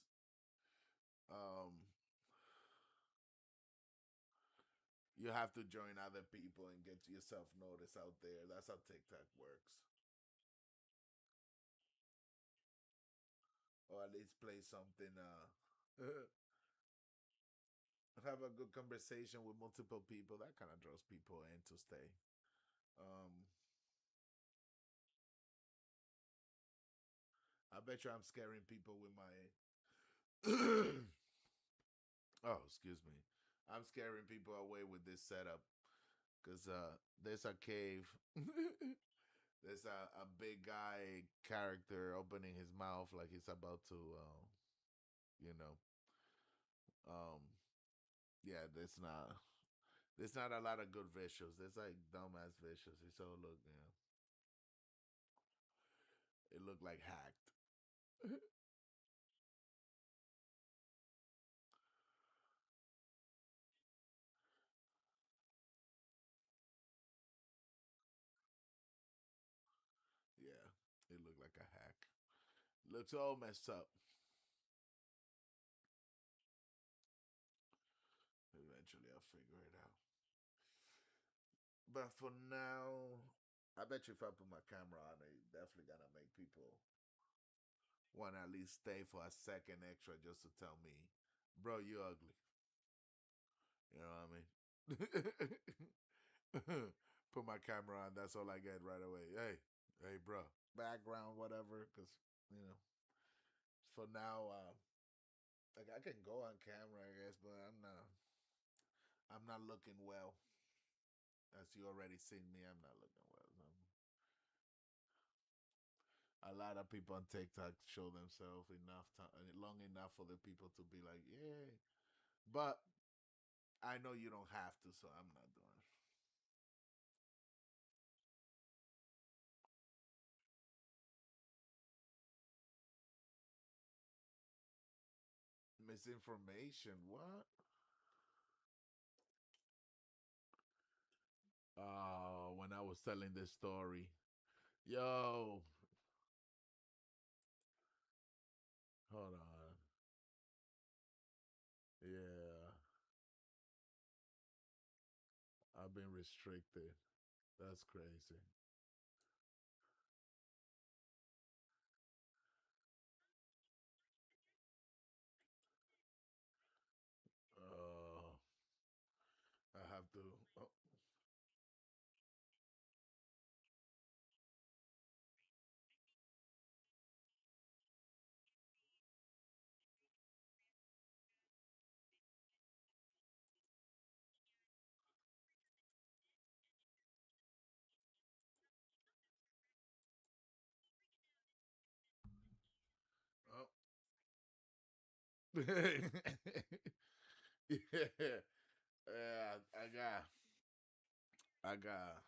You have to join other people and get yourself noticed out there. That's how TikTok works. Or at least play something. Have a good conversation with multiple people. That kind of draws people in to stay. I bet you I'm scaring people with my. Oh, excuse me. I'm scaring people away with this setup because there's a cave. There's a big guy character opening his mouth like he's about to, you know, yeah. There's not a lot of good visuals. There's like dumbass visuals. So look, it looked like hacked. Yeah, it looked like a hack. Looks all messed up. Eventually, I'll figure it out. But for now, I bet you if I put my camera on, it definitely gonna make people want to at least stay for a second extra just to tell me, bro, you ugly. You know what I mean? Put my camera on, that's all I get right away. Hey, bro. Background, whatever, because, for now, like I can go on camera, I guess, but I'm not looking well. As you already seen me, I'm not looking well. A lot of people on TikTok show themselves enough time, long enough for the people to be like, yeah. But I know you don't have to, so I'm not doing it. Misinformation, what? Oh, when I was telling this story. Yo. Hold on. Yeah. I've been restricted. That's crazy. Oh. I have to. Oh. Oh. Yeah. Yeah, I got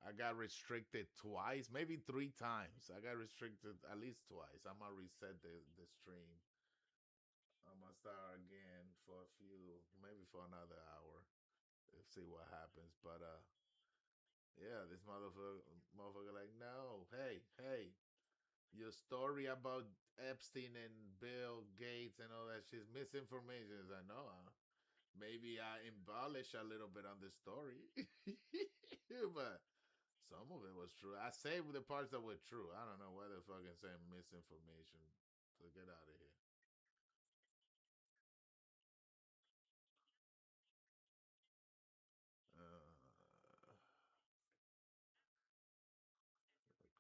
I got restricted twice, maybe three times. I got restricted at least twice. I'm gonna reset the stream. I'm gonna start again for a few, maybe for another hour. Let's see what happens. But yeah, this motherfucker like, no, hey, your story about Epstein and Bill Gates and all that shit misinformation. I know. Maybe I embellish a little bit on the story, but some of it was true. I saved the parts that were true. I don't know why the fucking saying misinformation. So get out of here.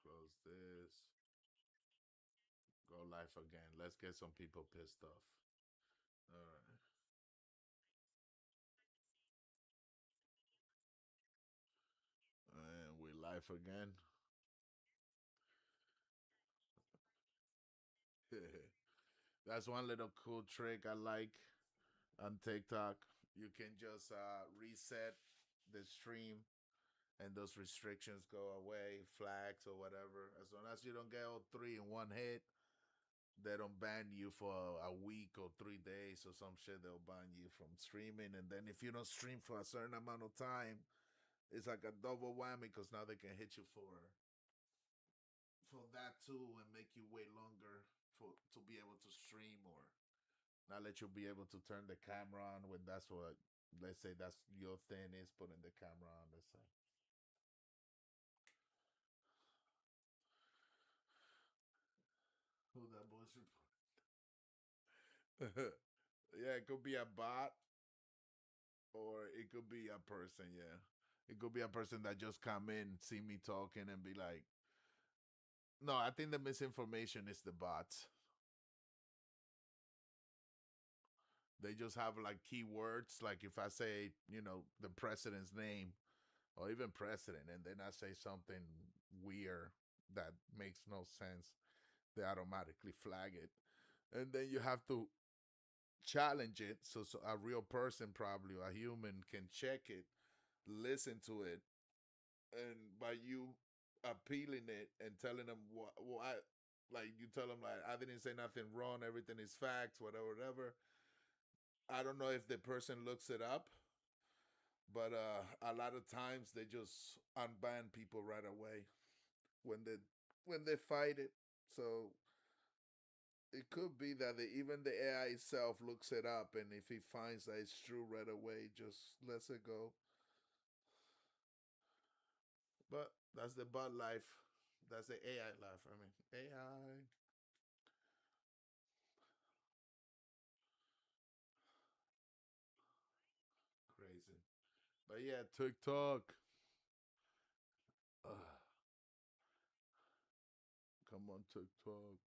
Close this. Go live again. Let's get some people pissed off. All right. And we live again. That's one little cool trick I like on TikTok. You can just reset the stream and those restrictions go away, flags or whatever. As long as you don't get all three in one hit, they don't ban you for a week or 3 days or some shit. They'll ban you from streaming. And then if you don't stream for a certain amount of time, it's like a double whammy because now they can hit you for that too and make you wait longer to be able to stream, or not let you be able to turn the camera on when that's what, let's say that's your thing, is putting the camera on, let's say. Who that voice report? Yeah, it could be a bot or it could be a person, yeah. It could be a person that just come in, see me talking and be like, no, I think the misinformation is the bots. They just have like keywords. Like if I say, the president's name or even president, and then I say something weird that makes no sense, they automatically flag it. And then you have to challenge it. So a real person, probably a human, can check it, listen to it, and by you appealing it and telling them what, like you tell them like, I didn't say nothing wrong, everything is facts, whatever. I don't know if the person looks it up, but a lot of times they just unban people right away when they fight it. So it could be that even the AI itself looks it up, and if he finds that it's true right away, just lets it go. But that's the bot life. That's the AI life. I mean, AI. Crazy. But yeah, TikTok. Come on, TikTok.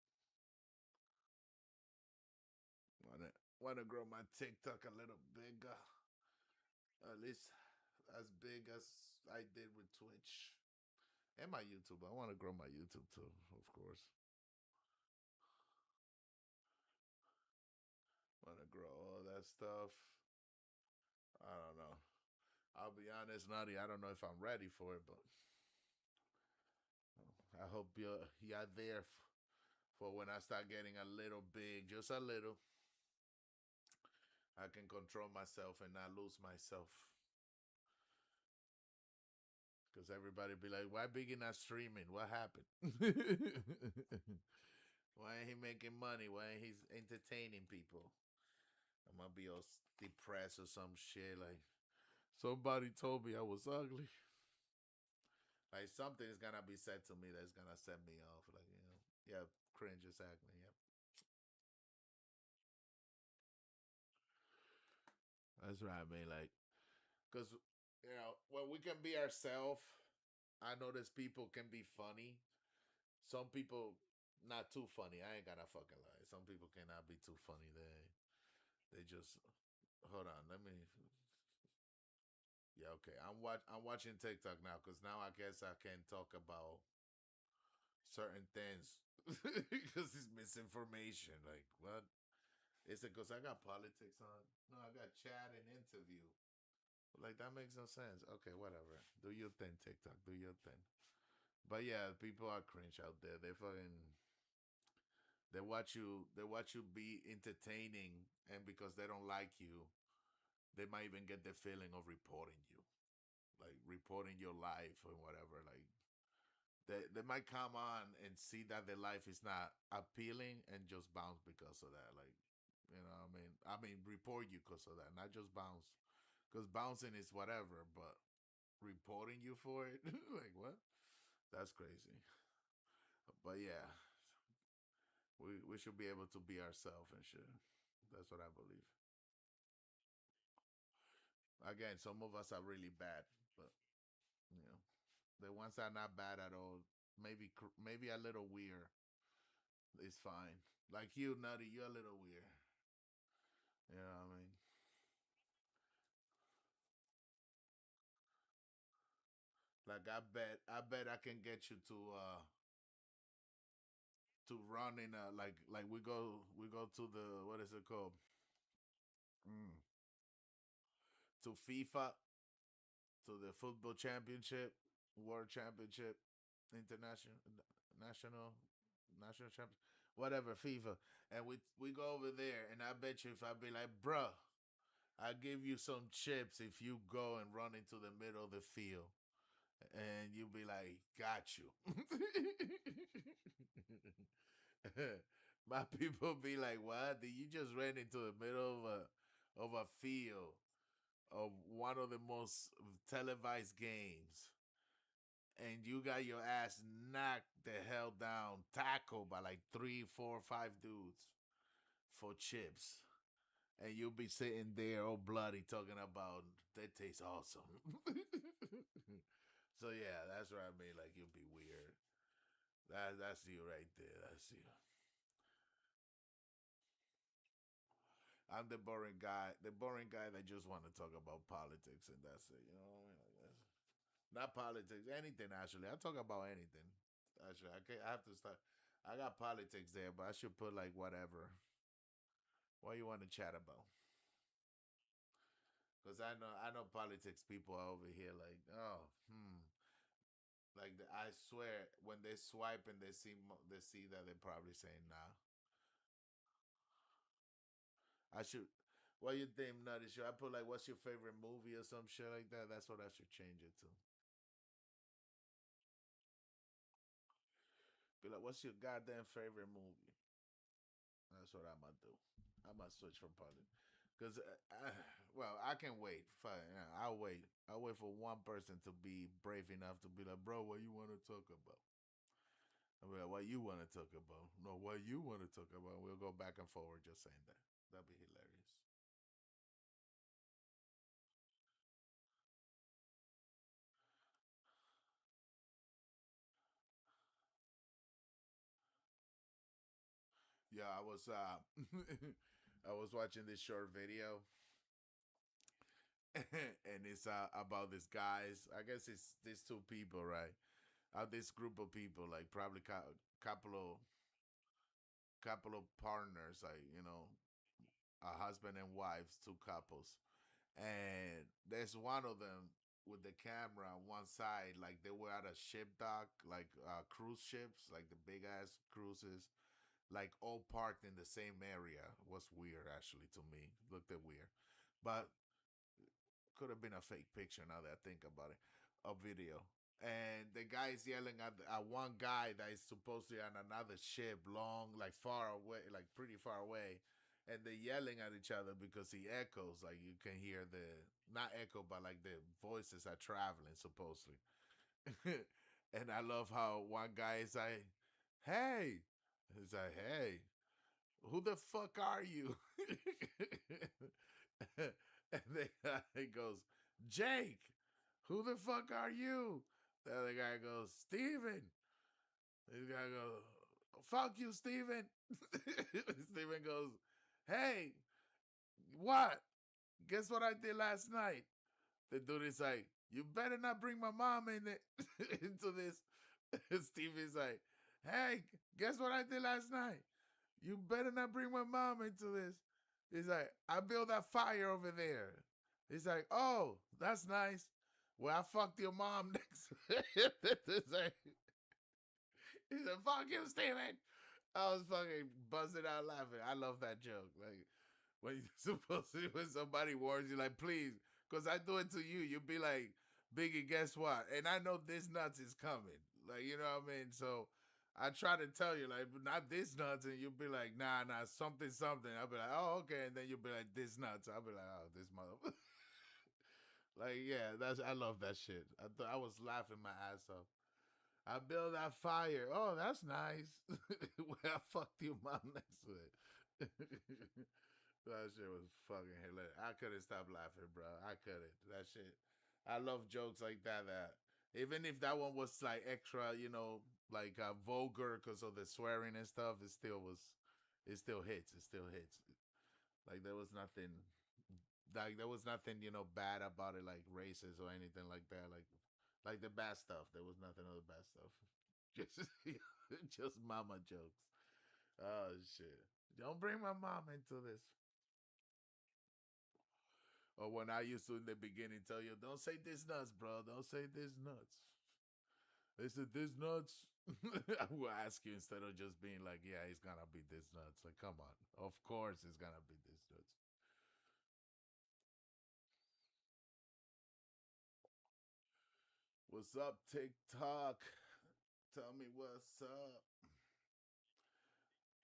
Wanna grow my TikTok a little bigger. At least as big as I did with Twitch. And my YouTube. I want to grow my YouTube too, of course. Want to grow all that stuff. I don't know. I'll be honest, Nutty, I don't know if I'm ready for it, but I hope you're there for when I start getting a little big, just a little. I can control myself and not lose myself. Because everybody be like, why Biggie not streaming? What happened? Why ain't he making money? Why ain't he entertaining people? I'm going to be all depressed or some shit. Like, somebody told me I was ugly. Like, something is going to be said to me that's going to set me off. Like, yeah, cringe exactly. Yep. That's right, man. Like, because, when we can be ourselves, I notice people can be funny. Some people not too funny. I ain't gonna fucking lie. Some people cannot be too funny. They just, hold on. Let me. Yeah, okay. I'm watching TikTok now because now I guess I can talk about certain things because it's misinformation. Like, what? Is it because I got politics on? No, I got chat and interview. Like, that makes no sense. Okay, whatever. Do your thing, TikTok. Do your thing. But yeah, people are cringe out there. They watch you be entertaining, and because they don't like you, they might even get the feeling of reporting you. Like reporting your life or whatever. Like, they might come on and see that their life is not appealing and just bounce because of that. Like, you know, what I mean, report you because of that, not just bounce. Because bouncing is whatever, but reporting you for it, like what? That's crazy. But yeah, we should be able to be ourselves and shit. That's what I believe. Again, some of us are really bad, but you know, the ones that are not bad at all, maybe a little weird is fine. Like you, Nutty, you're a little weird. You know what I mean? Like I bet I can get you to run in a like we go to the what is it called? Mm. To FIFA, to the football championship, world championship, international, national, national champion, whatever FIFA, and we go over there, and I bet you if I be like, bruh, I give you some chips if you go and run into the middle of the field, and you be like, got you. My people be like, what? Did you just ran into the middle of a field of one of the most televised games, and you got your ass knocked the hell down, tackled by like 3, 4, 5 dudes for chips, and you'll be sitting there all bloody talking about that tastes awesome. So yeah, that's what I mean. Like you'll be weird. That's you right there. That's you. I'm the boring guy that just want to talk about politics and that's it. You know what I mean? Like that's not politics, anything actually. I talk about anything. Actually, I have to start. I got politics there, but I should put like whatever. What you want to chat about? Because I know politics people are over here like, oh, like I swear when they swipe and they see that they're probably saying nah. I should. What you think, Nutty? Should I put like, what's your favorite movie or some shit like that? That's what I should change it to. Be like, what's your goddamn favorite movie? That's what I'm gonna do. I'm gonna switch from politics. Cause, well, I can wait. Fine, yeah, I'll wait. I'll wait for one person to be brave enough to be like, bro, what you want to talk about? I'll be like, what you want to talk about? No, what you want to talk about? We'll go back and forward just saying that. That'd be hilarious. Yeah, I was I was watching this short video and it's about these guys. I guess it's these two people, right? This group of people, like probably couple of partners, like a husband and wives, two couples, and there's one of them with the camera on one side, like they were at a ship dock, like cruise ships, like the big ass cruises, like all parked in the same area. Was weird actually to me. Looked at weird, but could have been a fake picture now that I think about it, a video. And the guy is yelling at one guy that is supposedly on another ship, long, like far away, like pretty far away. And they're yelling at each other because he echoes. Like you can hear not echo, but like the voices are traveling, supposedly. And I love how one guy is like, hey. He's like, hey, who the fuck are you? And the guy goes, Jake, who the fuck are you? The other guy goes, Steven. This guy goes, fuck you, Steven. Steven goes, hey, what? Guess what I did last night? The dude is like, you better not bring my mom in it into this. Steven's like, hey, guess what I did last night? You better not bring my mom into this. He's like, I built that fire over there. He's like, oh, that's nice. Well, I fucked your mom next. He's like, fuck you, Steven. I was fucking buzzing out laughing. I love that joke. Like, when you're supposed to, when somebody warns you, like, please, because I do it to you, you'll be like, Biggie, guess what? And I know this nuts is coming. Like, you know what I mean? So I try to tell you, like, not this nuts, and you'll be like, nah, something, something. I'll be like, oh, okay, and then you'll be like, this nuts. I'll be like, oh, this mother. Like, yeah, I love that shit. I was laughing my ass off. I build that fire. Oh, that's nice. Where I fucked your mom next to it. That shit was fucking hilarious. I couldn't stop laughing, bro. I couldn't. That shit. I love jokes like that. Even if that one was like extra, like vulgar because of the swearing and stuff, it still hits. It still hits. Like there was nothing, bad about it, like racist or anything like that. Like the bad stuff. There was nothing of the bad stuff. Just mama jokes. Oh shit! Don't bring my mom into this. Or when I used to in the beginning tell you, don't say this nuts, bro. Don't say this nuts. They said this nuts. I will ask you instead of just being like, yeah, it's gonna be this nuts. Like, come on. Of course it's gonna be this nuts. What's up, TikTok? Tell me what's up.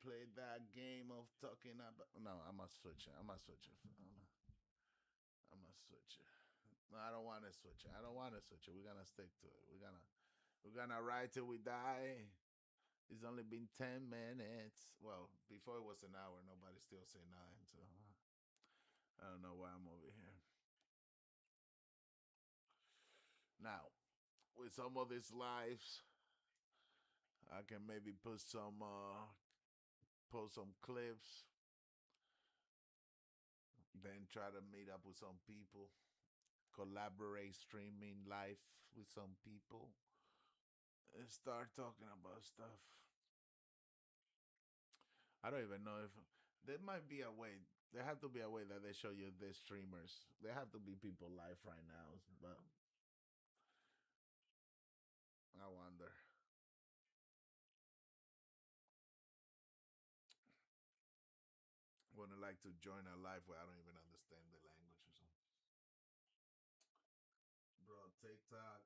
Play that game of talking about. No, I'm gonna switch it. I'm gonna switch it. No, I don't want to switch it. We're gonna stick to it. We're gonna ride till we die. It's only been 10 minutes. Well, before it was an hour. Nobody still say 9. So I don't know why I'm over here. Now, with some of these lives, I can maybe post some clips, then try to meet up with some people, collaborate streaming live with some people, and start talking about stuff. I don't even know if there might be a way. There have to be a way that they show you the streamers. There have to be people live right now, but I wonder. Wouldn't like to join a live where I don't even understand the language or something. Bro, TikTok,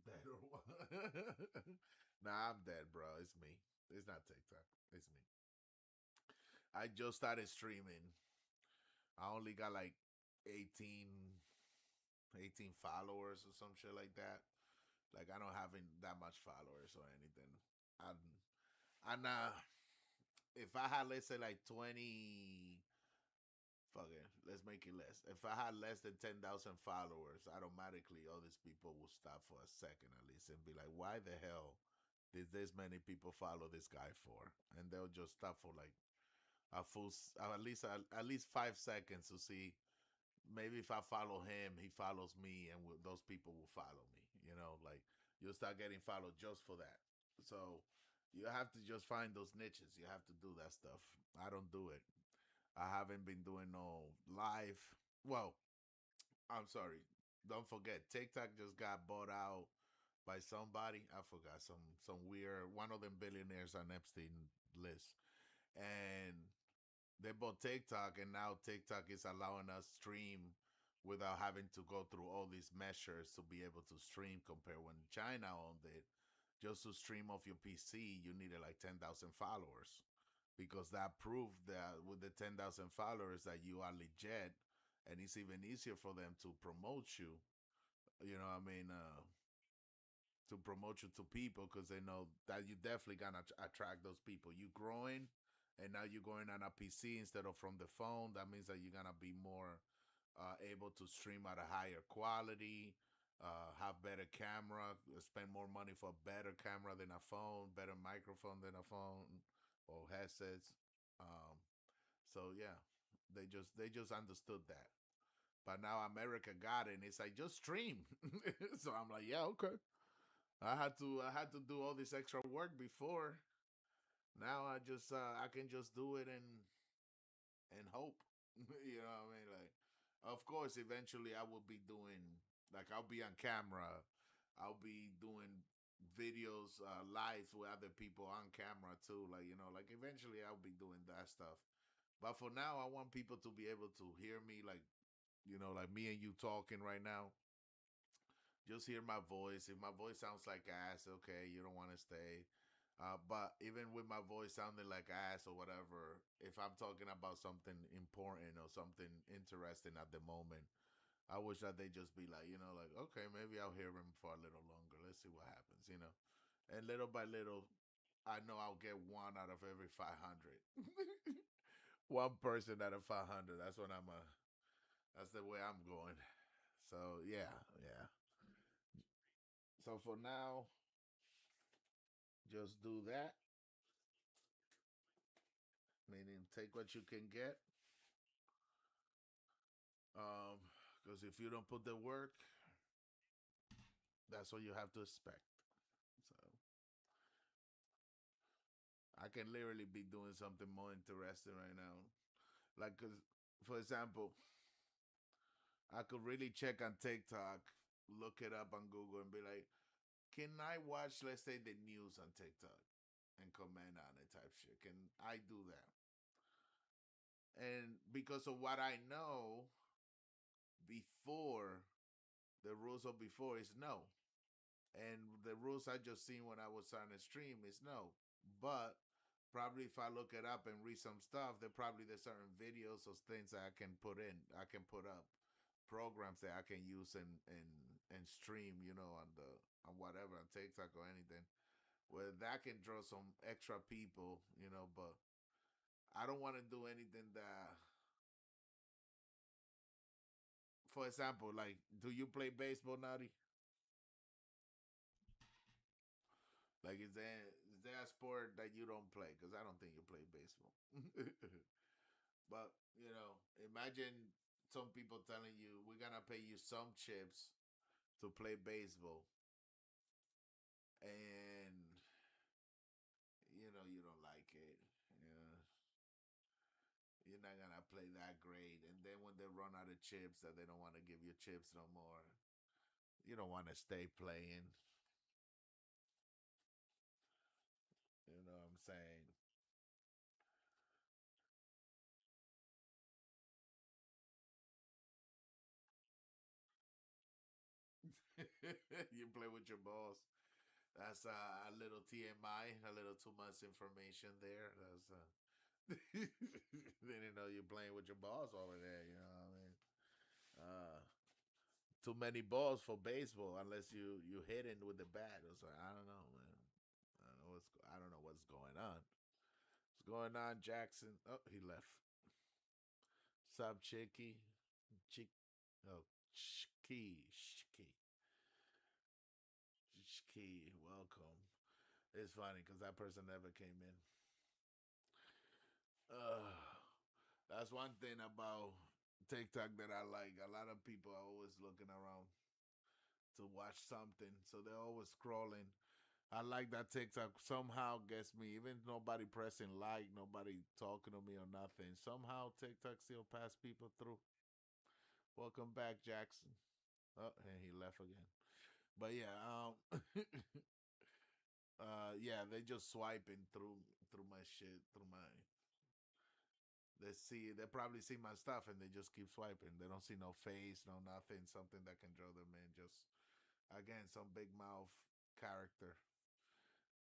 dead or what? Nah, I'm dead, bro. It's me. It's not TikTok. It's me. I just started streaming. I only got like 18 followers or some shit like that. Like I don't have that much followers or anything. And if I had, let's say, like 20, fuck it, let's make it less. If I had less than 10,000 followers, automatically all these people will stop for a second at least and be like, why the hell did this many people follow this guy for? And they'll just stop for like at least 5 seconds to see. Maybe if I follow him, he follows me, and those people will follow me. Like you'll start getting followed just for that. So you have to just find those niches. You have to do that stuff. I don't do it. I haven't been doing no live. Well, I'm sorry. Don't forget, TikTok just got bought out by somebody. I forgot, some weird, one of them billionaires on Epstein list. And they bought TikTok, and now TikTok is allowing us stream without having to go through all these measures to be able to stream. Compared when China owned it, just to stream off your PC, you needed like 10,000 followers, because that proved that with the 10,000 followers that you are legit, and it's even easier for them to promote you. You know what I mean? To promote you to people, because they know that you definitely gonna attract those people. You growing, and now you're going on a PC instead of from the phone. That means that you're gonna be more able to stream at a higher quality, have better camera, spend more money for a better camera than a phone, better microphone than a phone or headsets. So yeah, they just understood that. But now America got it, and it's like, just stream. So I'm like, yeah, okay. I had to do all this extra work before. Now I can just do it and hope. You know what I mean? Like, of course, eventually I will be doing, like, I'll be on camera. I'll be doing videos live with other people on camera too. Like, like eventually I'll be doing that stuff. But for now, I want people to be able to hear me, like, like me and you talking right now. just hear my voice. If my voice sounds like ass, okay, you don't want to stay. But even with my voice sounding like ass or whatever, if I'm talking about something important or something interesting at the moment, I wish that they just be like, like, okay, maybe I'll hear him for a little longer. Let's see what happens. And little by little, I know I'll get one out of every 500. One person out of 500. That's what that's the way I'm going. So, yeah. So for now, just do that. Meaning take what you can get. Because if you don't put the work, that's what you have to expect. So I can literally be doing something more interesting right now. Like, cause, for example, I could really check on TikTok, look it up on Google, and be like, can I watch, let's say, the news on TikTok and comment on it type shit? Can I do that? And because of what I know before, the rules of before is no. And the rules I just seen when I was on a stream is no. But probably if I look it up and read some stuff, there's certain videos or things that I can put in. I can put up programs that I can use and stream, on whatever, on TikTok or anything, where that can draw some extra people, but I don't want to do anything that, for example, like, do you play baseball, Naughty? Like, is there a sport that you don't play? Because I don't think you play baseball. But, imagine some people telling you, we're going to pay you some chips to play baseball. And, you don't like it. You're not going to play that great. And then when they run out of chips, that they don't want to give you chips no more, you don't want to stay playing. You know what I'm saying? You play with your balls. That's a little TMI, a little too much information there. That's they didn't know you're playing with your balls over there. You know what I mean? Too many balls for baseball unless you hit it with the bat. It's like, I don't know, man. I don't know what's going on. What's going on, Jackson? Oh, he left. Sub Chicky, Shki, welcome. It's funny because that person never came in. That's one thing about TikTok that I like. A lot of people are always looking around to watch something, so they're always scrolling. I like that TikTok somehow gets me, even nobody pressing like, nobody talking to me or nothing. Somehow TikTok still pass people through. Welcome back, Jackson. Oh, and he left again. But yeah, yeah, they just swiping through my shit, they probably see my stuff and they just keep swiping. They don't see no face, no nothing, something that can draw them in. Just, again, some big mouth character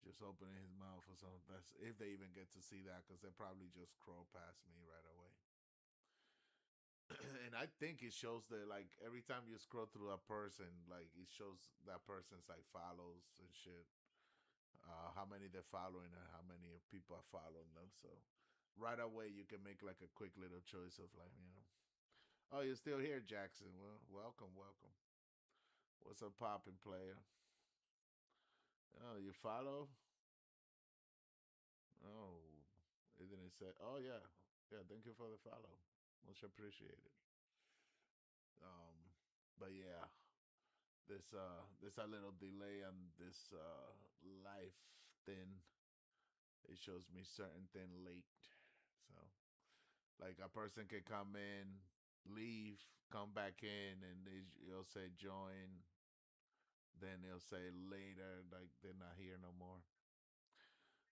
just opening his mouth or something. That's if they even get to see that, because they probably just scroll past me right away. And I think it shows that, like, every time you scroll through a person, like, it shows that person's like follows and shit, how many they're following and how many people are following them. So right away you can make like a quick little choice of, like, oh, you're still here, Jackson. Well, welcome. What's up, poppin' player? Oh, you follow? Oh, it didn't say. Oh yeah, thank you for the follow. Much appreciated. But yeah, there's a little delay on this life thing. It shows me certain thing late. So, like, a person can come in, leave, come back in, and it'll say join. Then it'll say later, like they're not here no more.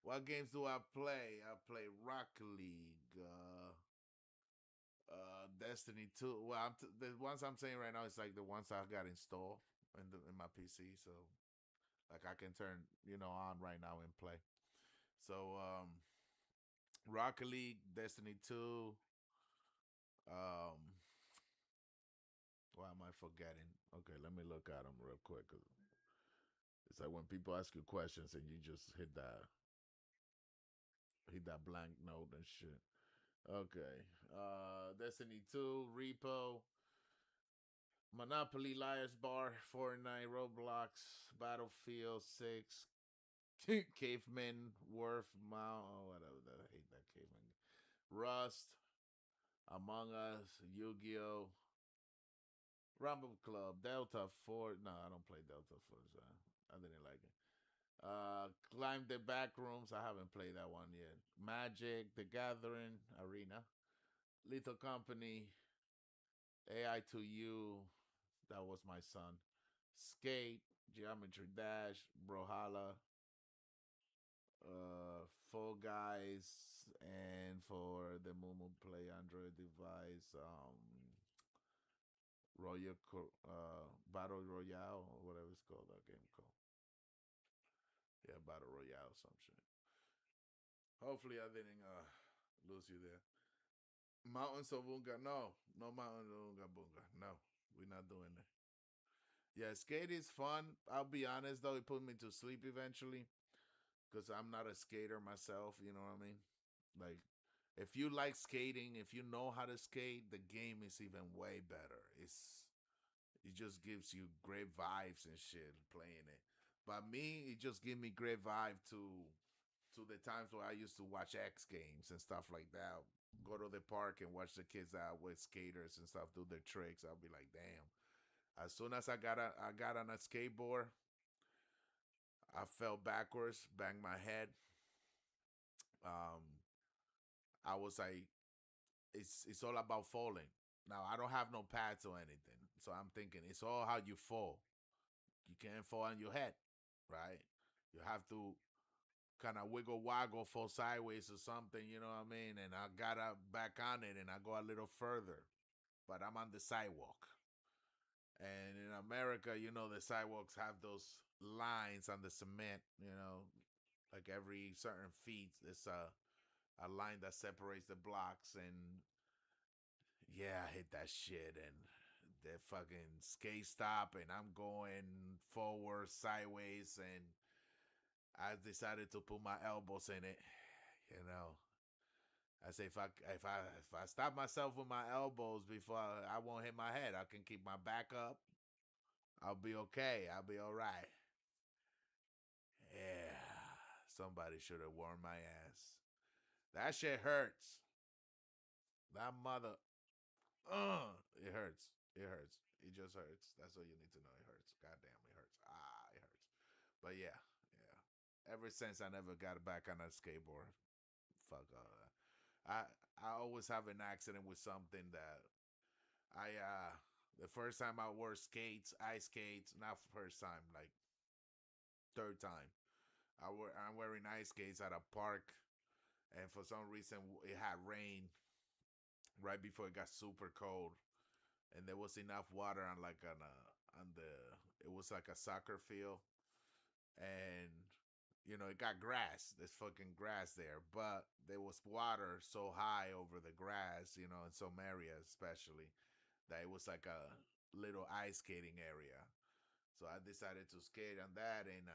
What games do I play? I play Rocket League, Destiny 2. Well, the ones I'm saying right now is like the ones I got installed in my PC, so like I can turn on right now and play. So Rocket League, Destiny 2. Why am I forgetting? Okay, let me look at them real quick. 'Cause it's like when people ask you questions and you just hit that blank note and shit. Okay. Destiny 2, Repo, Monopoly, Liar's Bar, Fortnite, Roblox, Battlefield 6, Caveman, Worth, Mount, whatever. I hate that Caveman. Rust, Among Us, Yu-Gi-Oh, Rumble Club, Delta Force. No, I don't play Delta Force. I didn't like it. Climb the Back Rooms. I haven't played that one yet. Magic, The Gathering, Arena, Lethal Company, AI2U. That was my son. Skate, Geometry Dash, Brawlhalla, Fall Guys, and for the Mumu Play Android device, Battle Royale, or whatever it's called, that game called. Yeah, Battle Royale, some shit. Hopefully I didn't lose you there. Mountains of Unga, no Mountains of Unga Bunga, no, we're not doing that. Yeah, skate is fun. I'll be honest though, it put me to sleep eventually, because I'm not a skater myself. You know what I mean? Like, if you like skating, if you know how to skate, the game is even way better. It just gives you great vibes and shit playing it. But me, it just give me great vibe to the times where I used to watch X Games and stuff like that. Go to the park and watch the kids out with skaters and stuff do their tricks. I'll be like, damn. As soon as I got on a skateboard, I fell backwards, banged my head. I was like, it's all about falling. Now I don't have no pads or anything, so I'm thinking it's all how you fall. You can't fall on your head, right? You have to kind of wiggle waggle, fall sideways or something, you know what I mean? And I got back on it and I go a little further, but I'm on the sidewalk. And in America, the sidewalks have those lines on the cement, like every certain feet, it's a line that separates the blocks. And yeah, I hit that shit and the fucking skate stop and I'm going forward, sideways, and I decided to put my elbows in it. I say if I stop myself with my elbows before I won't hit my head, I can keep my back up. I'll be okay. I'll be all right. Yeah, somebody should have warned my ass. That shit hurts. That mother. It hurts. It hurts. It just hurts. That's all you need to know. It hurts. Goddamn, it hurts. It hurts. But yeah. Ever since I never got back on a skateboard. Fuck all that. I always have an accident with something that the first time I wore skates, ice skates, not first time, like third time. I'm wearing ice skates at a park, and for some reason it had rain right before it got super cold, and there was enough water on it was like a soccer field, and it got grass. There's fucking grass there, but there was water so high over the grass, in some areas especially, that it was like a little ice skating area. So I decided to skate on that, and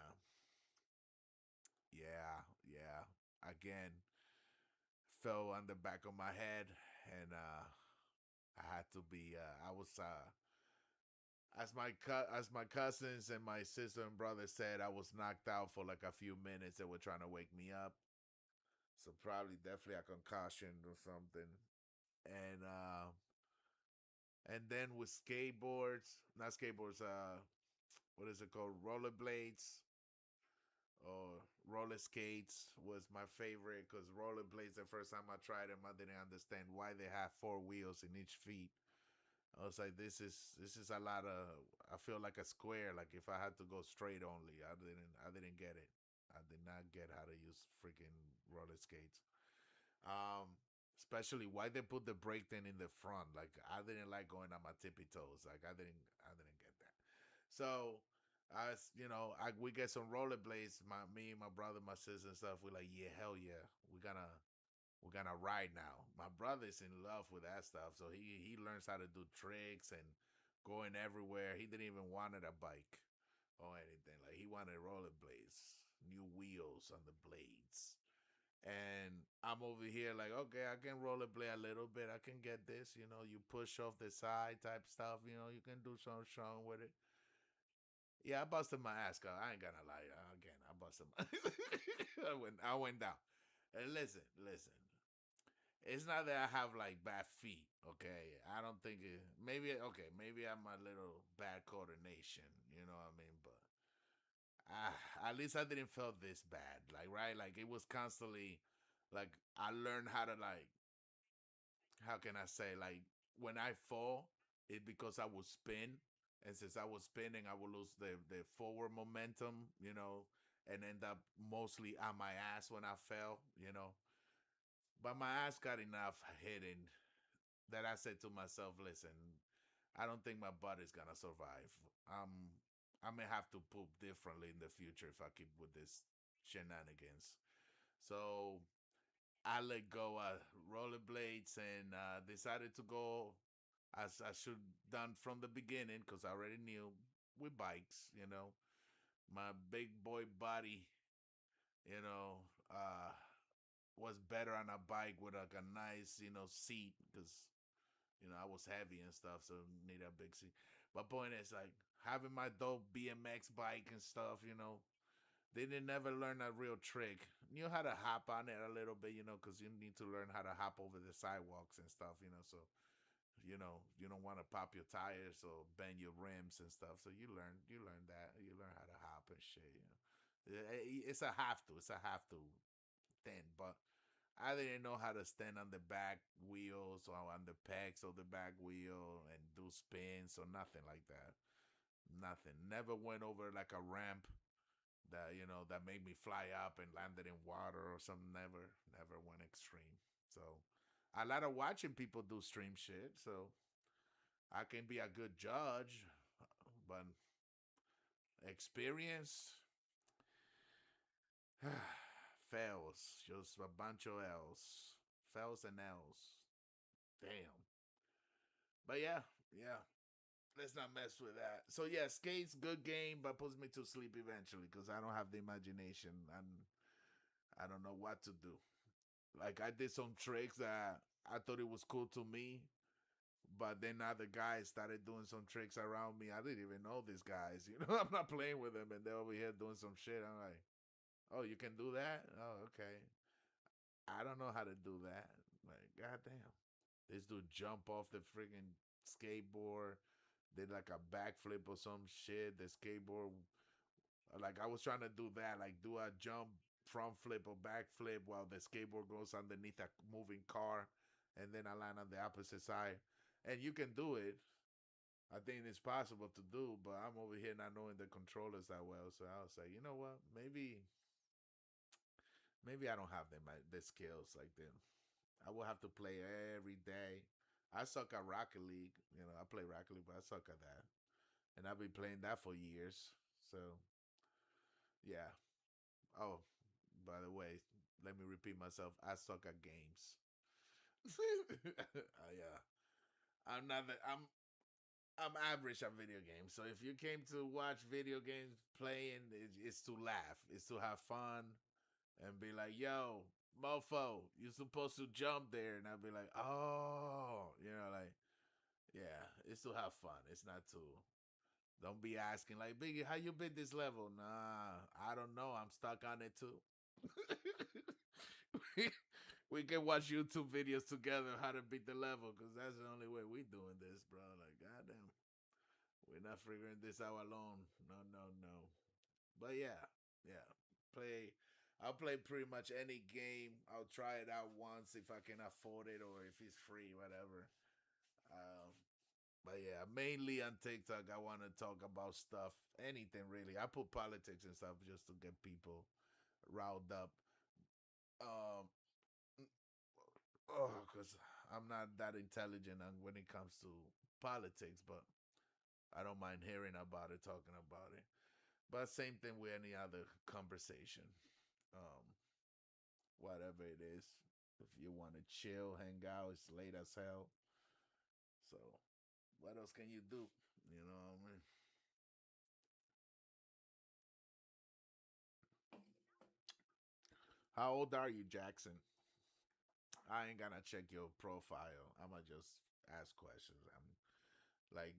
yeah, again, fell on the back of my head, and I had to be. I was as my cousins and my sister and brother said, I was knocked out for like a few minutes. They were trying to wake me up, so definitely a concussion or something. And then with skateboards, not skateboards, what is it called? Rollerblades or roller skates was my favorite, because rollerblades, the first time I tried them, I didn't understand why they have 4 wheels in each feet. I was like, this is a lot of. I feel like a square. Like if I had to go straight only, I didn't get it. I did not get how to use freaking roller skates. Especially why they put the brake thing in the front. Like I didn't like going on my tippy toes. Like I didn't get that. So we get some rollerblades. Me, my brother, my sister, and stuff. We're like, yeah, hell yeah, we're gonna ride now. My brother's in love with that stuff, so he learns how to do tricks and going everywhere. He didn't even want a bike or anything. Like he wanted rollerblades, new wheels on the blades. And I'm over here like, okay, I can rollerblade a little bit. I can get this. You push off the side type stuff. You can do something strong with it. Yeah, I busted my ass, cause I ain't gonna lie. Again, I busted my I went down. And listen. It's not that I have like bad feet, okay? I don't think maybe I'm a little bad coordination, you know what I mean? But at least I didn't feel this bad. Like, right? Like it was constantly like I learned how to like how can I say, like when I fall, it's because I would spin. And since I was spinning, I would lose the forward momentum, and end up mostly on my ass when I fell. But my ass got enough hitting that I said to myself, listen, I don't think my butt is gonna survive. I may have to poop differently in the future if I keep with this shenanigans. So I let go of rollerblades and decided to go as I should done from the beginning because I already knew with bikes. My big boy body, you know, uh, was better on a bike with like a nice, seat because, I was heavy and stuff, so need a big seat. But point is like having my dope BMX bike and stuff. They didn't never learn a real trick. Knew how to hop on it a little bit, because you need to learn how to hop over the sidewalks and stuff. So you don't want to pop your tires or bend your rims and stuff. So you learn that. You learn how to hop and shit. It's a have to. It's a have to thing. But I didn't know how to stand on the back wheels or on the pegs of the back wheel and do spins or nothing like that. Nothing. Never went over like a ramp that made me fly up and landed in water or something. Never went extreme. So I lot of watching people do stream shit. So I can be a good judge, but experience fails. Just a bunch of L's. Fails and L's. Damn. But yeah. Let's not mess with that. So yeah, Skate's good game, but puts me to sleep eventually because I don't have the imagination and I don't know what to do. Like I did some tricks that I thought it was cool to me, but then other guys started doing some tricks around me. I didn't even know these guys. I'm not playing with them, and they're over here doing some shit. I'm like, oh, you can do that? Oh, okay. I don't know how to do that. Like, goddamn. This dude jump off the freaking skateboard, did like a backflip or some shit. The skateboard, like I was trying to do that, like do a jump, front flip or back flip while the skateboard goes underneath a moving car, and then I land on the opposite side. And you can do it. I think it's possible to do, but I'm over here not knowing the controllers that well. So I was like, you know what? Maybe I don't have the skills like them. I will have to play every day. I suck at Rocket League. I play Rocket League, but I suck at that. And I've been playing that for years. So, yeah. Oh, by the way, let me repeat myself. I suck at games. Yeah. I'm average at video games. So if you came to watch video games playing, it's to laugh. It's to have fun and be like, yo, mofo, you're supposed to jump there. And I'd be like, oh, yeah, it's to have fun. It's not to, don't be asking like, Biggie, how you beat this level? Nah, I don't know. I'm stuck on it too. we can watch YouTube videos together how to beat the level because that's the only way we doing this, bro. Like, goddamn, we're not figuring this out alone. No. But yeah, I'll play pretty much any game. I'll try it out once if I can afford it or if it's free, whatever. But yeah, mainly on TikTok, I want to talk about stuff, anything really. I put politics and stuff just to get people riled up. Because I'm not that intelligent when it comes to politics, but I don't mind hearing about it, talking about it. But same thing with any other conversation. Um, whatever it is. If you want to chill, hang out, it's late as hell. So, what else can you do? You know what I mean? How old are you, Jackson? I ain't gonna check your profile. I'ma just ask questions. I'm like,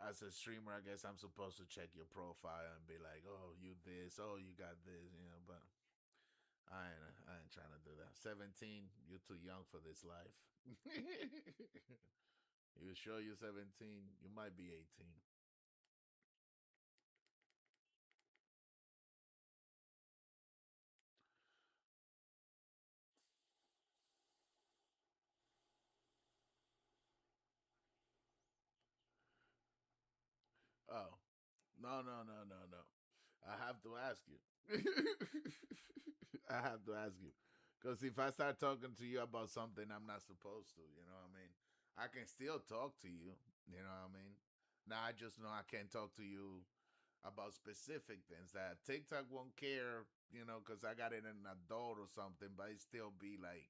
as a streamer, I guess I'm supposed to check your profile and be like, oh, you this, oh, you got this, but I ain't trying to do that. 17, you're too young for this life. You sure you're 17? You might be 18. Oh, no, no, no, no, no. I have to ask you. I have to ask you. Because if I start talking to you about something I'm not supposed to, you know what I mean? I can still talk to you, you know what I mean? Now I just know I can't talk to you about specific things that TikTok won't care, because I got it in an adult or something, but it still be like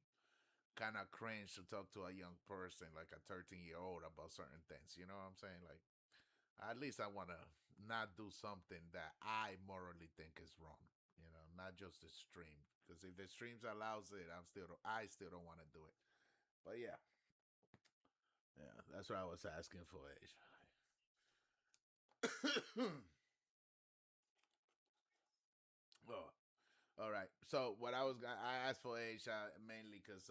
kind of cringe to talk to a young person, like a 13-year-old about certain things. You know what I'm saying? Like, at least I want to not do something that I morally think is wrong. Not just the stream. Because if the streams allows it, I still don't want to do it. But yeah, that's what I was asking for, Age. Oh, all right. So what I asked for Age mainly because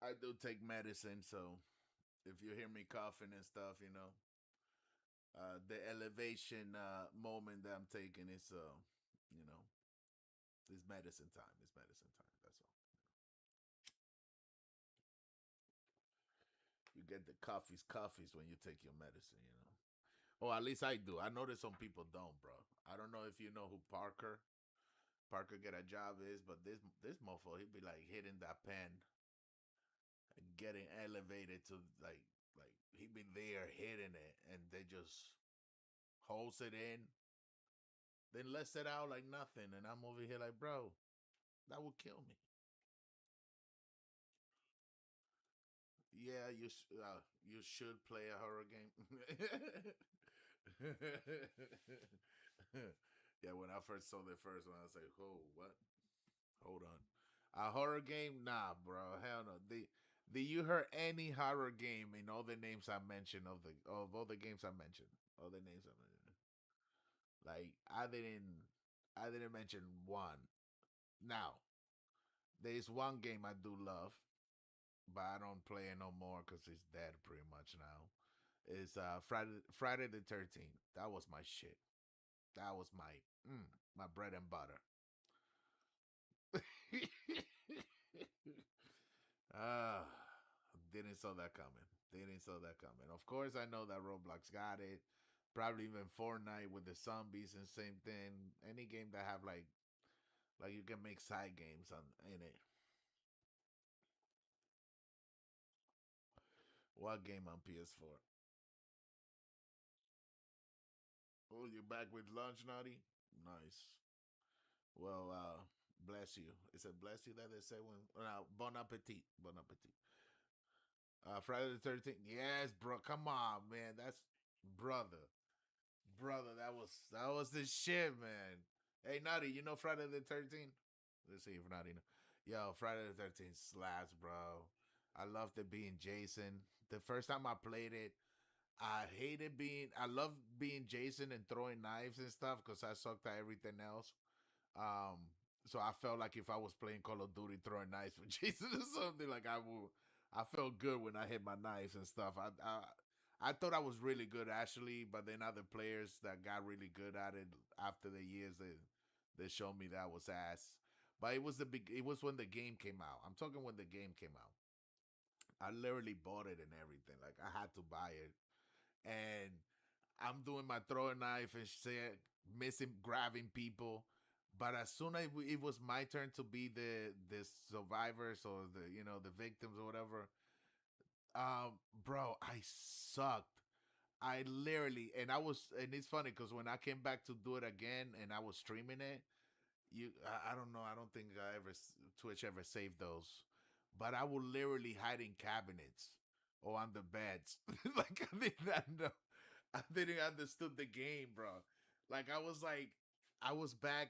I do take medicine. So if you hear me coughing and stuff, the elevation moment that I'm taking is it's medicine time. It's medicine time. That's all. You get the coffees when you take your medicine. Oh, at least I do. I know that some people don't, bro. I don't know if you know who Parker Get a Job is, but this mofo, he'd be like hitting that pen and getting elevated to like he be there hitting it and they just holds it in, then lets it out like nothing, and I'm over here like, bro, that would kill me. Yeah, you should play a horror game. Yeah, when I first saw the first one, I was like, "Oh, what? Hold on, a horror game? Nah, bro, hell no." Do you heard any horror game in all the names I mentioned of all the games I mentioned? All the names I mentioned. Like I didn't mention one. Now, there's one game I do love, but I don't play it no more because it's dead pretty much now. It's Friday the 13th. That was my shit. That was my bread and butter. Ah, didn't saw that coming. Didn't saw that coming. Of course, I know that Roblox got it. Probably even Fortnite with the zombies and same thing. Any game that have like you can make side games in it. What game on PS4? Oh, you back with lunch, Naughty? Nice. Well, bless you. Is it bless you that they say when? Bon appetit. Bon appetit. Friday the 13th. Yes, bro. Come on, man. That's brother. Brother, that was the shit, man. Hey, Naughty, you know Friday the 13th? Let's see if Naughty know. Yo, Friday the 13th slaps, bro. I loved it being Jason. The first time I played it, I love being Jason and throwing knives and stuff because I sucked at everything else. Um, so I felt like if I was playing Call of Duty throwing knives with Jason or something, like I felt good when I hit my knives and stuff. I thought I was really good actually, but then other players that got really good at it after the years they showed me that I was ass. But it was when the game came out. I'm talking when the game came out. I literally bought it and everything. Like I had to buy it. And I'm doing my throwing knife and shit, grabbing people. But as soon as it was my turn to be the survivors or the victims or whatever, Bro, I sucked. I literally, and it's funny because when I came back to do it again and I was streaming it, I don't know, I don't think Twitch ever saved those, but I would literally hide in cabinets or on the beds. Like I did not know, I didn't understood the game, bro. Like I was back,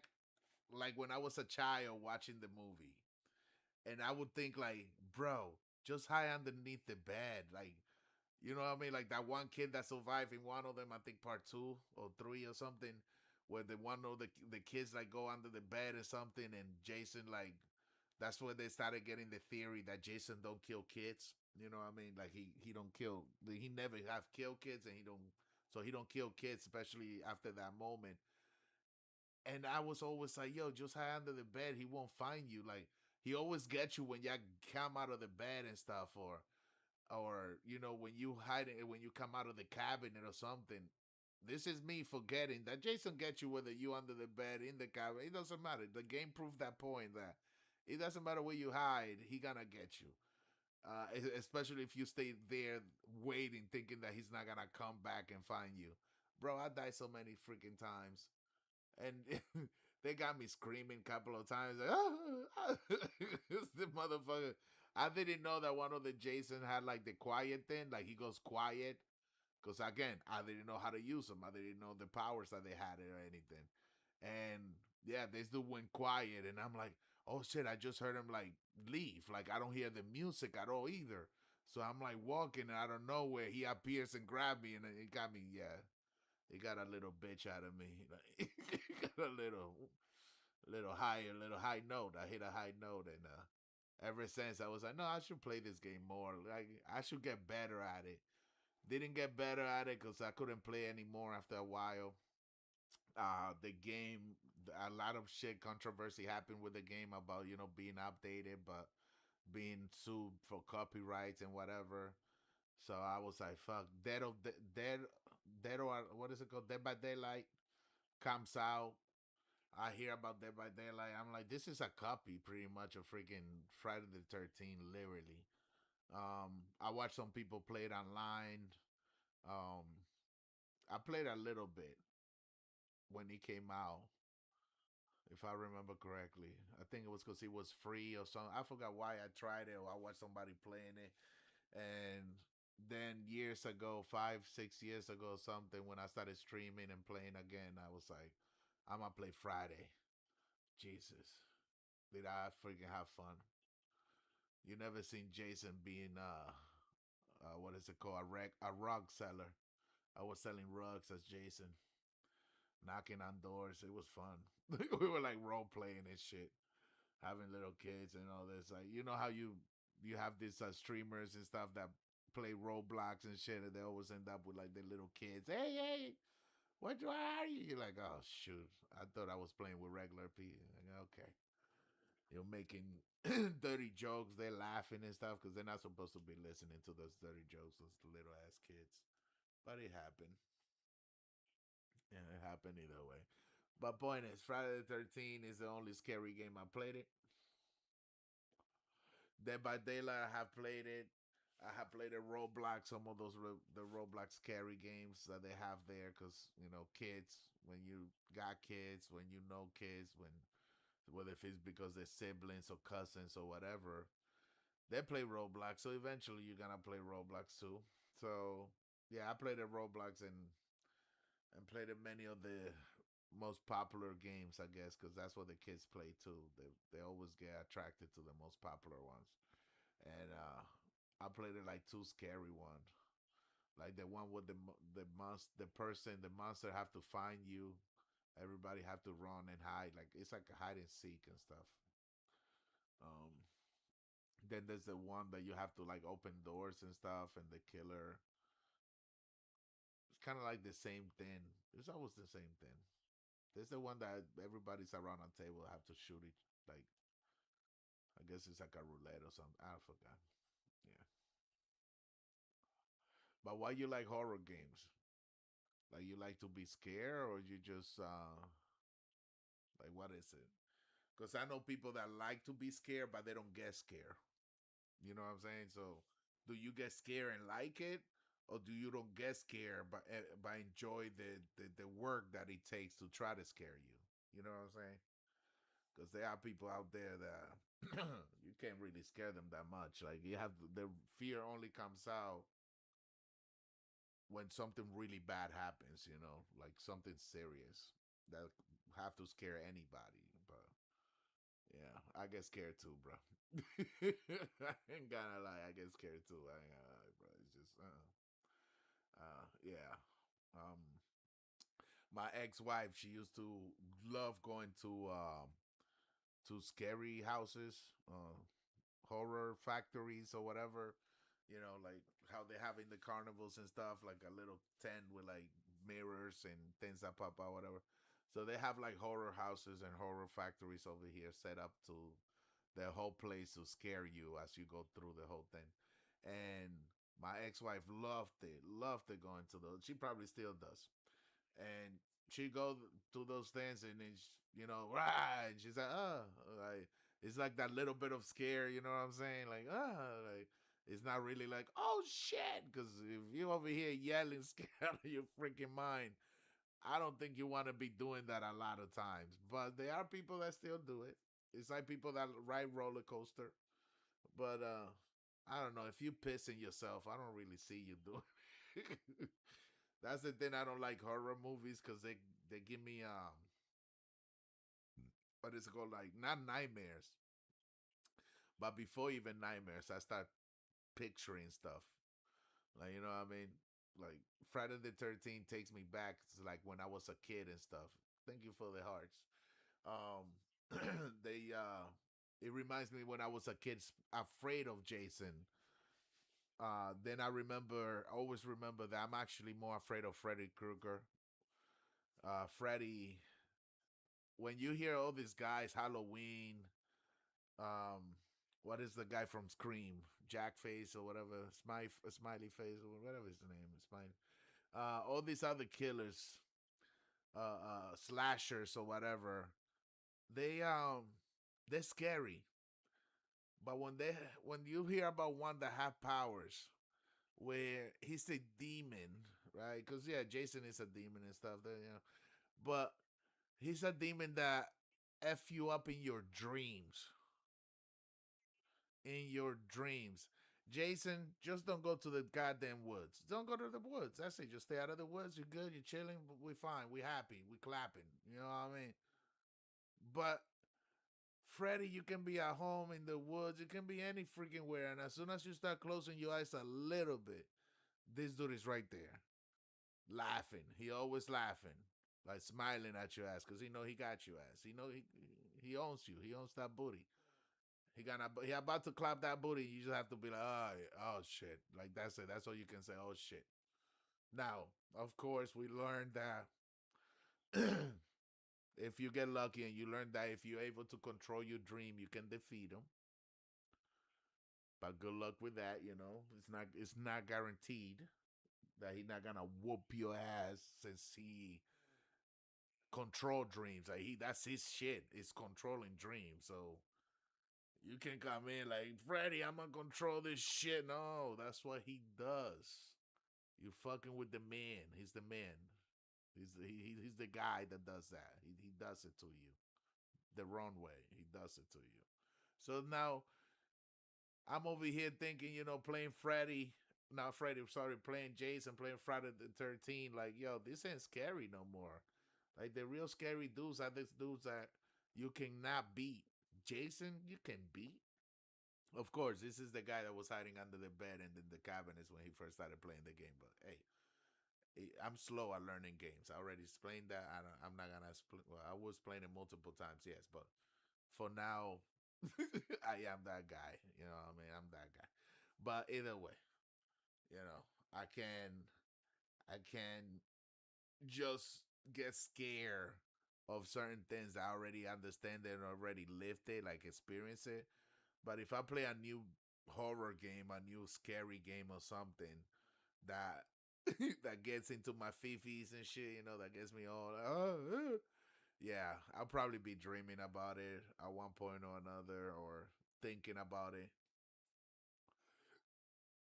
like when I was a child watching the movie, and I would think like, bro, just hide underneath the bed, like you know what I mean? Like that one kid that survived in one of them, I think part 2 or 3 or something, where the one of the kids like go under the bed or something, and Jason like that's where they started getting the theory that Jason don't kill kids. You know what I mean? Like he don't kill, he never have killed kids, and he don't kill kids, especially after that moment. And I was always like, yo, just hide under the bed. He won't find you. Like he always gets you when y'all come out of the bed and stuff, or you know when you hide it when you come out of the cabinet or something. This is me forgetting that Jason gets you whether you under the bed, in the cabinet. It doesn't matter. The game proved that point that it doesn't matter where you hide, he gonna get you. Especially if you stay there waiting, thinking that he's not gonna come back and find you. Bro, I died so many freaking times, and they got me screaming a couple of times. Like, the motherfucker. I didn't know that one of the Jason had like the quiet thing, like he goes quiet. Because again, I didn't know how to use them. I didn't know the powers that they had or anything. And yeah, this dude went quiet, and I'm like, oh shit, I just heard him like leave. Like I don't hear the music at all either. So I'm like walking, and out of nowhere, he appears and grabbed me, and it got me. Yeah, it got a little bitch out of me. Like, it got a little high note. I hit a high note, and ever since I was like, no, I should play this game more. Like I should get better at it. Didn't get better at it because I couldn't play anymore after a while. The game, a lot of shit controversy happened with the game about being updated, but being sued for copyrights and whatever. So I was like, fuck, Dead or what is it called? Dead by Daylight comes out. I hear about Dead by Daylight. I'm like, this is a copy pretty much of freaking Friday the 13th, literally. I watched some people play it online. Um, I played a little bit when it came out, if I remember correctly. I think it was because it was free or something. I forgot why I tried it, or I watched somebody playing it. And then years ago, 5, 6 years ago, something, when I started streaming and playing again, I was like, I'm gonna play Friday. Jesus, did I freaking have fun? You never seen Jason being what is it called, a rug seller. I was selling rugs as Jason, knocking on doors. It was fun. We were like role playing and shit, having little kids and all this. Like how you have these streamers and stuff that play Roblox and shit, and they always end up with like their little kids. Hey, what are you? You're like, oh shoot, I thought I was playing with regular people. Like, okay, you're making dirty jokes. They're laughing and stuff because they're not supposed to be listening to those dirty jokes, those little ass kids. But it happened. Yeah, it happened either way. But point is, Friday the 13th is the only scary game I played it. Dead by Daylight, I have played it. I have played a Roblox, some of those the Roblox scary games that they have there, because kids. When you got kids, when you know kids, whether if it's because they're siblings or cousins or whatever, they play Roblox. So eventually you're gonna play Roblox too. So yeah, I played a Roblox and played many of the most popular games, I guess, because that's what the kids play too. They always get attracted to the most popular ones. And I played it like two scary ones, like the one with the monster have to find you. Everybody have to run and hide, like it's like a hide and seek and stuff. Um, then there's the one that you have to like open doors and stuff, and the killer. It's kind of like the same thing. It's always the same thing. There's the one that everybody's around a table have to shoot it. Like, I guess it's like a roulette or something. I forgot. Yeah. But why you like horror games? Like you like to be scared, or you just like what is it? Because I know people that like to be scared, but they don't get scared. You know what I'm saying? So do you get scared and like it, or do you don't get scared but enjoy the work that it takes to try to scare you? You know what I'm saying? Because there are people out there that you can't really scare them that much. Like you have the fear only comes out when something really bad happens. You know, like something serious that have to scare anybody. But yeah, I get scared too, bro. I ain't gonna lie, I get scared too. I ain't gonna lie, bro. It's just yeah. My ex-wife, she used to love going to scary houses, horror factories or whatever. You know, like how they have in the carnivals and stuff, like a little tent with like mirrors and things that pop out, whatever. So they have like horror houses and horror factories over here set up to the whole place to scare you as you go through the whole thing. And my ex-wife loved it going to those. She probably still does. And she go to those things and then you know, right? She's like, oh, like it's like that little bit of scare. You know what I'm saying? Like, like it's not really like, oh shit, because if you over here yelling, scared out of your freaking mind, I don't think you want to be doing that a lot of times. But there are people that still do it. It's like people that ride roller coaster. But I don't know. If you pissing yourself, I don't really see you doing it. That's the thing. I don't like horror movies because they give me what is it called? Like not nightmares, but before even nightmares, I start picturing stuff. Like you know what I mean? Like Friday the 13th takes me back to like when I was a kid and stuff. Thank you for the hearts. They it reminds me when I was a kid afraid of Jason. Then I always remember that I'm actually more afraid of Freddy Krueger. Freddy, when you hear all these guys, Halloween, what is the guy from Scream? Jack Face or whatever, Smiley Face or whatever his name is. All these other killers, slashers or whatever, they're scary. But when you hear about one that have powers, where he's a demon, right? Because yeah, Jason is a demon and stuff. That, you know, but he's a demon that f you up in your dreams. In your dreams, Jason, just don't go to the goddamn woods. Don't go to the woods. That's it. Just stay out of the woods. You're good. You're chilling. We're fine. We're happy. We're clapping. You know what I mean? But Freddy, you can be at home in the woods. You can be any freaking where. And as soon as you start closing your eyes a little bit, this dude is right there. Laughing. He always laughing. Like smiling at your ass. Because he know he got your ass. He know he owns you. He owns that booty. He about to clap that booty. You just have to be like, oh shit. Like that's it. That's all you can say. Oh shit. Now, of course, we learned that if you get lucky and you learn that if you're able to control your dream, you can defeat him. But good luck with that, you know. It's not guaranteed that he's not gonna whoop your ass since he control dreams. Like that's his shit. It's controlling dreams. So you can come in like, Freddy, I'm gonna control this shit. No, that's what he does. You fucking with the man. He's the man. He's the guy that does that. He does it to you the wrong way. He does it to you. So now I'm over here thinking, you know, playing playing Jason, playing Friday the 13th. Like, yo, this ain't scary no more. Like the real scary dudes are these dudes that you cannot beat. Jason, you can beat. Of course, this is the guy that was hiding under the bed and in the cabinets when he first started playing the game. But hey, I'm slow at learning games. I already explained that. I'm not gonna explain. Well, I was playing it multiple times, yes, but for now, I am that guy. You know what I mean? I'm that guy. But either way, you know, I can just get scared of certain things that I already understand and already lived it, like experience it. But if I play a new horror game, a new scary game or something that that gets into my fifis and shit, you know, that gets me all yeah, I'll probably be dreaming about it at one point or another or thinking about it.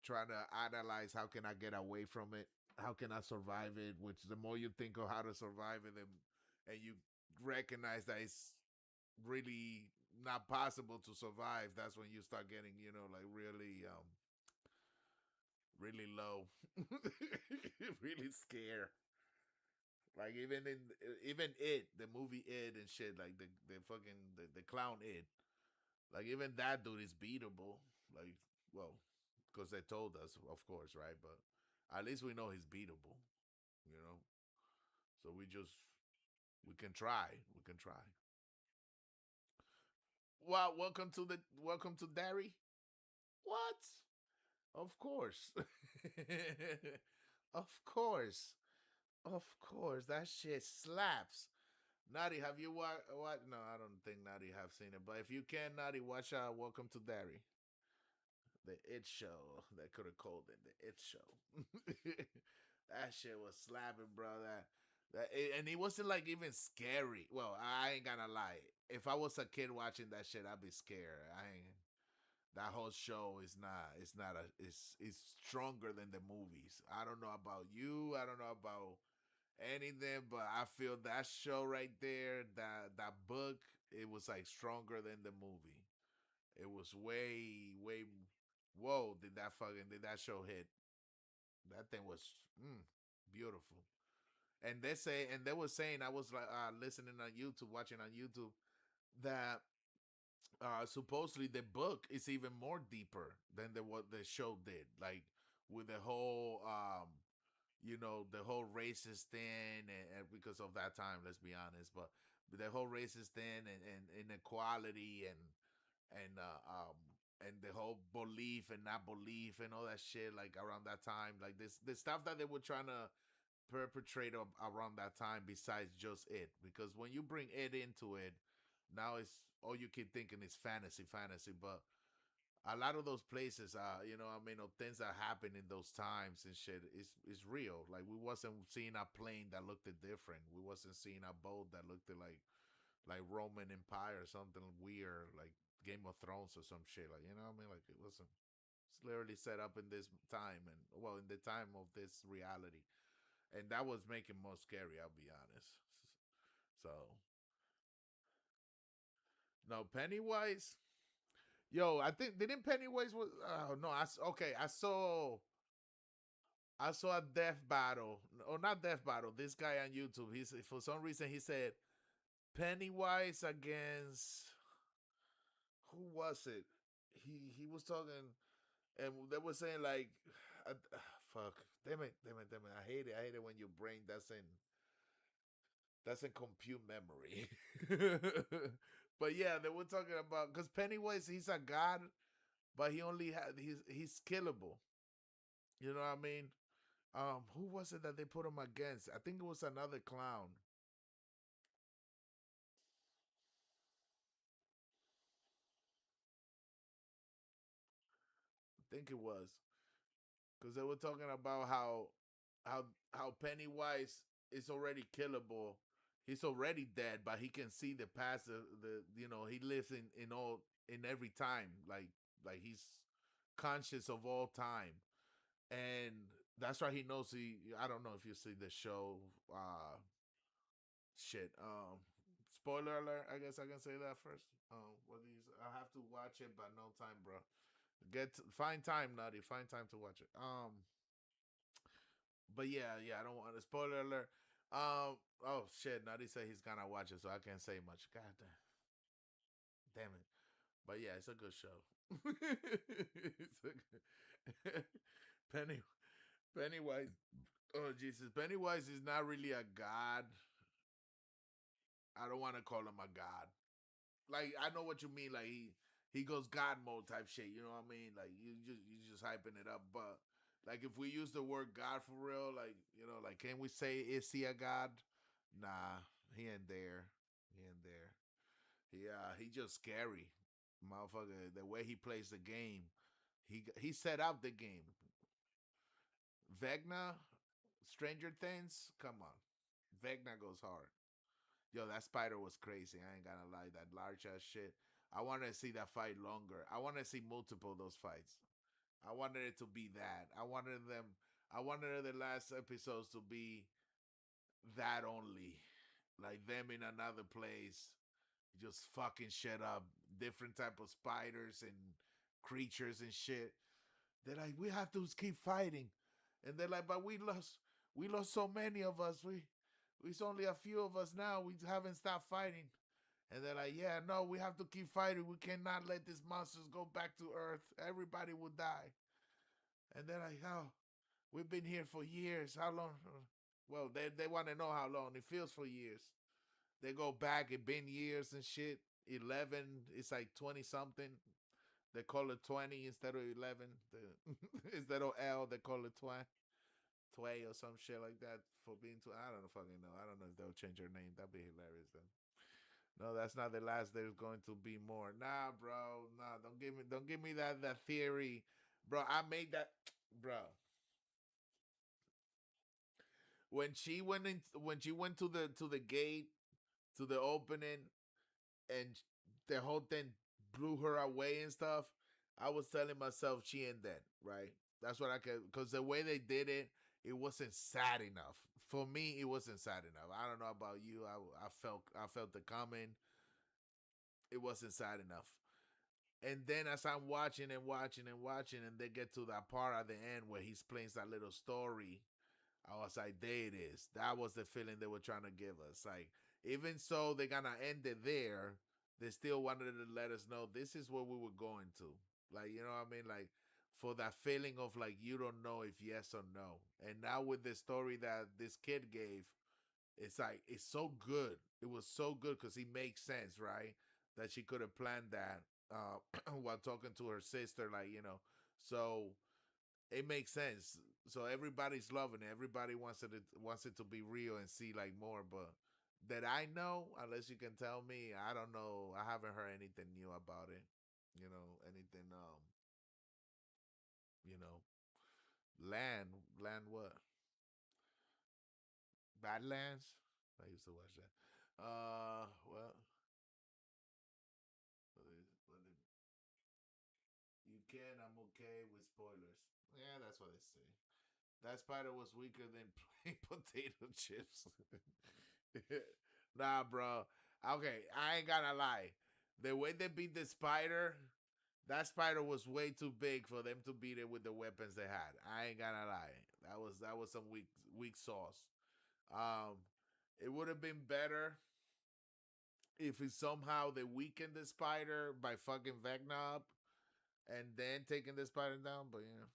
trying to analyze how can I get away from it, how can I survive it. Which the more you think of how to survive it, and you recognize that it's really not possible to survive, that's when you start getting, like really low, really scared. Like even it, the movie It and shit, like the fucking the clown It, like even that dude is beatable. Like, well, because they told us, of course, right? But at least we know he's beatable, you know. So we can try, we can try. Well, welcome to Derry. What? Of course, of course. Of course, that shit slaps. Naughty, have you watched? What? No, I don't think Naughty have seen it. But if you can, Naughty, watch Welcome to Derry, the It Show. They could have called it the It Show. That shit was slapping, bro. And it wasn't like even scary. Well, I ain't gonna lie. If I was a kid watching that shit, I'd be scared. I ain't. That whole show is not. It's not a. It's stronger than the movies. I don't know about you. I don't know about anything, but I feel that show right there, that book, it was like stronger than the movie. It was way. Whoa! Did that show hit? That thing was beautiful. And they were saying, I was like listening on YouTube, watching on YouTube, that supposedly the book is even more deeper than what the show did. Like with the whole the whole racist thing, and because of that time, let's be honest, but the whole racist thing and inequality and the whole belief and not belief and all that shit, like around that time, like the stuff that they were trying to perpetrate around that time, besides just It, because when you bring It into it, now it's all you keep thinking is fantasy, but a lot of those places, of things that happen in those times and shit is real. Like we wasn't seeing a plane that looked different. We wasn't seeing a boat that looked like Roman Empire or something weird, like Game of Thrones or some shit. Like, like it wasn't. It's literally set up in this time, and well, in the time of this reality, and that was making more scary. I'll be honest. So, no, Pennywise. Yo, I think didn't Pennywise was no, I saw a death battle. Or not death battle. This guy on YouTube, he's for some reason he said Pennywise against who was it? He was talking, and they were saying like fuck. Damn it. I hate it when your brain doesn't compute memory. But yeah, they were talking about, because Pennywise, he's a god, but he's killable. You know what I mean? Who was it that they put him against? I think it was another clown. I think it was, because they were talking about how Pennywise is already killable. He's already dead, but he can see the past. He lives in every time. Like he's conscious of all time, and that's why he knows. I don't know if you see the show. Shit. Spoiler alert. I guess I can say that first. I have to watch it, but no time, bro. Find time, Nutty. Find time to watch it. But yeah, I don't want to spoiler alert. Oh shit, Nutty said he's gonna watch it, so I can't say much. God damn it. But yeah, it's a good show. Pennywise. Oh Jesus, Pennywise is not really a god. I don't want to call him a god. Like, I know what you mean. Like he goes god mode type shit. You know what I mean? Like you just hyping it up. But like if we use the word god for real, like like can we say is he a god? Nah, he ain't there. He ain't there. He just scary, motherfucker. The way he plays the game, he set up the game. Vecna, Stranger Things, come on. Vecna goes hard. Yo, that spider was crazy. I ain't gonna lie. That large ass shit. I want to see that fight longer. I want to see multiple of those fights. I wanted it to be that. I wanted the last episodes to be that only. Like them in another place, just fucking shit up. Different type of spiders and creatures and shit. They're like, we have to keep fighting. And they're like, but we lost so many of us. It's only a few of us now. We haven't stopped fighting. And they're like, yeah, no, we have to keep fighting. We cannot let these monsters go back to Earth. Everybody will die. And they're like, oh, we've been here for years. How long? Well, they want to know how long. It feels for years. They go back. It been years and shit. 11, it's like 20 something. They call it 20 instead of 11. Instead of L, they call it 20. 20 or some shit like that for being I don't fucking know. I don't know if they'll change their name. That'd be hilarious then. No, that's not the last. There's going to be more. Nah, bro. Nah, don't give me that theory. Bro, I made that, bro. When she went to the gate, to the opening, and the whole thing blew her away and stuff, I was telling myself she ain't dead, right? That's what I could, because the way they did it, it wasn't sad enough. For me, it wasn't sad enough. I don't know about you. I felt it coming. It wasn't sad enough. And then as I'm watching and they get to that part at the end where he explains that little story, I was like, there it is. That was the feeling they were trying to give us. Like, even so they're gonna end it there, they still wanted to let us know this is where we were going to. Like, you know what I mean? Like, for that feeling of like you don't know if yes or no. And now with the story that this kid gave, it's like it's so good. It was so good because it makes sense, right? That she could have planned that while talking to her sister, like, you know. So it makes sense. So everybody's loving it. Everybody wants it to be real and see like more. But that I know, unless you can tell me, I don't know. I haven't heard anything new about it. You know, anything you know, land what? Badlands? I used to watch that. Well, you can. I'm okay with spoilers. Yeah, that's what they say. That spider was weaker than plain potato chips. Nah, bro. Okay, I ain't gonna lie. The way they beat the spider, that spider was way too big for them to beat it with the weapons they had. I ain't gonna lie. That was some weak sauce. It would have been better if it somehow they weakened the spider by fucking Vecna up and then taking the spider down, but you know.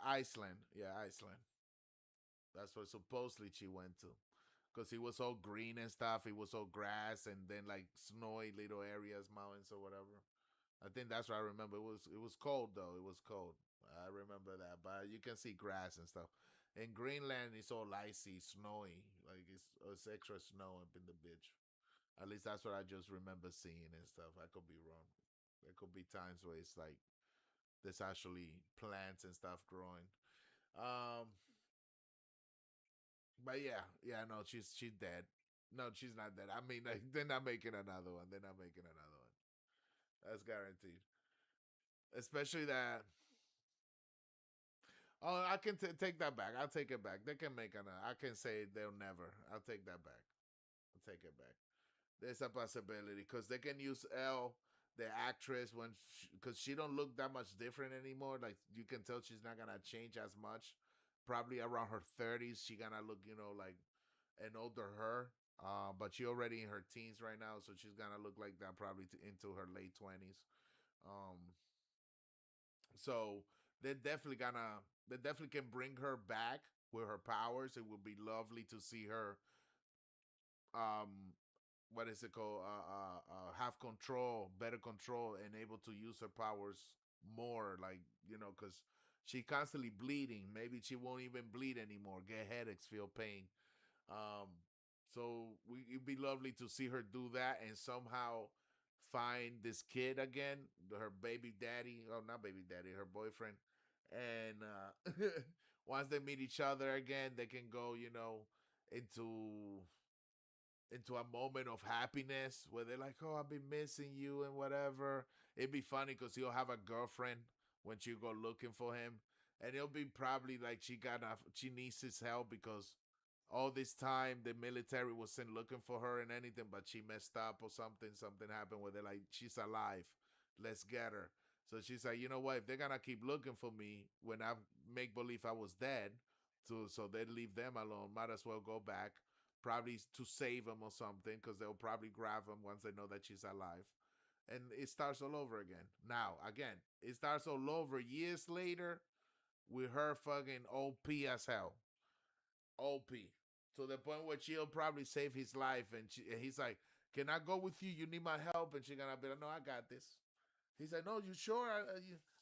Iceland. Yeah, Iceland. That's what supposedly she went to. Because he was all green and stuff. It was all grass and then like snowy little areas, mountains or whatever. I think that's what I remember. It was cold though. It was cold. I remember that. But you can see grass and stuff. In Greenland, it's all icy, snowy. Like it's extra snow up in the bitch. At least that's what I just remember seeing and stuff. I could be wrong. There could be times where it's like there's actually plants and stuff growing. But yeah, no, she's dead. No, she's not dead. I mean, like, they're not making another one. They're not making another one. That's guaranteed. Especially that. Oh, I can take that back. I'll take it back. They can make another. I can say they'll never. I'll take that back. I'll take it back. There's a possibility because they can use Elle, the actress, when because she don't look that much different anymore. Like you can tell she's not gonna change as much. Probably around her 30s, she gonna look, you know, like an older her. But she already in her teens right now, so she's gonna look like that probably into her late 20s. So they definitely can bring her back with her powers. It would be lovely to see her what is it called? Have control, better control, and able to use her powers more. Like, you know, because she constantly bleeding. Maybe she won't even bleed anymore. Get headaches, feel pain. So it'd be lovely to see her do that and somehow find this kid again, her baby daddy. Oh, not baby daddy, her boyfriend. And once they meet each other again, they can go, you know, into into a moment of happiness where they're like, "Oh, I've been missing you and whatever." It'd be funny because he'll have a girlfriend when she go looking for him, and it'll be probably like she needs his help because all this time the military wasn't looking for her and anything, but she messed up or something. Something happened where they're like, "She's alive, let's get her." So she's like, "You know what? If they're gonna keep looking for me when I make believe I was dead, so they leave them alone. Might as well go back, probably to save him or something, because they'll probably grab him once they know that she's alive." And it starts all over again. Now, again, it starts all over years later with her fucking OP as hell. OP. To the point where she'll probably save his life. And he's like, "Can I go with you? You need my help." And she's going to be like, "No, I got this." He's like, "No, you sure?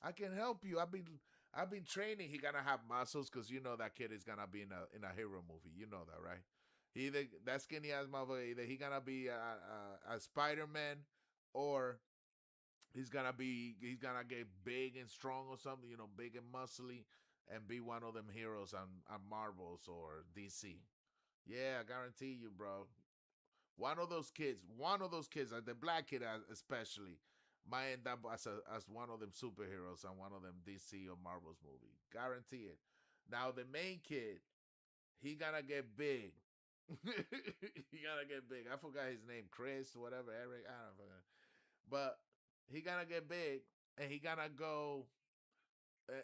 I can help you. I've been training." He gonna have muscles because you know that kid is gonna be in a hero movie. You know that, right? Either that skinny ass motherfucker, either he gonna be a Spider-Man, or he's gonna get big and strong or something. You know, big and muscly, and be one of them heroes on Marvels or DC. Yeah, I guarantee you, bro. One of those kids, the black kid especially, might end up as one of them superheroes on one of them DC or Marvel's movie. Guarantee it. Now the main kid, he gonna get big. He gonna get big. I forgot his name, Chris, whatever, Eric. I don't know, but he gonna get big, and he gonna go.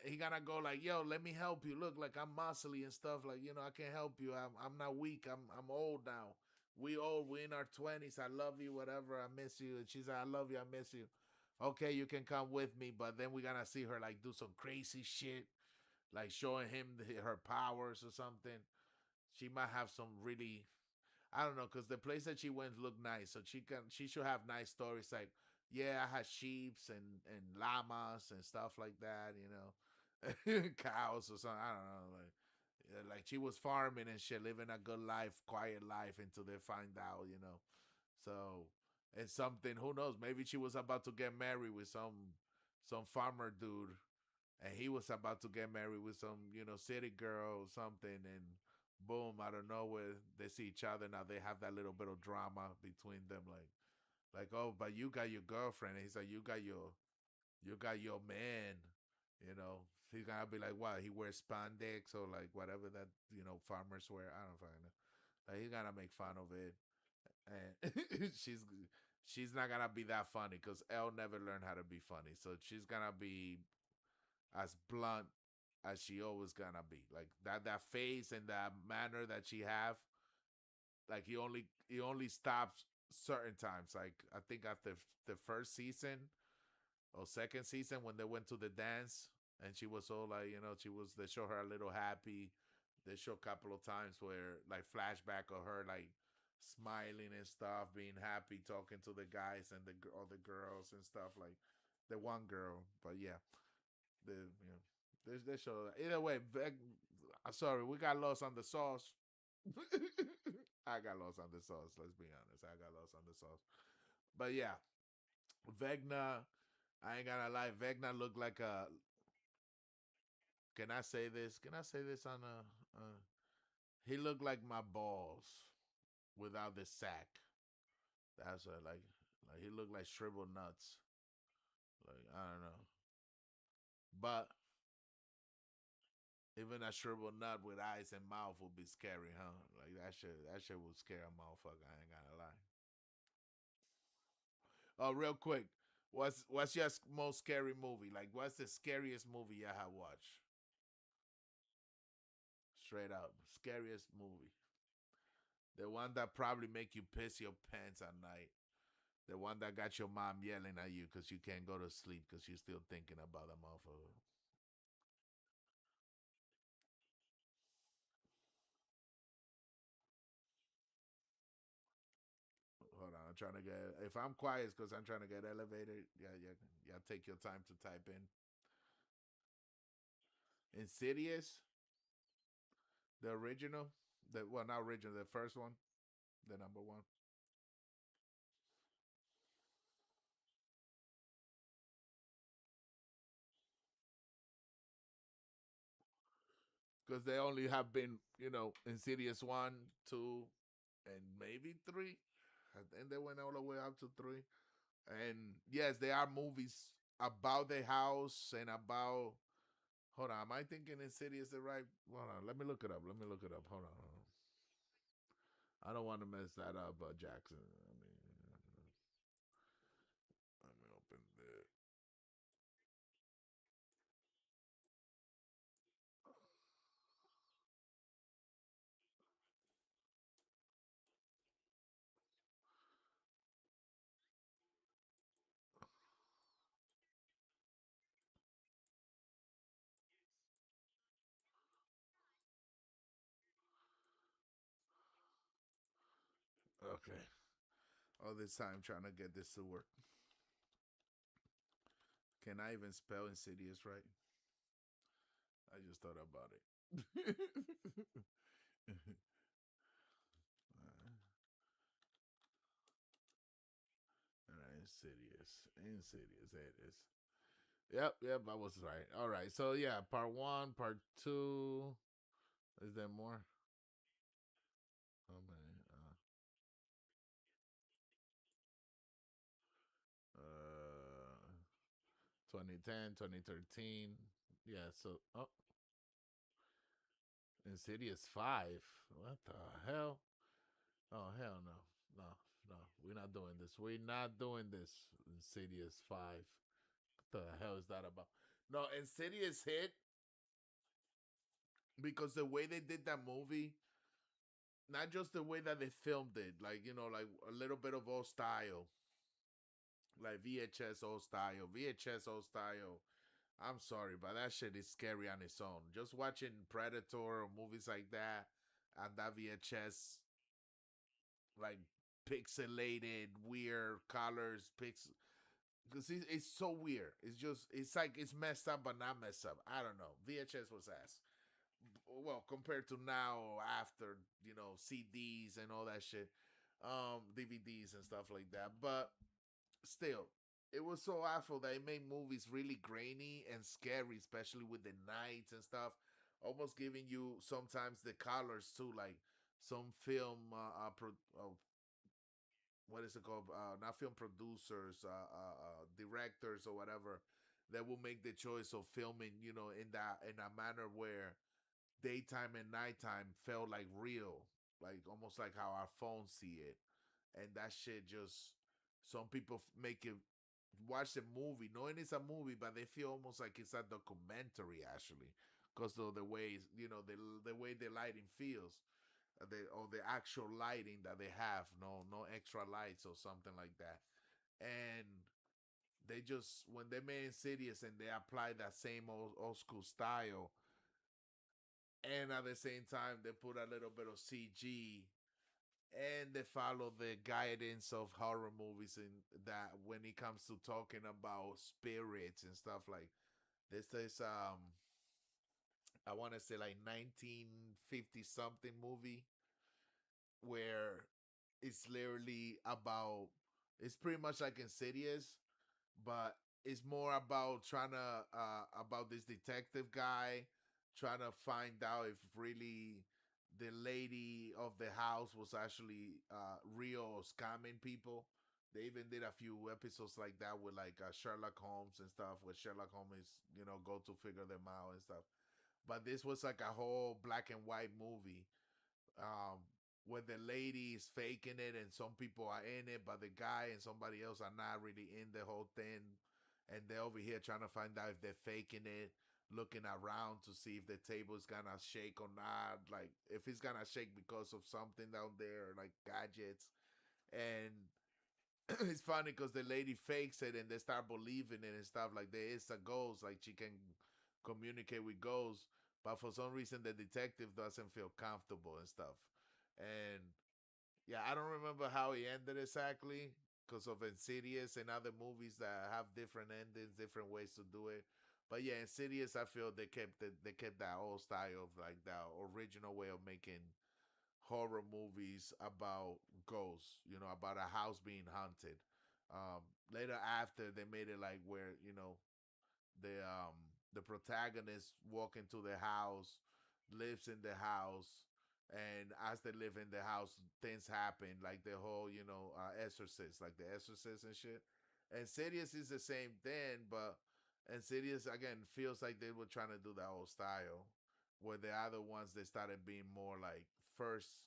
He gonna go like, "Yo, let me help you. Look, like I'm muscly and stuff. Like, you know, I can help you. I'm not weak. I'm old now. We old. We in our 20s. I love you. Whatever. I miss you." And she's like, "I love you. I miss you." Okay, you can come with me, but then we're gonna see her like do some crazy shit, like showing him her powers or something. She might have some really, I don't know, because the place that she went looked nice, so she should have nice stories like, "Yeah, I had sheeps and llamas and stuff like that, you know, cows or something." I don't know, like she was farming and shit, living a good life, quiet life until they find out, you know. So and something, who knows? Maybe she was about to get married with some farmer dude, and he was about to get married with some, you know, city girl or something, and boom, out of nowhere, they see each other. Now they have that little bit of drama between them, like, "Oh, but you got your girlfriend." And he's like, you got your man, you know. He's gonna be like, what? He wears spandex or like whatever that, you know, farmers wear. I don't fucking know. Like, he's gonna make fun of it, and she's not gonna be that funny because Elle never learned how to be funny, so she's gonna be as blunt as she always gonna be. Like that face and that manner that she have. Like he only stops certain times. Like I think after the first season or second season when they went to the dance and she was all like, you know, they show her a little happy. They show a couple of times where like flashback of her like smiling and stuff, being happy, talking to the guys and all the girls and stuff, like the one girl. But yeah, you know, they show either way. Sorry, we got lost on the sauce. I got lost on the sauce. Let's be honest, I got lost on the sauce. But yeah, Vecna. I ain't gonna lie. Vecna looked like a. Can I say this? Can I say this on a? He looked like my balls without the sack. That's what, like he looked like shriveled nuts. Like I don't know, but even a shriveled nut with eyes and mouth would be scary, huh? Like that shit would scare a motherfucker. I ain't gonna lie. Oh, real quick, what's your most scary movie? Like, what's the scariest movie you have watched? Straight up, scariest movie. The one that probably make you piss your pants at night. The one that got your mom yelling at you because you can't go to sleep because you're still thinking about the motherfucker. Hold on, I'm trying to get. If I'm quiet, it's because I'm trying to get elevated. Yeah, yeah, yeah. Take your time to type in. Insidious, the original, not original, the first one, the number one. Because they only have been, you know, Insidious 1, 2. and maybe 3. I think they went all the way up to 3. And yes, there are movies about the house and about. Hold on, am I thinking Insidious the right? Hold on, let me look it up. Hold on. I don't want to mess that up, Jackson. Let me open it. Okay. All this time trying to get this to work. Can I even spell Insidious right? I just thought about it. All right, Insidious. There it is. Yep, I was right. All right, so yeah, part 1, part 2. Is there more? Oh man. 2010, 2013. Yeah, so Insidious 5. What the hell? Oh hell no. No. We're not doing this. Insidious 5. What the hell is that about? No, Insidious hit because the way they did that movie, not just the way that they filmed it, like, like a little bit of old style. Like VHS old style. I'm sorry, but that shit is scary on its own. Just watching Predator or movies like that and that VHS, like pixelated, weird colors, because it's so weird. It's like it's messed up, but not messed up. I don't know. VHS was ass. Well, compared to now, after CDs and all that shit, DVDs and stuff like that. But still, it was so awful that it made movies really grainy and scary, especially with the nights and stuff. Almost giving you sometimes the colors too, like some film, what is it called? Not film producers, directors or whatever, that will make the choice of filming, in a manner where daytime and nighttime felt like real, like almost like how our phones see it. And that shit just, some people make it watch the movie knowing it's a movie, but they feel almost like it's a documentary actually, because of the way the way the lighting feels, the actual lighting that they have, no extra lights or something like that. And they just, when they made Insidious and they applied that same old school style, and at the same time they put a little bit of CG, and they follow the guidance of horror movies, in that when it comes to talking about spirits and stuff, like this is I want to say like 1950 something movie, where it's literally about, it's pretty much like Insidious, but it's more about trying to about this detective guy trying to find out if really the lady of the house was actually real or scamming people. They even did a few episodes like that with like Sherlock Holmes and stuff, where Sherlock Holmes, go to figure them out and stuff. But this was like a whole black and white movie, um, where the lady is faking it and some people are in it, but the guy and somebody else are not really in the whole thing. And they're over here trying to find out if they're faking it, looking around to see if the table is gonna shake or not, like if it's gonna shake because of something down there, like gadgets. And it's funny because the lady fakes it and they start believing it and stuff, like there is a ghost, like she can communicate with ghosts, but for some reason the detective doesn't feel comfortable and stuff. And yeah, I don't remember how he ended exactly, because of Insidious and other movies that have different endings, different ways to do it. But yeah, Insidious, I feel they kept that old style of like that original way of making horror movies about ghosts, about a house being haunted. Later after they made it like where, the protagonist walk into the house, lives in the house, and as they live in the house, things happen, like the whole, Exorcist, like the Exorcist and shit. And Insidious is the same thing, but Insidious again feels like they were trying to do that whole style, where the other ones they started being more like first,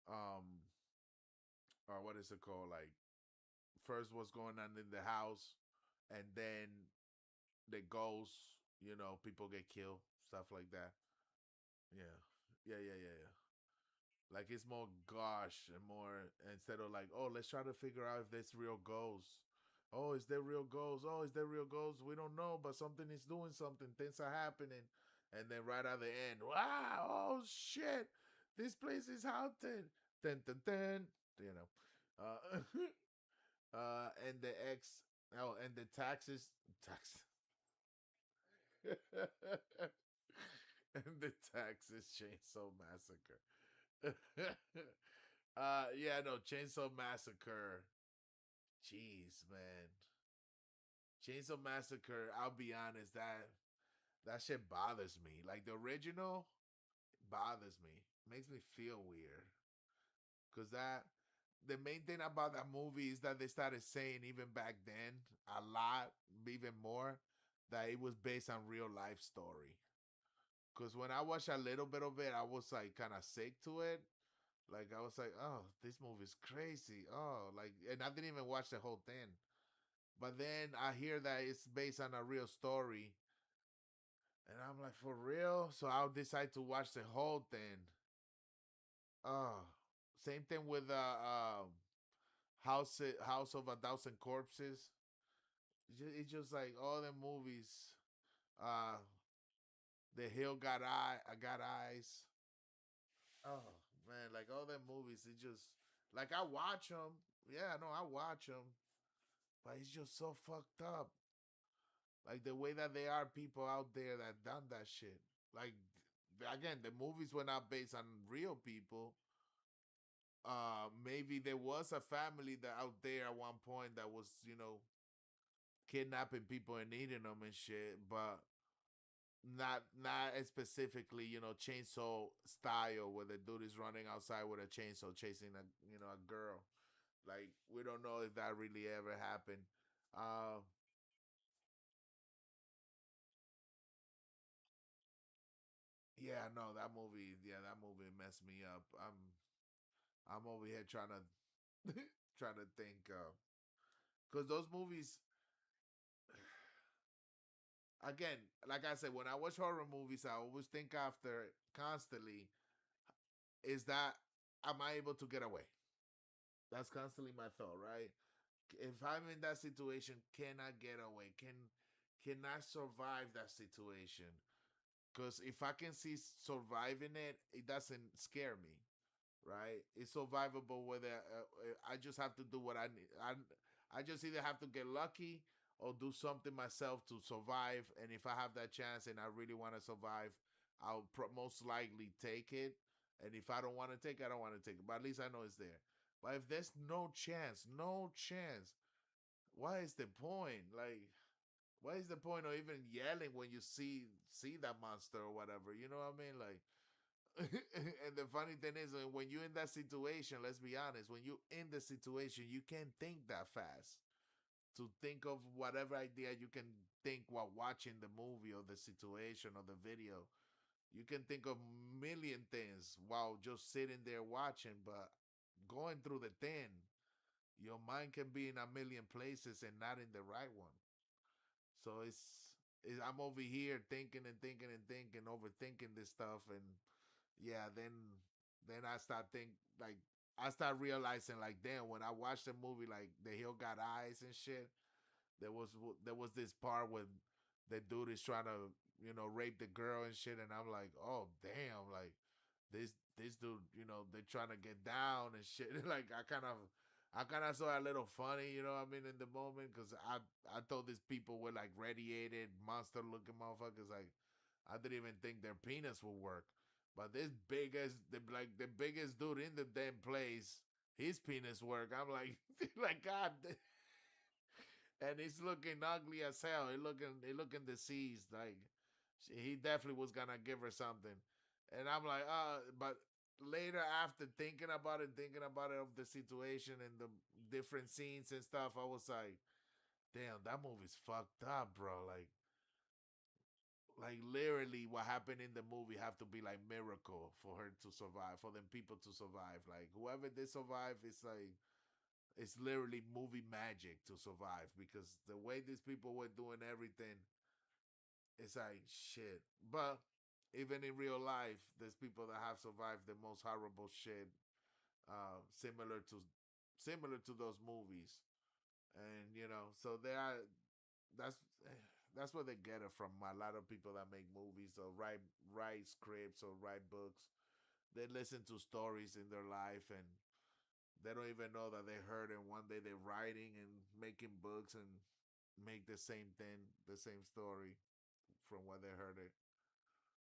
or what is it called, like first what's going on in the house, and then the ghosts, people get killed, stuff like that. Yeah, yeah. Like it's more gosh and more instead of like, oh, let's try to figure out if there's real ghosts. Oh, is there real ghosts? Oh, is there real ghosts? We don't know, but something is doing something. Things are happening. And then right at the end, wow, oh shit, this place is haunted. Dun, dun, dun, you know. And the and the tax and the Texas Chainsaw Massacre. Yeah, no, Chainsaw Massacre. Jeez, man. Chainsaw Massacre, I'll be honest, that shit bothers me. Like the original bothers me. Makes me feel weird. Cause the main thing about that movie is that they started saying even back then a lot, even more, that it was based on real life story. Cause when I watched a little bit of it, I was like kind of sick to it. Like I was like, oh, this movie's crazy. Oh, like, and I didn't even watch the whole thing. But then I hear that it's based on a real story, and I'm like, for real? So I'll decide to watch the whole thing. Oh, same thing with House of a Thousand Corpses. It's just like all the movies. Uh, The Hill got eyes. Oh man, like all the movies, it just like I watch them. Yeah, no, I watch them, but it's just so fucked up. Like the way that there are people out there that done that shit. Like again, the movies were not based on real people. Maybe there was a family that out there at one point that was, kidnapping people and eating them and shit, but not as specifically, chainsaw style where the dude is running outside with a chainsaw chasing a girl. Like we don't know if that really ever happened. Uh yeah, no, that movie messed me up. I'm over here trying to trying to think because those movies again, like I said, when I watch horror movies, I always think after constantly is that am I able to get away? That's constantly my thought, right? If I'm in that situation, can I get away? Can I survive that situation? Because if I can see surviving it, it doesn't scare me, right? It's survivable. Whether I just have to do what I need. I just either have to get lucky or do something myself to survive. And if I have that chance and I really want to survive, I'll most likely take it. And if I don't want to take it, I don't want to take it. But at least I know it's there. But if there's no chance, what is the point? Like, what is the point of even yelling when you see that monster or whatever? You know what I mean? Like, and the funny thing is, when you're in that situation, let's be honest, when you're in the situation, you can't think that fast to think of whatever idea you can think while watching the movie or the situation or the video. You can think of million things while just sitting there watching, but going through the thing, your mind can be in a million places and not in the right one. So I'm over here thinking and thinking and thinking, overthinking this stuff, and yeah, then I start like I start realizing like, damn, when I watched the movie like The Hill Got Eyes and shit, there was this part where the dude is trying to rape the girl and shit, and I'm like, oh damn, like this dude, they're trying to get down and shit. Like I kind of saw a little funny, you know what I mean, in the moment, because I thought these people were like radiated monster looking motherfuckers. Like I didn't even think their penis would work. But this the biggest dude in the damn place, his penis work. I'm like, like God, and he's looking ugly as hell. He looking deceased. Like he definitely was gonna give her something. And I'm like, but later after thinking about it of the situation and the different scenes and stuff, I was like, damn, that movie's fucked up, bro. Like literally what happened in the movie have to be like miracle for her to survive, for them people to survive. Like whoever they survive, it's like it's literally movie magic to survive because the way these people were doing everything, it's like shit. But even in real life, there's people that have survived the most horrible shit, similar to those movies, and so they are. That's that's where they get it from. A lot of people that make movies or write scripts or write books, they listen to stories in their life and they don't even know that they heard it. One day they're writing and making books and make the same thing, the same story from what they heard it.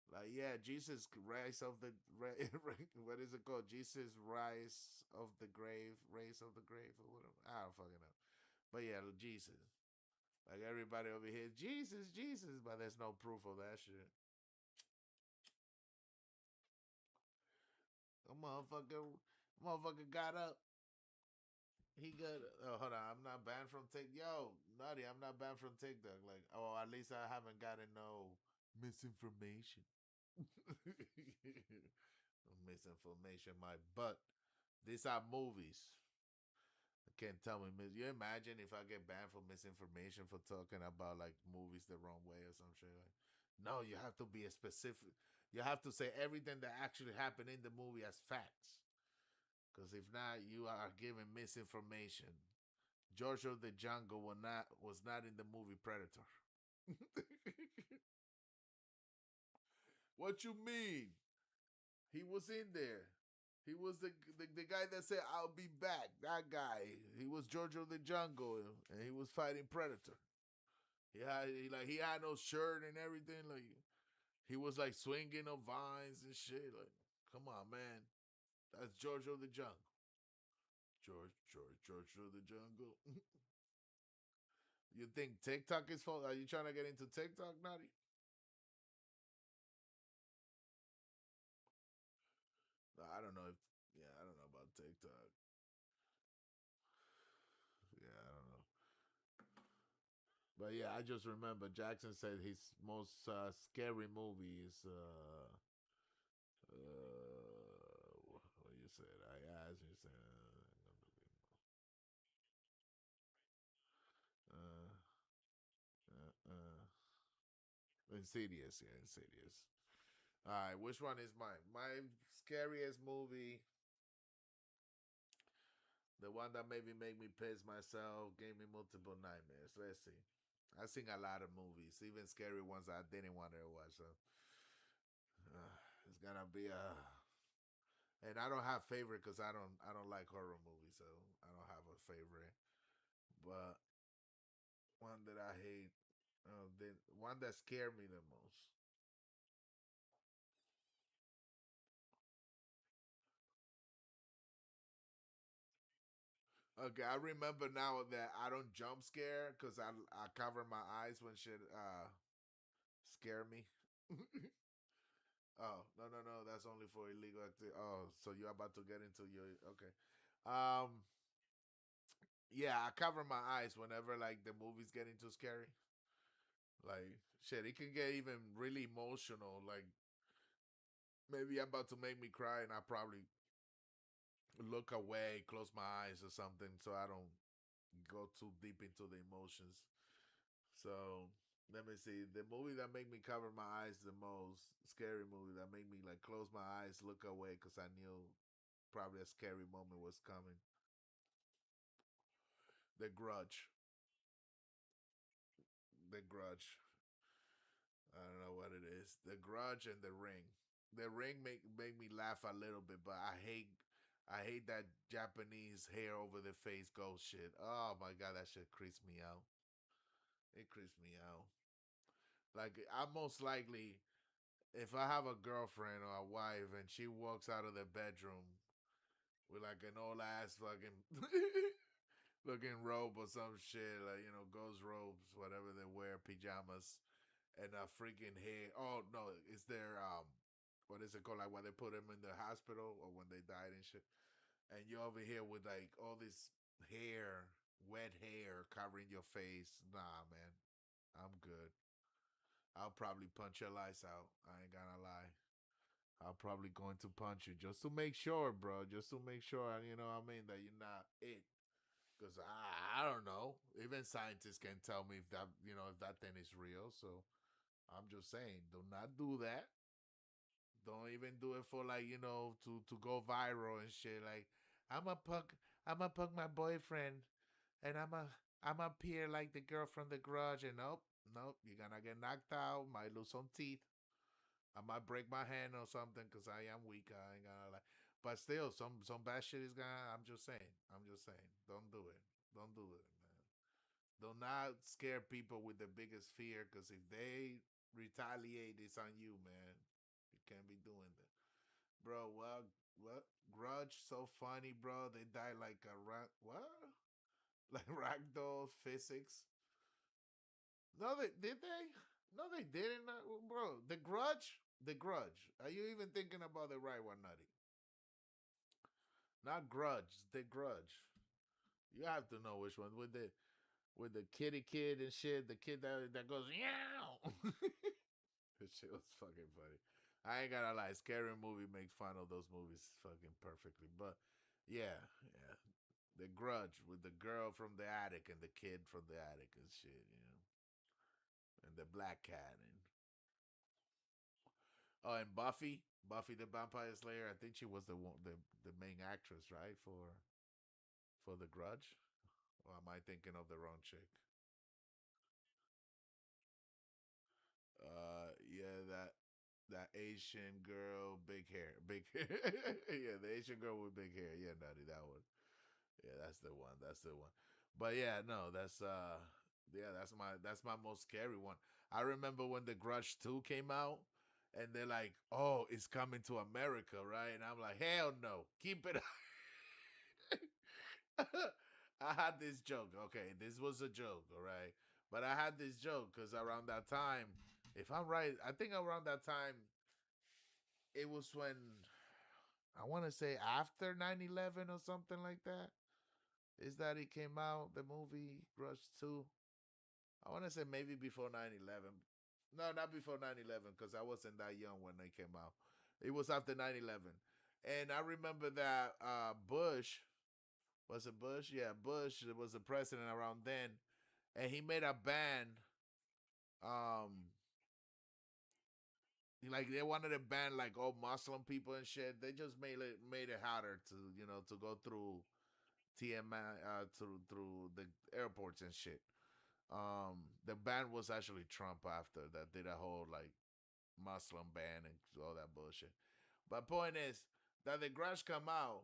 Like Jesus rise of the what is it called? Jesus rise of the grave, raise of the grave, or whatever. I don't fucking know. But yeah, Jesus. Like everybody over here, Jesus, Jesus, but there's no proof of that shit. A motherfucker got up. He got. Oh, hold on. I'm not banned from TikTok. Yo, Nutty, I'm not banned from TikTok. Like, oh, at least I haven't gotten no misinformation. Misinformation, my butt. These are movies. I can't tell me. You imagine if I get banned for misinformation for talking about like movies the wrong way or some shit? Like, no, you have to be a specific. You have to say everything that actually happened in the movie as facts. Because if not, you are giving misinformation. George of the Jungle was not in the movie Predator. What you mean? He was in there. He was the guy that said, "I'll be back." That guy. He was George of the Jungle, and he was fighting Predator. He had no shirt and everything. Like he was like swinging on vines and shit. Like, come on, man. That's George of the Jungle. George of the Jungle. You think TikTok is false? Are you trying to get into TikTok, Naughty? I don't know I don't know about TikTok. Yeah, I don't know. But yeah, I just remember Jackson said his most scary movie is what you said. I asked you said Insidious, yeah, Insidious. All right, which one is mine? My scariest movie, the one that maybe made me piss myself, gave me multiple nightmares. Let's see. I've seen a lot of movies, even scary ones I didn't want to watch. So it's gonna be and I don't have favorite because I don't like horror movies, so I don't have a favorite. But one that I hate, the one that scared me the most. Okay, I remember now that I don't jump scare because I cover my eyes when shit scare me. Oh, no, that's only for illegal activity. Oh, so you're about to get into your okay. Um yeah, I cover my eyes whenever like the movie's getting too scary. Like shit, it can get even really emotional. Like maybe about to make me cry and I probably look away, close my eyes or something so I don't go too deep into the emotions. So let me see. The movie that made me cover my eyes the most, scary movie that made me like close my eyes, look away because I knew probably a scary moment was coming. The Grudge. The Grudge. I don't know what it is. The Grudge and The Ring. The Ring make me laugh a little bit, but I hate that Japanese hair over the face ghost shit. Oh my god, that shit creeps me out. It creeps me out. Like I most likely, if I have a girlfriend or a wife and she walks out of the bedroom with like an old ass fucking looking robe or some shit, like ghost robes, whatever they wear, pajamas, and a freaking hair. Oh no, it's their what is it called? Like when they put them in the hospital or when they died and shit. And you're over here with like all this hair, wet hair covering your face. Nah, man, I'm good. I'll probably punch your lights out. I ain't gonna lie. I'm probably going to punch you just to make sure, bro. Just to make sure, you know what I mean, that you're not it. Because I don't know. Even scientists can tell me if that, you know, if that thing is real. So I'm just saying, do not do that. Don't even do it for like, you know, to go viral and shit. Like, I'm a pug my boyfriend, and I'm appear like the girl from the garage. And nope, you're gonna get knocked out. Might lose some teeth. I might break my hand or something because I am weak. I ain't gonna lie. But still, some bad shit is gonna. I'm just saying. Don't do it. Don't do it, man. Do not scare people with the biggest fear because if they retaliate, it's on you, man. You can't be doing that, bro. What? Grudge so funny, bro. They died like a what? Like ragdoll physics. No, they did they? No, they didn't, bro. The Grudge. The Grudge. Are you even thinking about the right one, Nutty? Not Grudge. The Grudge. You have to know which one with the kitty kid and shit. The kid that goes meow. This shit was fucking funny. I ain't gonna lie. Scary Movie makes fun of those movies fucking perfectly. But yeah. The Grudge with the girl from the attic and the kid from the attic and shit, you know. And the black cat and and Buffy the Vampire Slayer. I think she was the main actress, right, for the Grudge. Or am I thinking of the wrong chick? Yeah, that Asian girl, big hair, yeah, the Asian girl with big hair. Yeah, Nutty, that one. Yeah, that's the one. That's the one. But yeah, no, yeah, that's my most scary one. I remember when the Grudge 2 came out and they're like, "Oh, it's coming to America, right?" And I'm like, "Hell no. Keep it." I had this joke. Okay, this was a joke, all right? But I had this joke cuz around that time, if I'm right, I think around that time it was when I want to say after 9/11 or something like that. Is that it came out, the movie Grudge 2? I want to say maybe before 9/11. No, not before 9/11 because I wasn't that young when they came out. It was after 9/11. And I remember that Bush, was it Bush? Yeah, Bush was the president around then. And he made a ban. Um, like they wanted to ban like all Muslim people and shit. They just made it harder to, you know, to go through TMI through the airports and shit. The ban was actually Trump after that did a whole like Muslim ban and all that bullshit. But point is that the Grudge come out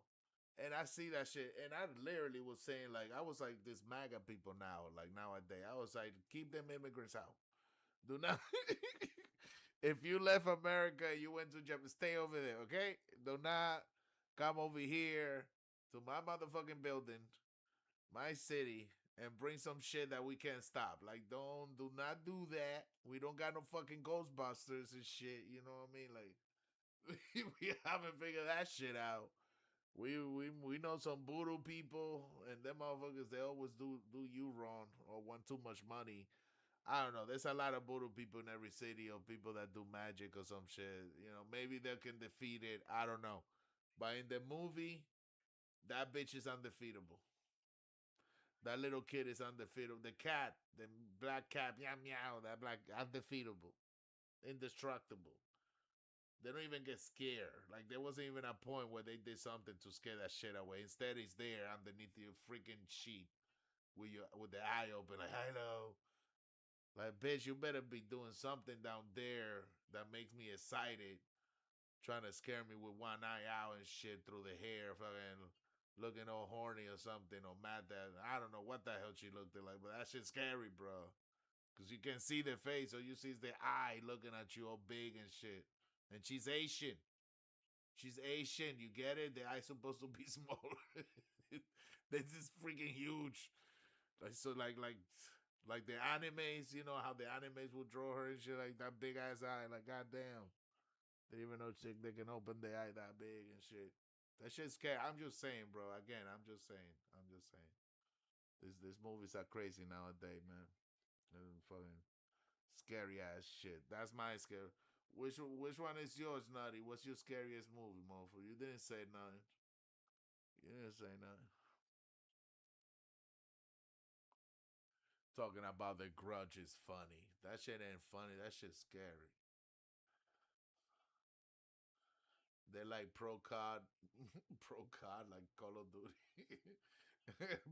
and I see that shit and I literally was saying like I was like this MAGA people now like nowadays I was like keep them immigrants out. Do not if you left America you went to Japan stay over there, okay? Do not come over here to my motherfucking building, my city, and bring some shit that we can't stop. Like, do not do that. We don't got no fucking Ghostbusters and shit. You know what I mean? Like, we haven't figured that shit out. We know some voodoo people, and them motherfuckers they always do you wrong or want too much money. I don't know. There's a lot of voodoo people in every city or people that do magic or some shit. You know, maybe they can defeat it. I don't know. But in the movie, that bitch is undefeatable. That little kid is undefeatable. The cat, the black cat, meow meow, that black undefeatable, indestructible. They don't even get scared. Like there wasn't even a point where they did something to scare that shit away. Instead, it's there underneath your freaking sheet with the eye open, like hello. Like bitch, you better be doing something down there that makes me excited, trying to scare me with one eye out and shit through the hair, fucking looking all horny or something, or mad that I don't know what the hell she looked like, but that shit's scary, bro. Cause you can see the face, or you see the eye looking at you all big and shit. And she's Asian. She's Asian. You get it? The eye's supposed to be smaller. This is freaking huge. Like so, like the animes. You know how the animes will draw her and shit like that big ass eye. Like goddamn, Didn't even know they can open their eye that big and shit. That shit's scary. I'm just saying, bro. Again, I'm just saying. These movies are crazy nowadays, man. Fucking scary ass shit. That's my scare. Which one is yours, Nutty? What's your scariest movie, motherfucker? You didn't say nothing. You didn't say nothing. Talking about The Grudge is funny. That shit ain't funny. That shit's scary. They're like pro COD, pro COD, like Call of Duty,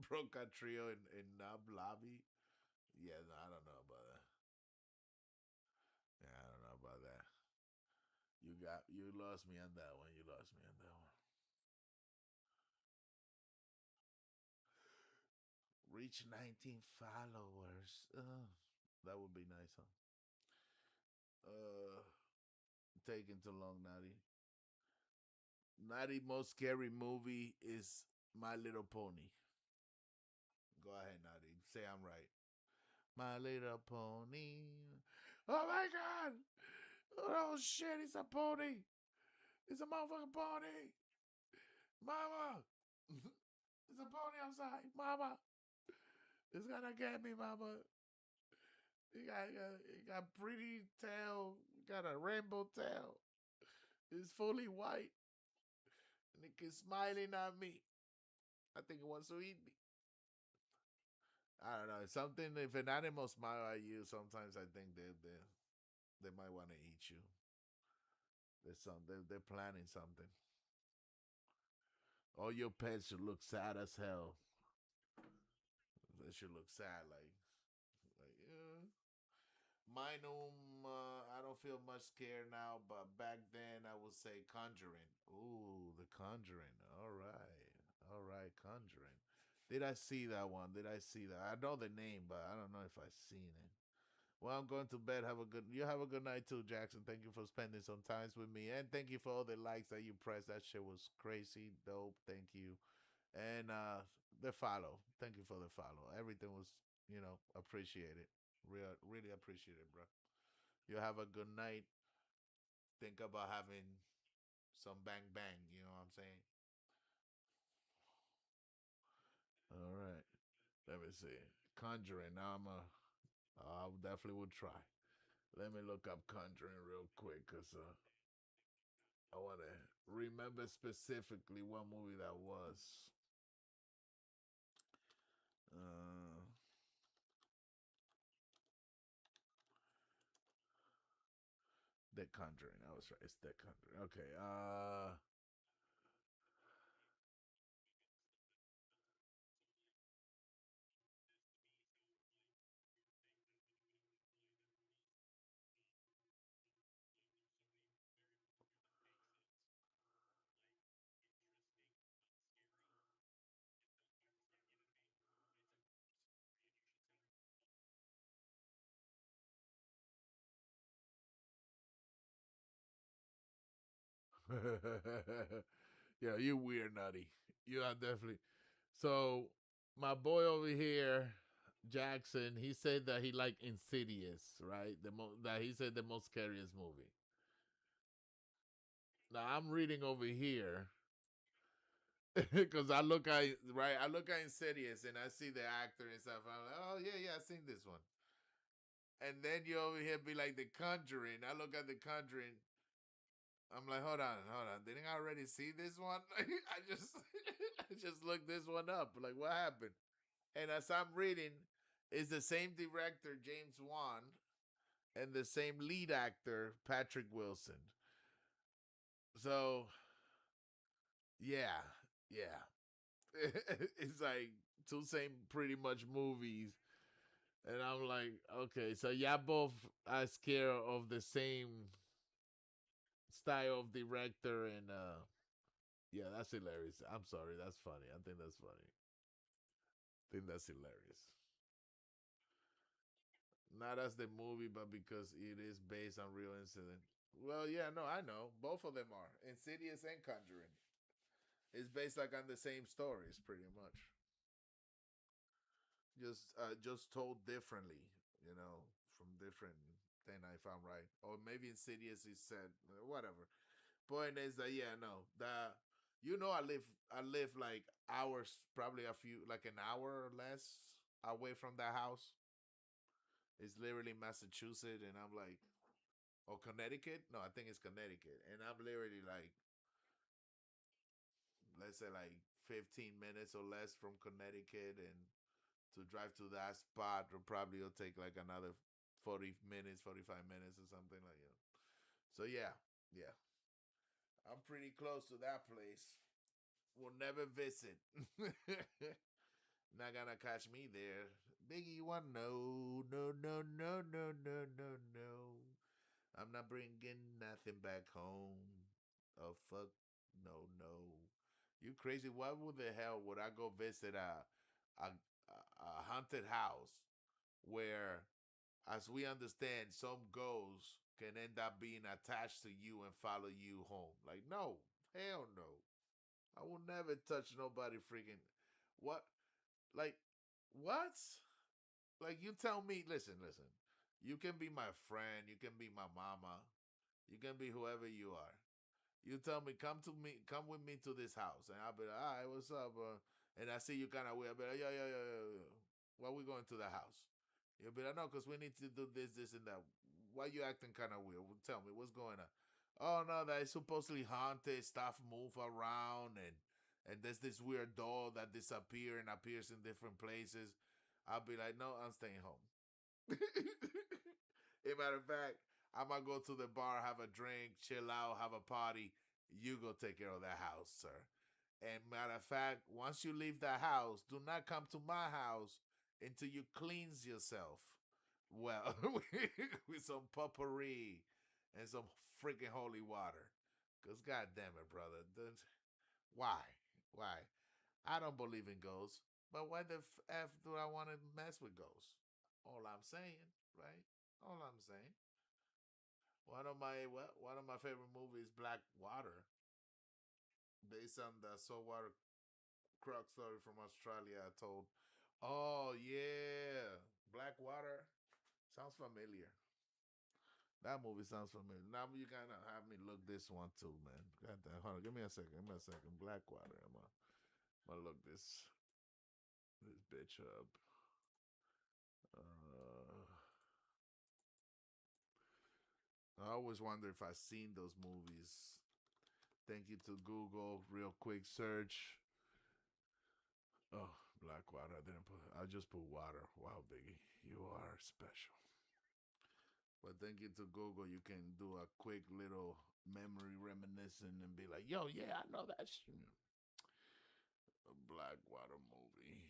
pro COD trio in Nub Lobby. Yeah, no, I don't know about that. Yeah, I don't know about that. You lost me on that one. You lost me on that one. Reach 19 followers. That would be nice, huh? Taking too long, Natty. Natty, most scary movie is My Little Pony. Go ahead, Natty. Say I'm right. My Little Pony. Oh my God! Oh shit! It's a pony. It's a motherfucking pony. Mama, it's a pony outside. Mama, it's gonna get me, Mama. He got pretty tail. Got a rainbow tail. It's fully white. And it keeps smiling at me. I think it wants to eat me. I don't know. Something, if an animal smile at you, sometimes I think they might want to eat you. They're planning something. All your pets should look sad as hell. They should look sad, like yeah. Mine, I don't feel much scared now, but back then I would say Conjuring. Ooh, The Conjuring. All right, Conjuring. Did I see that one? I know the name, but I don't know if I've seen it. Well, I'm going to bed. You have a good night too, Jackson. Thank you for spending some time with me, and thank you for all the likes that you pressed. That shit was crazy, dope. Thank you, and the follow. Thank you for the follow. Everything was, appreciated. Really appreciate it, bro. You have a good night. Think about having some bang bang. You know what I'm saying? All right. Let me see. Conjuring. Now I definitely would try. Let me look up Conjuring real quick, cause I want to remember specifically what movie that was. The Conjuring. I was right. It's The Conjuring. Okay. Yeah, you weird nutty. You are definitely. So my boy over here, Jackson, he said that he liked Insidious, right? That he said the most scariest movie. Now I'm reading over here because I look at Insidious and I see the actor and stuff. I'm like, oh yeah, I seen this one. And then you over here be like The Conjuring. I look at The Conjuring. I'm like, hold on. Didn't I already see this one? I just looked this one up. Like, what happened? And as I'm reading, it's the same director, James Wan, and the same lead actor, Patrick Wilson. So, yeah. It's like two same pretty much movies. And I'm like, okay, so y'all both are scared of the same style of director, and yeah, that's hilarious. I'm sorry, that's funny. I think that's funny. I think that's hilarious. Not as the movie, but because it is based on real incident. Well, yeah, no, I know. Both of them are. Insidious and Conjuring. It's based like on the same stories, pretty much. Just told differently, from different Then if I'm right, or maybe Insidious he said whatever. Point is that yeah, no, I live like hours, probably like an hour or less away from that house. It's literally Massachusetts, and I'm like, or Connecticut. No, I think it's Connecticut, and I'm literally like, let's say like 15 minutes or less from Connecticut, and to drive to that spot will probably will take like another 40 minutes, 45 minutes or something like that. So yeah, yeah. I'm pretty close to that place. Will never visit. Not gonna catch me there. Biggie, you want no, no, no, no, no, no, no, no. I'm not bringing nothing back home. Oh fuck, no, no. You crazy? Why would the hell would I go visit a haunted house where, as we understand, some ghosts can end up being attached to you and follow you home? Like, no, hell no. I will never touch nobody freaking. What? Like, what? Like, you tell me, listen. You can be my friend. You can be my mama. You can be whoever you are. You tell me, come with me to this house. And I'll be like, all right, what's up, bro? And I see you kind of weird. I'll be like, yo. Why we going to the house? You'll be like, no, because we need to do this, and that. Why you acting kind of weird? Well, tell me, what's going on? Oh, no, that is supposedly haunted. Stuff move around, and there's this weird doll that disappears and appears in different places. I'll be like, no, I'm staying home. As a matter of fact, I'm going to go to the bar, have a drink, chill out, have a party. You go take care of that house, sir. And matter of fact, once you leave the house, do not come to my house until you cleanse yourself. Well, with some potpourri and some freaking holy water. Because God damn it, brother. Why? I don't believe in ghosts. But why the F do I want to mess with ghosts? All I'm saying, right? All I'm saying. One of my favorite movies, Black Water, based on the saltwater croc story from Australia. I told, oh yeah, Black Water sounds familiar. That movie sounds familiar. Now you gotta have me look this one too, man. God damn, hold on, give me a second. Black Water. I'm gonna look this bitch up. I always wonder if I've seen those movies. Thank you to Google. Real quick search. Oh, Black Water. I just put water. Wow, Biggie. You are special. But thank you to Google. You can do a quick little memory reminiscing and be like, yo, yeah, I know that shit. A Black Water movie.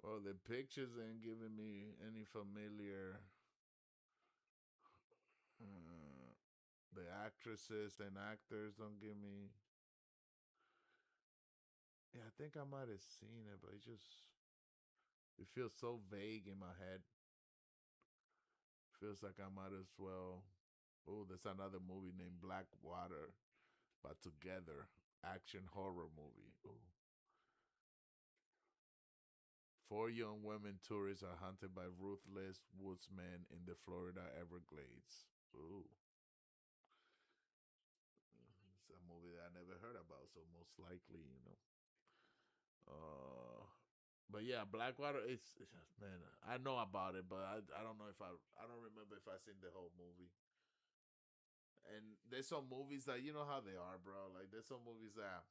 Well, the pictures ain't giving me any familiar. The actresses and actors don't give me. Yeah, I think I might have seen it, but it feels so vague in my head. Feels like I might as well. Oh, there's another movie named Black Water, but Together, action horror movie. Ooh. 4 young women tourists are hunted by ruthless woodsmen in the Florida Everglades. Ooh. It's a movie that I never heard about, so most likely, But yeah, Blackwater. It's man, I know about it, but I don't know if I don't remember if I seen the whole movie. And there's some movies that you know how they are, bro. Like there's some movies that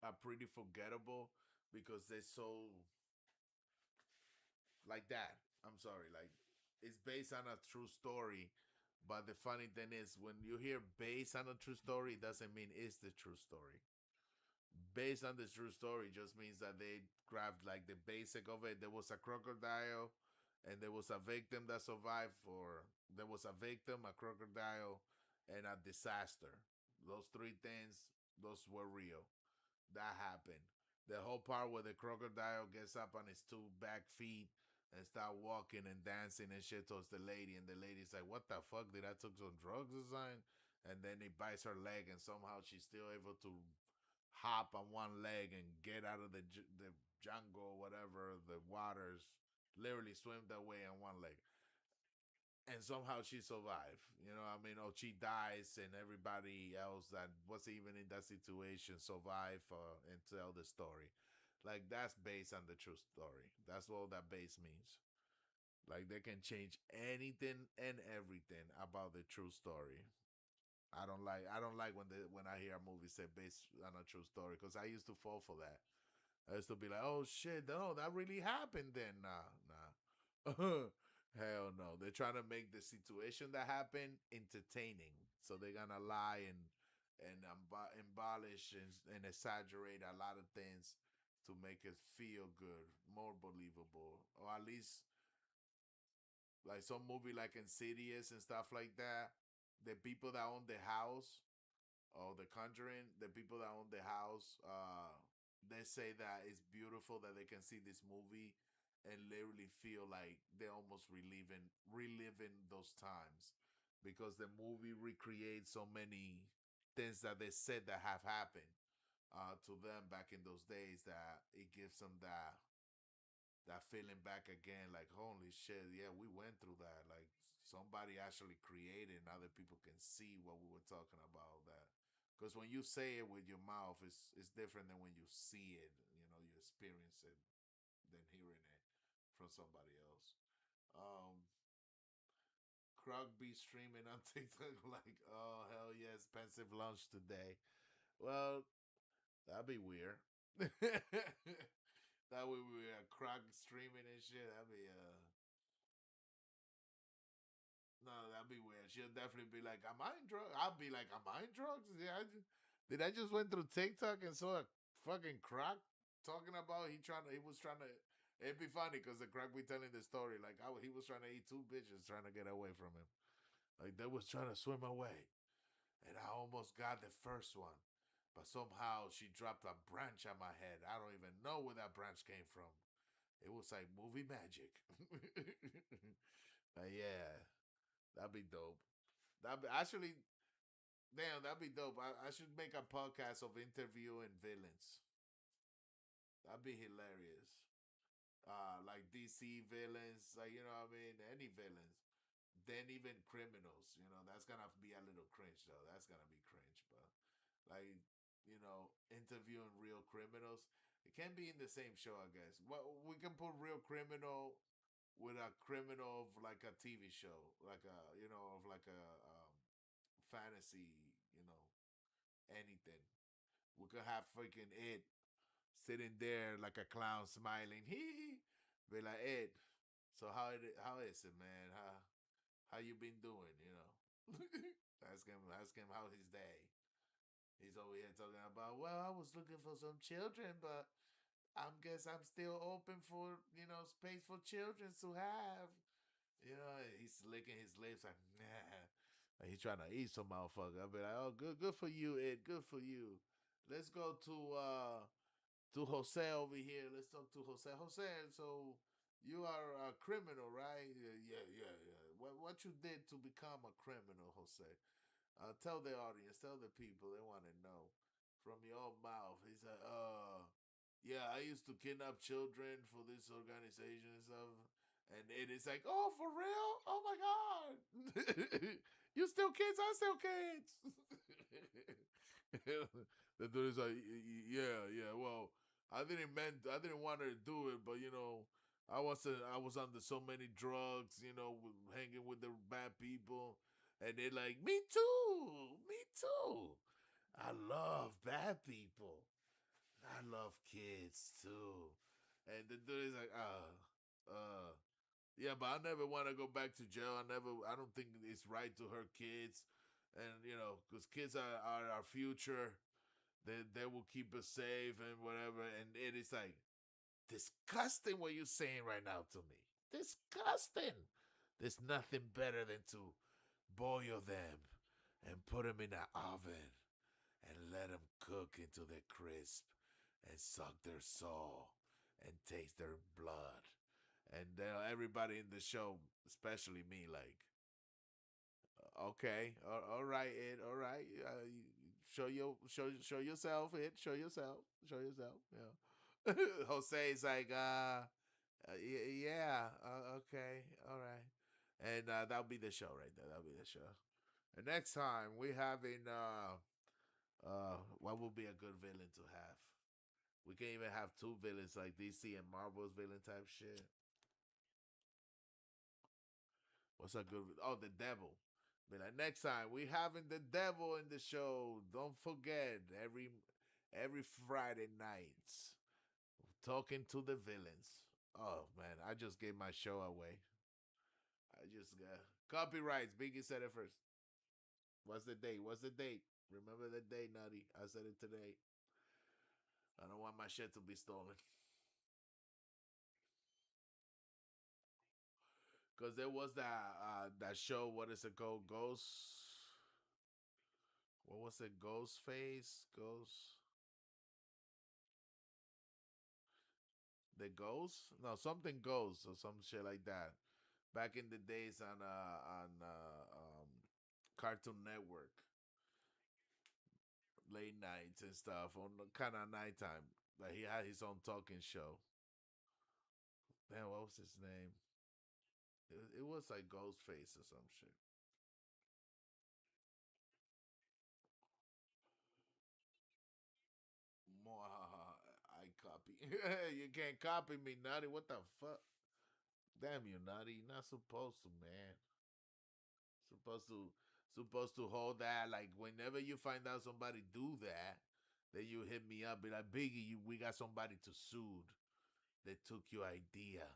are pretty forgettable because they're so like that. I'm sorry, like it's based on a true story. But the funny thing is, when you hear based on a true story, it doesn't mean it's the true story. Based on the true story just means that they grabbed like the basic of it. There was a crocodile and there was a victim that survived, or there was a victim, a crocodile, and a disaster. Those three things, those were real. That happened. The whole part where the crocodile gets up on his two back feet and start walking and dancing and shit towards the lady, and the lady's like, what the fuck, did I took some drugs or something? And then he bites her leg and somehow she's still able to hop on one leg and get out of the jungle, whatever, the waters, literally swim that way on one leg. And somehow she survived. You know what I mean? Or she dies and everybody else that was even in that situation survive and tell the story. Like, that's based on the true story. That's all that base means. Like, they can change anything and everything about the true story. I don't like when I hear a movie say based on a true story, because I used to fall for that. I used to be like, oh shit, no, that really happened then. Nah. Hell no. They're trying to make the situation that happened entertaining. So they're gonna lie and embellish and exaggerate a lot of things to make it feel good, more believable, or at least like some movie like Insidious and stuff like that. The people that own the house, or The Conjuring, the people that own the house, they say that it's beautiful that they can see this movie and literally feel like they're almost reliving those times, because the movie recreates so many things that they said that have happened to them back in those days, that it gives them that feeling back again, like, holy shit, yeah, we went through that. Like, somebody actually created and other people can see what we were talking about. That, because when you say it with your mouth, it's different than when you see it, you know, you experience it than hearing it from somebody else. Krug be streaming on TikTok like, oh hell yeah, expensive lunch today. Well, that'd be weird. That way we were Krug streaming and shit. That'd be no, that'd be weird. She'll definitely be like, "Am I in drugs?" I'll be like, "Am I in drugs?" Yeah, did I just went through TikTok and saw a fucking Krug talking about he was trying to. It'd be funny because the Krug be telling the story like he was trying to eat two bitches trying to get away from him. Like, they was trying to swim away, and I almost got the first one, but somehow she dropped a branch on my head. I don't even know where that branch came from. It was like movie magic. Yeah, that'd be dope. Actually, damn, that'd be dope. I should make a podcast of interviewing villains. That'd be hilarious. Like DC villains, like, you know what I mean, any villains. Then even criminals, you know, that's gonna be a little cringe though. That's gonna be cringe, but like, you know, interviewing real criminals, it can be in the same show, I guess. Well, we can put real criminal with a criminal of like a TV show, like a, you know, of like a fantasy, you know, anything. We could have freaking Ed sitting there like a clown smiling. He be like, Ed, so how is it, man? How you been doing, you know? ask him how his day. He's over here talking about, well, I was looking for some children, but I guess I'm still open for, you know, space for children to have. You know, he's licking his lips like, nah. Like he's trying to eat some motherfucker. I'll be like, oh, good for you, Ed. Good for you. Let's go to Jose over here. Let's talk to Jose. Jose, so you are a criminal, right? Yeah. What you did to become a criminal, Jose? Tell the audience, tell the people, they want to know from your mouth. He's like, yeah, I used to kidnap children for this organization and stuff. And it is like, oh, for real? Oh my God. You still kids? I still kids. The dude is like, yeah. Well, I didn't want her to do it, but you know, I was under so many drugs, you know, hanging with the bad people. And they're like, me too. I love bad people. I love kids too. And the dude is like, yeah, but I never want to go back to jail. I don't think it's right to hurt kids. And, you know, because kids are our future. They will keep us safe and whatever. And it is like, disgusting what you're saying right now to me. Disgusting. There's nothing better than to boil them and put them in the oven and let them cook into the crisp and suck their soul and taste their blood. And everybody in the show, especially me, like, okay, all right, Ed, all right, show yourself. Show yourself. Show yourself. Yeah. Jose is like, yeah, okay, all right, and that'll be the show right there. That'll be the show. And next time we having what would be a good villain to have? We can even have two villains like DC and Marvel's villain type shit. What's a good? Oh, the devil. Be like, next time we having the devil in the show. Don't forget every Friday nights talking to the villains. Oh man, I just gave my show away. I just got copyrights. Biggie said it first. What's the date? What's the date? Remember the date, Nutty. I said it today. I don't want my shit to be stolen. Cause there was that show. What is it called? Ghost. What was it? Ghostface. Ghost. The Ghost? No, something Ghost or some shit like that. Back in the days on Cartoon Network, late nights and stuff on kind of nighttime. Like he had his own talking show. Man, what was his name? It was like Ghostface or some shit. More, I copy. You can't copy me, Nutty. What the fuck? Damn you, Nutty. You're not supposed to, man. Supposed to hold that. Like whenever you find out somebody do that, then you hit me up. Be like, Biggie, we got somebody to sue. They took your idea.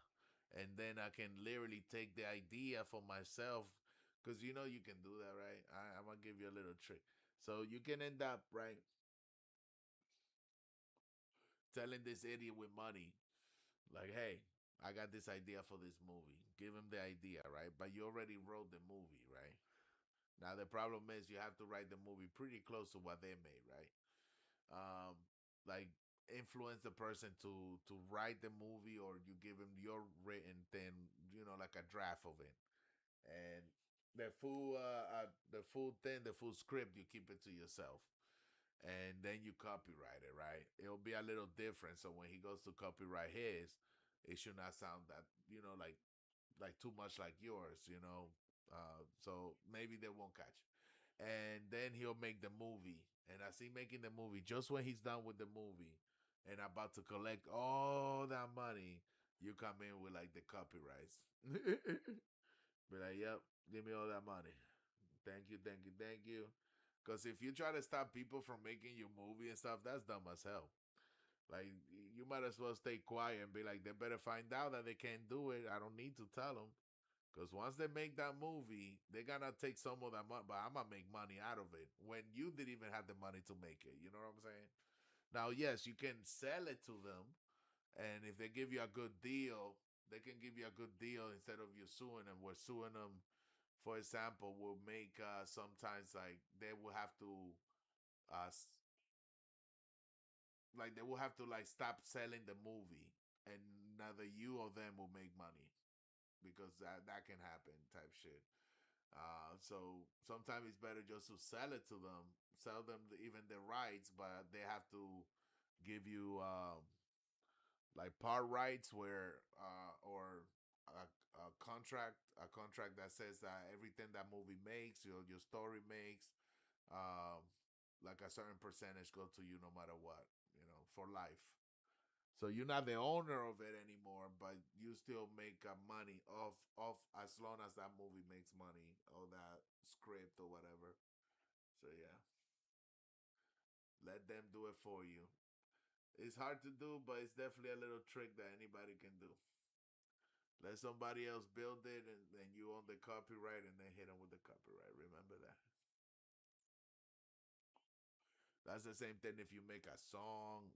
And then I can literally take the idea for myself. Because you know you can do that, right? I'm going to give you a little trick. So you can end up, right, telling this idiot with money, like, hey, I got this idea for this movie. Give him the idea, right? But you already wrote the movie, right? Now the problem is you have to write the movie pretty close to what they made, right? Like influence the person to write the movie, or you give him your written thing, like a draft of it, and the full thing, the full script, you keep it to yourself, and then you copyright it, right? It'll be a little different. So when he goes to copyright his, it should not sound that like too much like yours. So maybe they won't catch it. And then he'll make the movie. And as he making the movie, just when he's done with the movie and about to collect all that money, you come in with like the copyrights. Be like, yep, give me all that money. Thank you, thank you, thank you. Because if you try to stop people from making your movie and stuff, that's dumb as hell. Like, you might as well stay quiet and be like, they better find out that they can't do it. I don't need to tell them. Because once they make that movie, they're going to take some of that money, but I'm going to make money out of it when you didn't even have the money to make it. You know what I'm saying? Now, yes, you can sell it to them. And if they give you a good deal, they can give you a good deal instead of you suing them. We're suing them, for example, will make sometimes like they will have to, they will have to like stop selling the movie, and neither you or them will make money. Because that can happen type shit. So sometimes it's better just to sell it to them, sell them even the rights, but they have to give you like part rights where or a contract that says that everything that movie makes, your story makes, like a certain percentage go to you no matter what, for life. So you're not the owner of it anymore, but you still make money off as long as that movie makes money, or that script or whatever. So yeah, let them do it for you. It's hard to do, but it's definitely a little trick that anybody can do. Let somebody else build it, and then you own the copyright, and then hit them with the copyright. Remember that. That's the same thing if you make a song,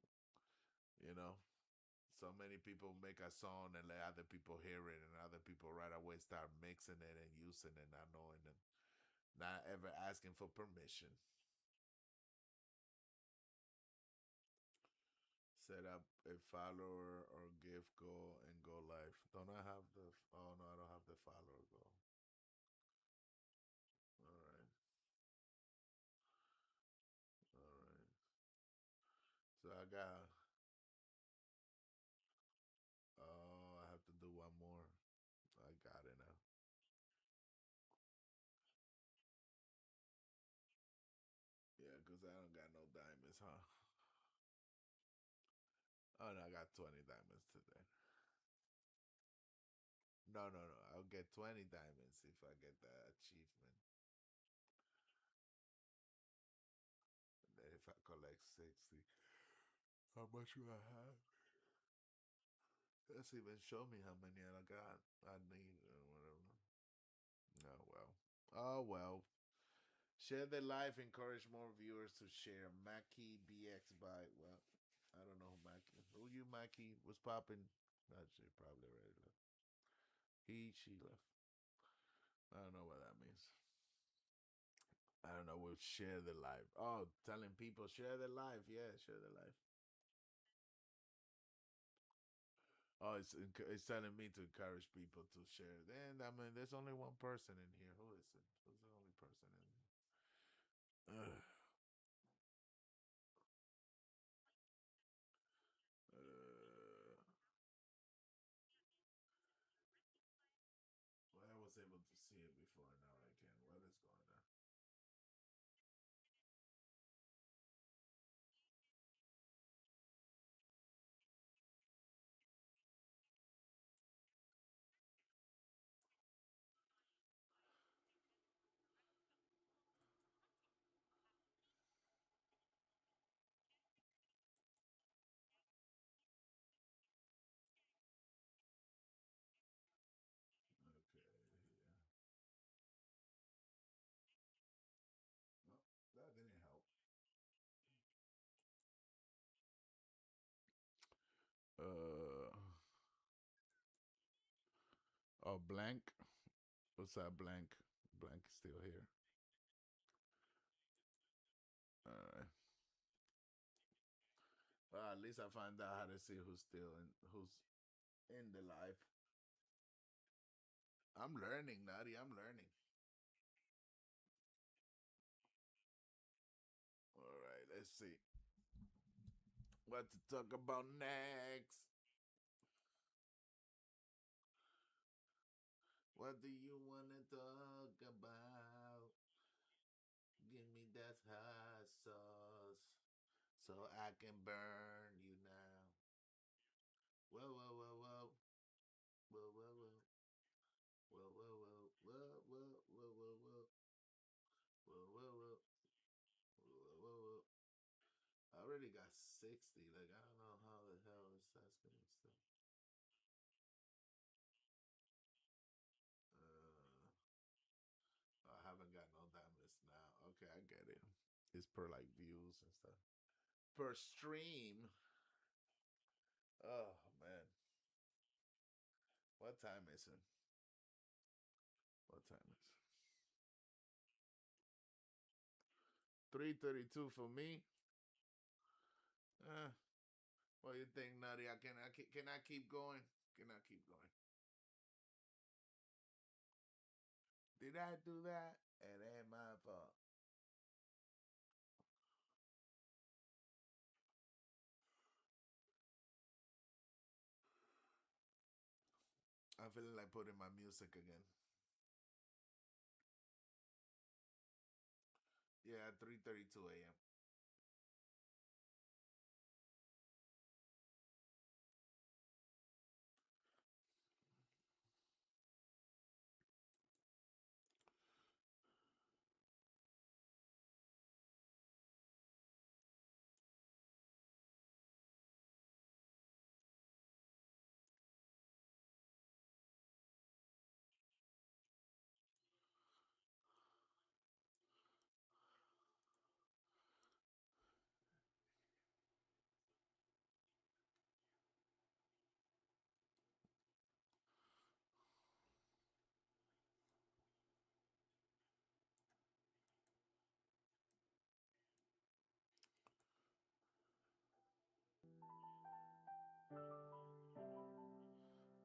you know. So many people make a song and let other people hear it, and other people right away start mixing it and using it, not knowing them, not ever asking for permission. Set up a follower or gift goal and go live. Don't I have the? Oh no, I don't have the follower goal. All right. I got. Oh, I have to do one more. I got it now. Yeah, because I don't got no diamonds, huh? Oh, no, I got 20 diamonds today. No, no, no. I'll get 20 diamonds if I get that achievement. And then if I collect 60, how much do I have? Let's even show me how many I got. I need or whatever. Oh, well. Oh, well. Share the live, encourage more viewers to share. Mackie BX by, well, I don't know who Mackie. Who you, Mackie? Was popping? Actually, probably already left. She left. I don't know what that means. I don't know. We'll share the live. Oh, telling people share the live. Yeah, share the live. Oh, it's telling me to encourage people to share. Then I mean, there's only one person in here. Who is it? Who's the only person in here? Well, I was able to see it before. Now I can. What is going on? Okay, yeah. No, that didn't help. Oh, blank. What's that? Blank. Blank is still here. All right. Well, at least I find out how to see who's in the live. I'm learning, Nutty. I'm learning. All right, let's see what to talk about next. What do you want to talk about? Give me that hot sauce so I can burn you now. Whoa, whoa, whoa, whoa. Whoa, whoa, whoa. Whoa, whoa, whoa. Whoa, whoa, whoa, whoa, whoa. Whoa, whoa, whoa. Whoa, whoa, whoa. I already got 60. Like, I don't know how the hell is that's gonna stuff. I haven't got no diamonds now. Okay, I get it. It's per like views and stuff. Per stream. Oh man. What time is it? What time is it? 3:32 for me. What do you think, Nutty? Can I keep going? Can I keep going? Did I do that? It ain't my fault. I'm feeling like putting my music again. Yeah, 3:32 a.m.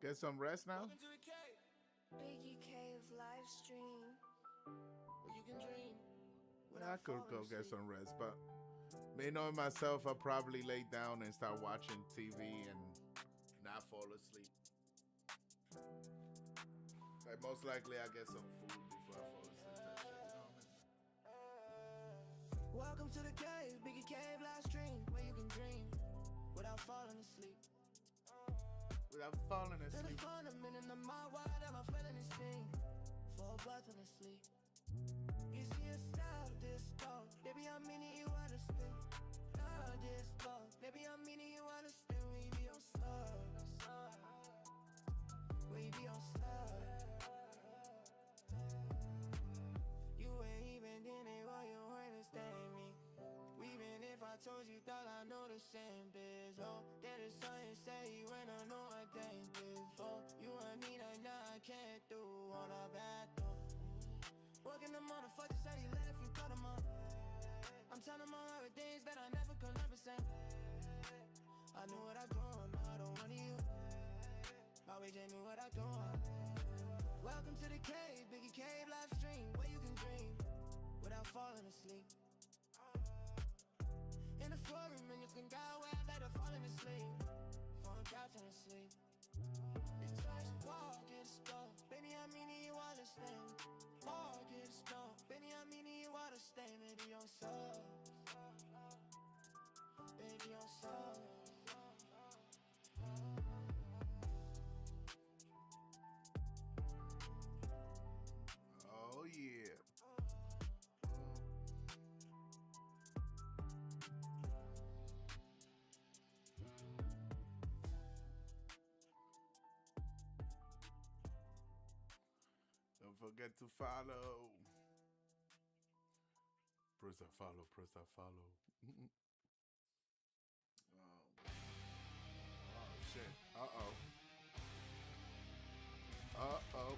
Get some rest now. Biggie Cave live stream. Where you can dream. I could go get some rest, but Me knowing myself, I'll probably lay down and start watching TV and not fall asleep. Like most likely, I get some food before I fall asleep. That shit, you know what I mean? Welcome to the cave, Biggie Cave, live stream, where you can dream without falling asleep. Without falling To the asleep. fundament in the mind, why am I feeling this thing? For a button to sleep. You see a style, this dog. Baby, I'm meaning you understand. This dog. Baby, I'm meaning you understand. We be on slow. We be on slow. You ain't even in it, well, you understand me. Even if I told you, thought I know the same biz. Oh, that is something say when I know I can't before. You and me, like, nah, I can't do all the bad though. Working the motherfucker, said he left, you cut him up. I'm telling him all the things that I never could represent. I knew what I doing, no, I don't want you. Always just knew what I doing. Welcome to the cave, Biggie Cave live stream, where you can dream without falling asleep. In the forum, and you can go where I let her falling asleep. Phone couch and asleep. It's just walk, it's slow. Baby, I'm meaning you understand. Walk, it's slow. Baby, I'm meaning you understand. Baby, I'm so. Baby, I'm so. Oh yeah. Don't forget to follow. Press that follow, press that follow. Oh shit. Uh-oh. Uh-oh.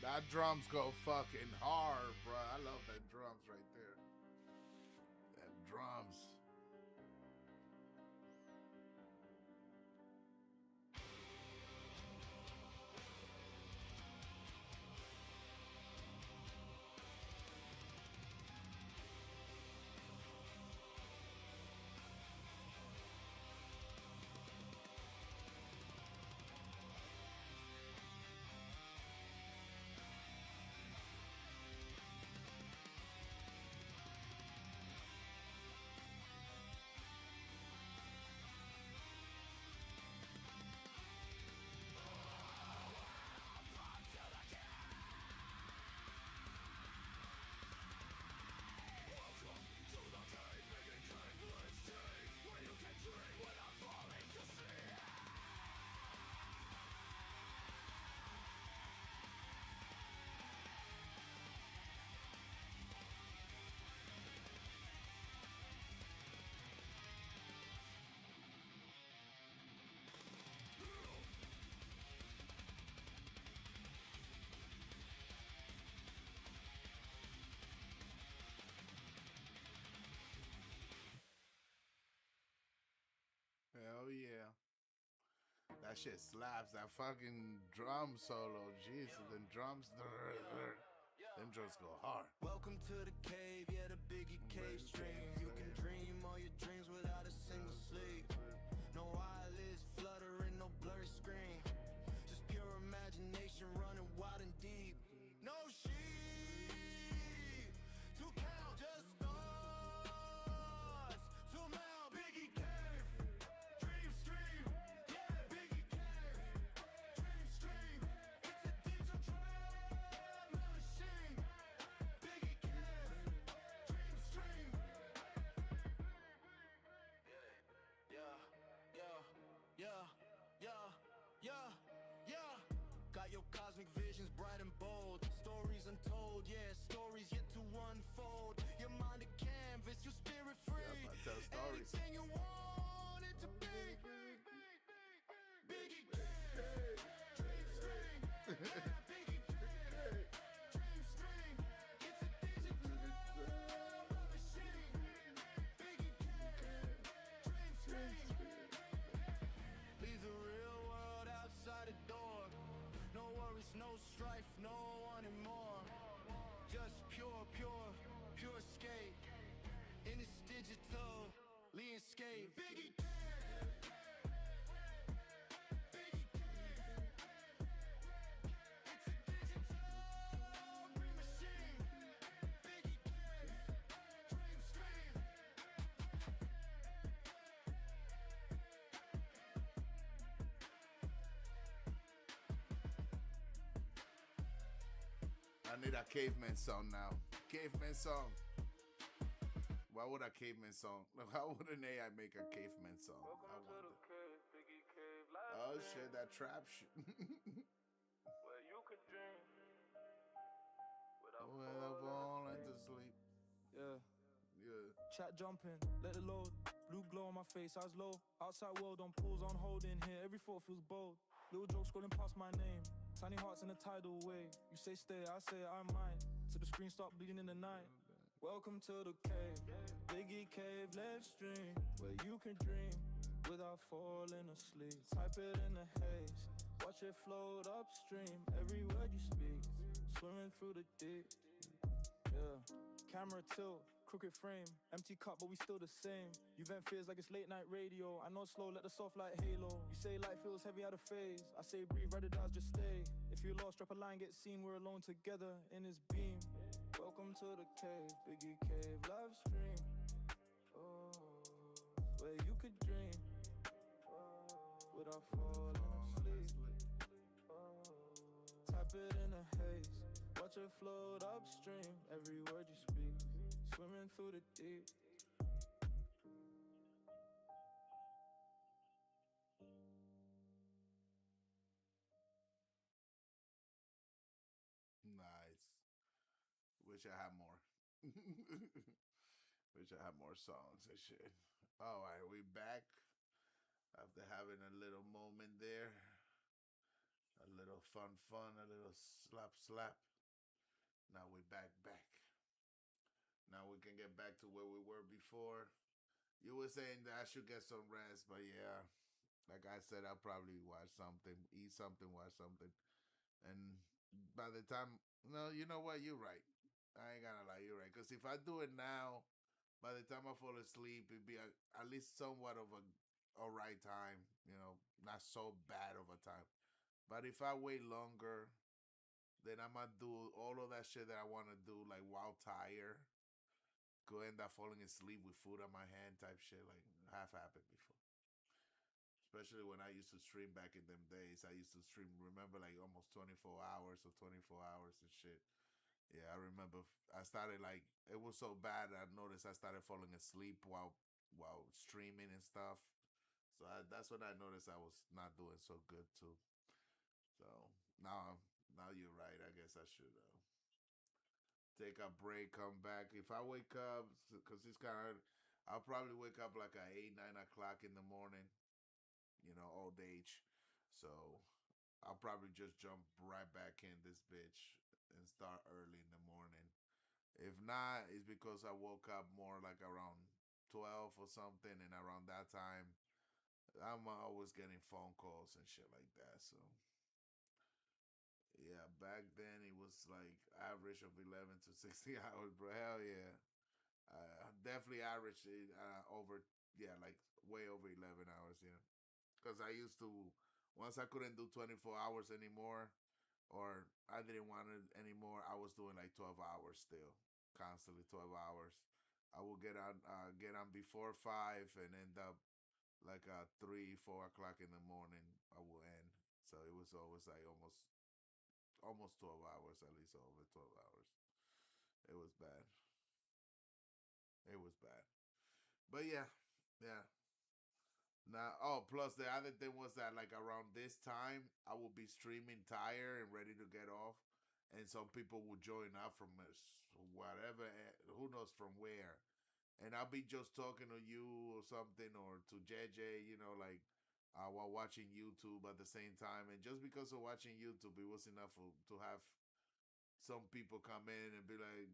That drums go fucking hard, bro. I love that drums right there. That drums. yeah. That shit slaps. That fucking drum solo. Jesus, them drums. Them drums go hard. Welcome to the cave, yeah, the Biggie cave stream. You can dream all your dreams without a single sleep. No eyelids fluttering, no blur screen. Just pure imagination running wild and deep. No sheep to count, just stars. Zoom out, Biggie cave, dream stream. Yeah, Biggie cave, dream stream. It's a digital trap machine. Biggie cave, dream stream. Yeah, yeah. Got your cosmic visions bright and bold. Stories untold, yeah, stories yet to unfold. Your mind a canvas, your spirit free. I tell stories. Anything you want it to be. Biggie cave, dream stream. Yeah, Biggie cave, dream stream. It's a digital machine. Biggie cave, dream stream. Leave the real world outside the door. No worries, no strife, no anymore. Just pure escape. In this digital landscape. Biggie cave. Biggie cave. It's a digital dream machine. Biggie cave, dream stream. I need a caveman song now. Caveman song. Why would a caveman song? How would an AI make a caveman song? I Welcome to wonder. the cave, Biggie Cave live Oh stream, shit, that trap shit. where you can dream without Without falling to sleep. Yeah. Yeah. Chat jumping, let it load. Blue glow on my face, eyes low. Outside world on pause, on hold in here. Every thought feels bold. Little joke scrolling past my name. Tiny hearts in a tidal wave. You say stay, I say I might. So the screen start bleeding in the night. Welcome to the cave, Biggie cave live stream, where you can dream without falling asleep. Type it in the haze, watch it float upstream. Every word you speak, swimming through the deep. Yeah, camera tilt, crooked frame, empty cup, but we still the same. You vent fears like it's late night radio. I know slow, let the soft light halo. You say light feels heavy out of phase. I say breathe, ride it down, just stay. If you lost, drop a line, get seen. We're alone together in this beam. Welcome to the cave, Biggie cave live stream. Oh, where you could dream without falling asleep. Oh, tap it in the haze, watch it float upstream. Every word you speak, swimming through the deep. Nice. Wish I had more. Wish I had more songs and shit. All right, we back after having a little moment there. A little fun, a little slap. Now we back. Now we can get back to where we were before. You were saying that I should get some rest, but yeah, like I said, I'll probably watch something, eat something, watch something. And by the time, no, you know what? You're right. I ain't gonna lie, you're right. Because if I do it now, by the time I fall asleep, it'd be at least somewhat of a alright time. You know, not so bad of a time. But if I wait longer, then I'm gonna do all of that shit that I want to do, like while tired. Go end up falling asleep with food on my hand type shit. Like, half happened before. Especially when I used to stream back in them days. I used to stream, remember, like almost 24 hours or 24 hours and shit. Yeah, I remember I started like, it was so bad I noticed I started falling asleep while streaming and stuff. So that's when I noticed I was not doing so good too. So now you're right. I guess I should take a break, come back. If I wake up, because it's kind of, I'll probably wake up like at 8, 9 o'clock in the morning, you know, old age. So I'll probably just jump right back in this bitch and start early in the morning. If not, it's because I woke up more like around 12 or something, and around that time, I'm always getting phone calls and shit like that. So yeah, back then it was like average of 11 to 16 hours, bro. Hell yeah. Definitely average over, yeah, like way over 11 hours, yeah. Because I used to, once I couldn't do 24 hours anymore, or I didn't want it anymore, I was doing like 12 hours still, constantly 12 hours. I will get on before 5 and end up like 3, 4 o'clock in the morning. I will end. So it was always like almost 12 hours, at least over 12 hours. It was bad. It was bad. But yeah, yeah. Now, oh, plus the other thing was that like around this time, I would be streaming tired and ready to get off, and some people would join up from whatever, who knows from where, and I'll be just talking to you or something or to JJ, like while watching YouTube at the same time, and just because of watching YouTube, it was enough to have some people come in and be like,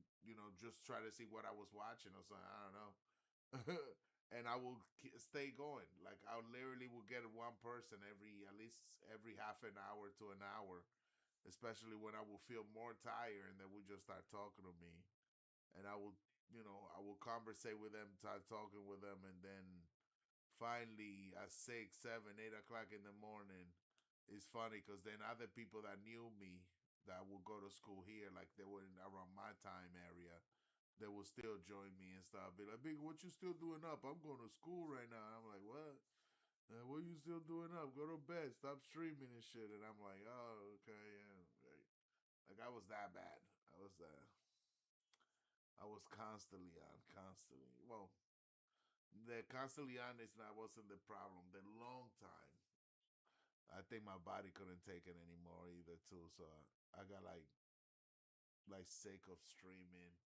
just try to see what I was watching or something. I don't know. And I will stay going. Like I literally will get one person at least every half an hour to an hour, especially when I will feel more tired, and then we just start talking to me, and I will conversate with them, start talking with them, and then finally at 6, 7, 8 o'clock in the morning, it's funny because then other people that knew me that would go to school here, like they were around my time area, they will still join me and stuff. Be like, "Big, what you still doing up? I'm going to school right now." And I'm like, "What? What you still doing up? Go to bed. Stop streaming and shit." And I'm like, "Oh, okay, yeah." Like I was that bad. I was constantly on, constantly. Well, the constantly on is not wasn't the problem. The long time, I think my body couldn't take it anymore either too. So I got like sick of streaming.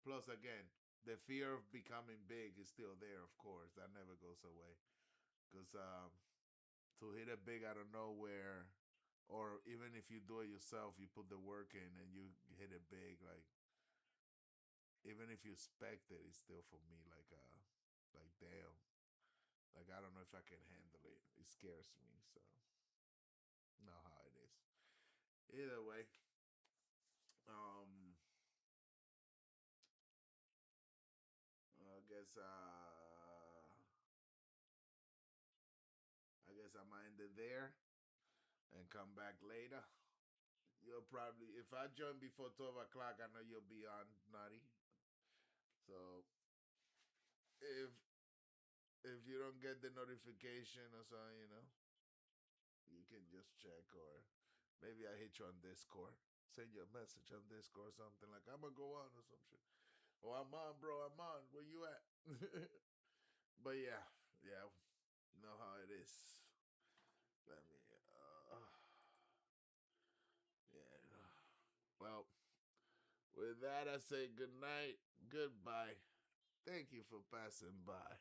Plus, again, the fear of becoming big is still there. Of course, that never goes away. Because to hit it big out of nowhere, or even if you do it yourself, you put the work in and you hit it big. Like even if you expect it, it's still for me like damn. Like I don't know if I can handle it. It scares me. So know how it is. Either way, um, I guess I might end it there and come back later. You'll probably, if I join before 12 o'clock, I know you'll be on, Nutty. So if you don't get the notification or something, you can just check, or maybe I hit you on Discord. Send you a message on Discord or something like, "I'm gonna go on," or some shit. "Oh, I'm on, bro. I'm on. Where you at?" But yeah, you know how it is. Let me, yeah. Well, with that, I say good night, goodbye. Thank you for passing by.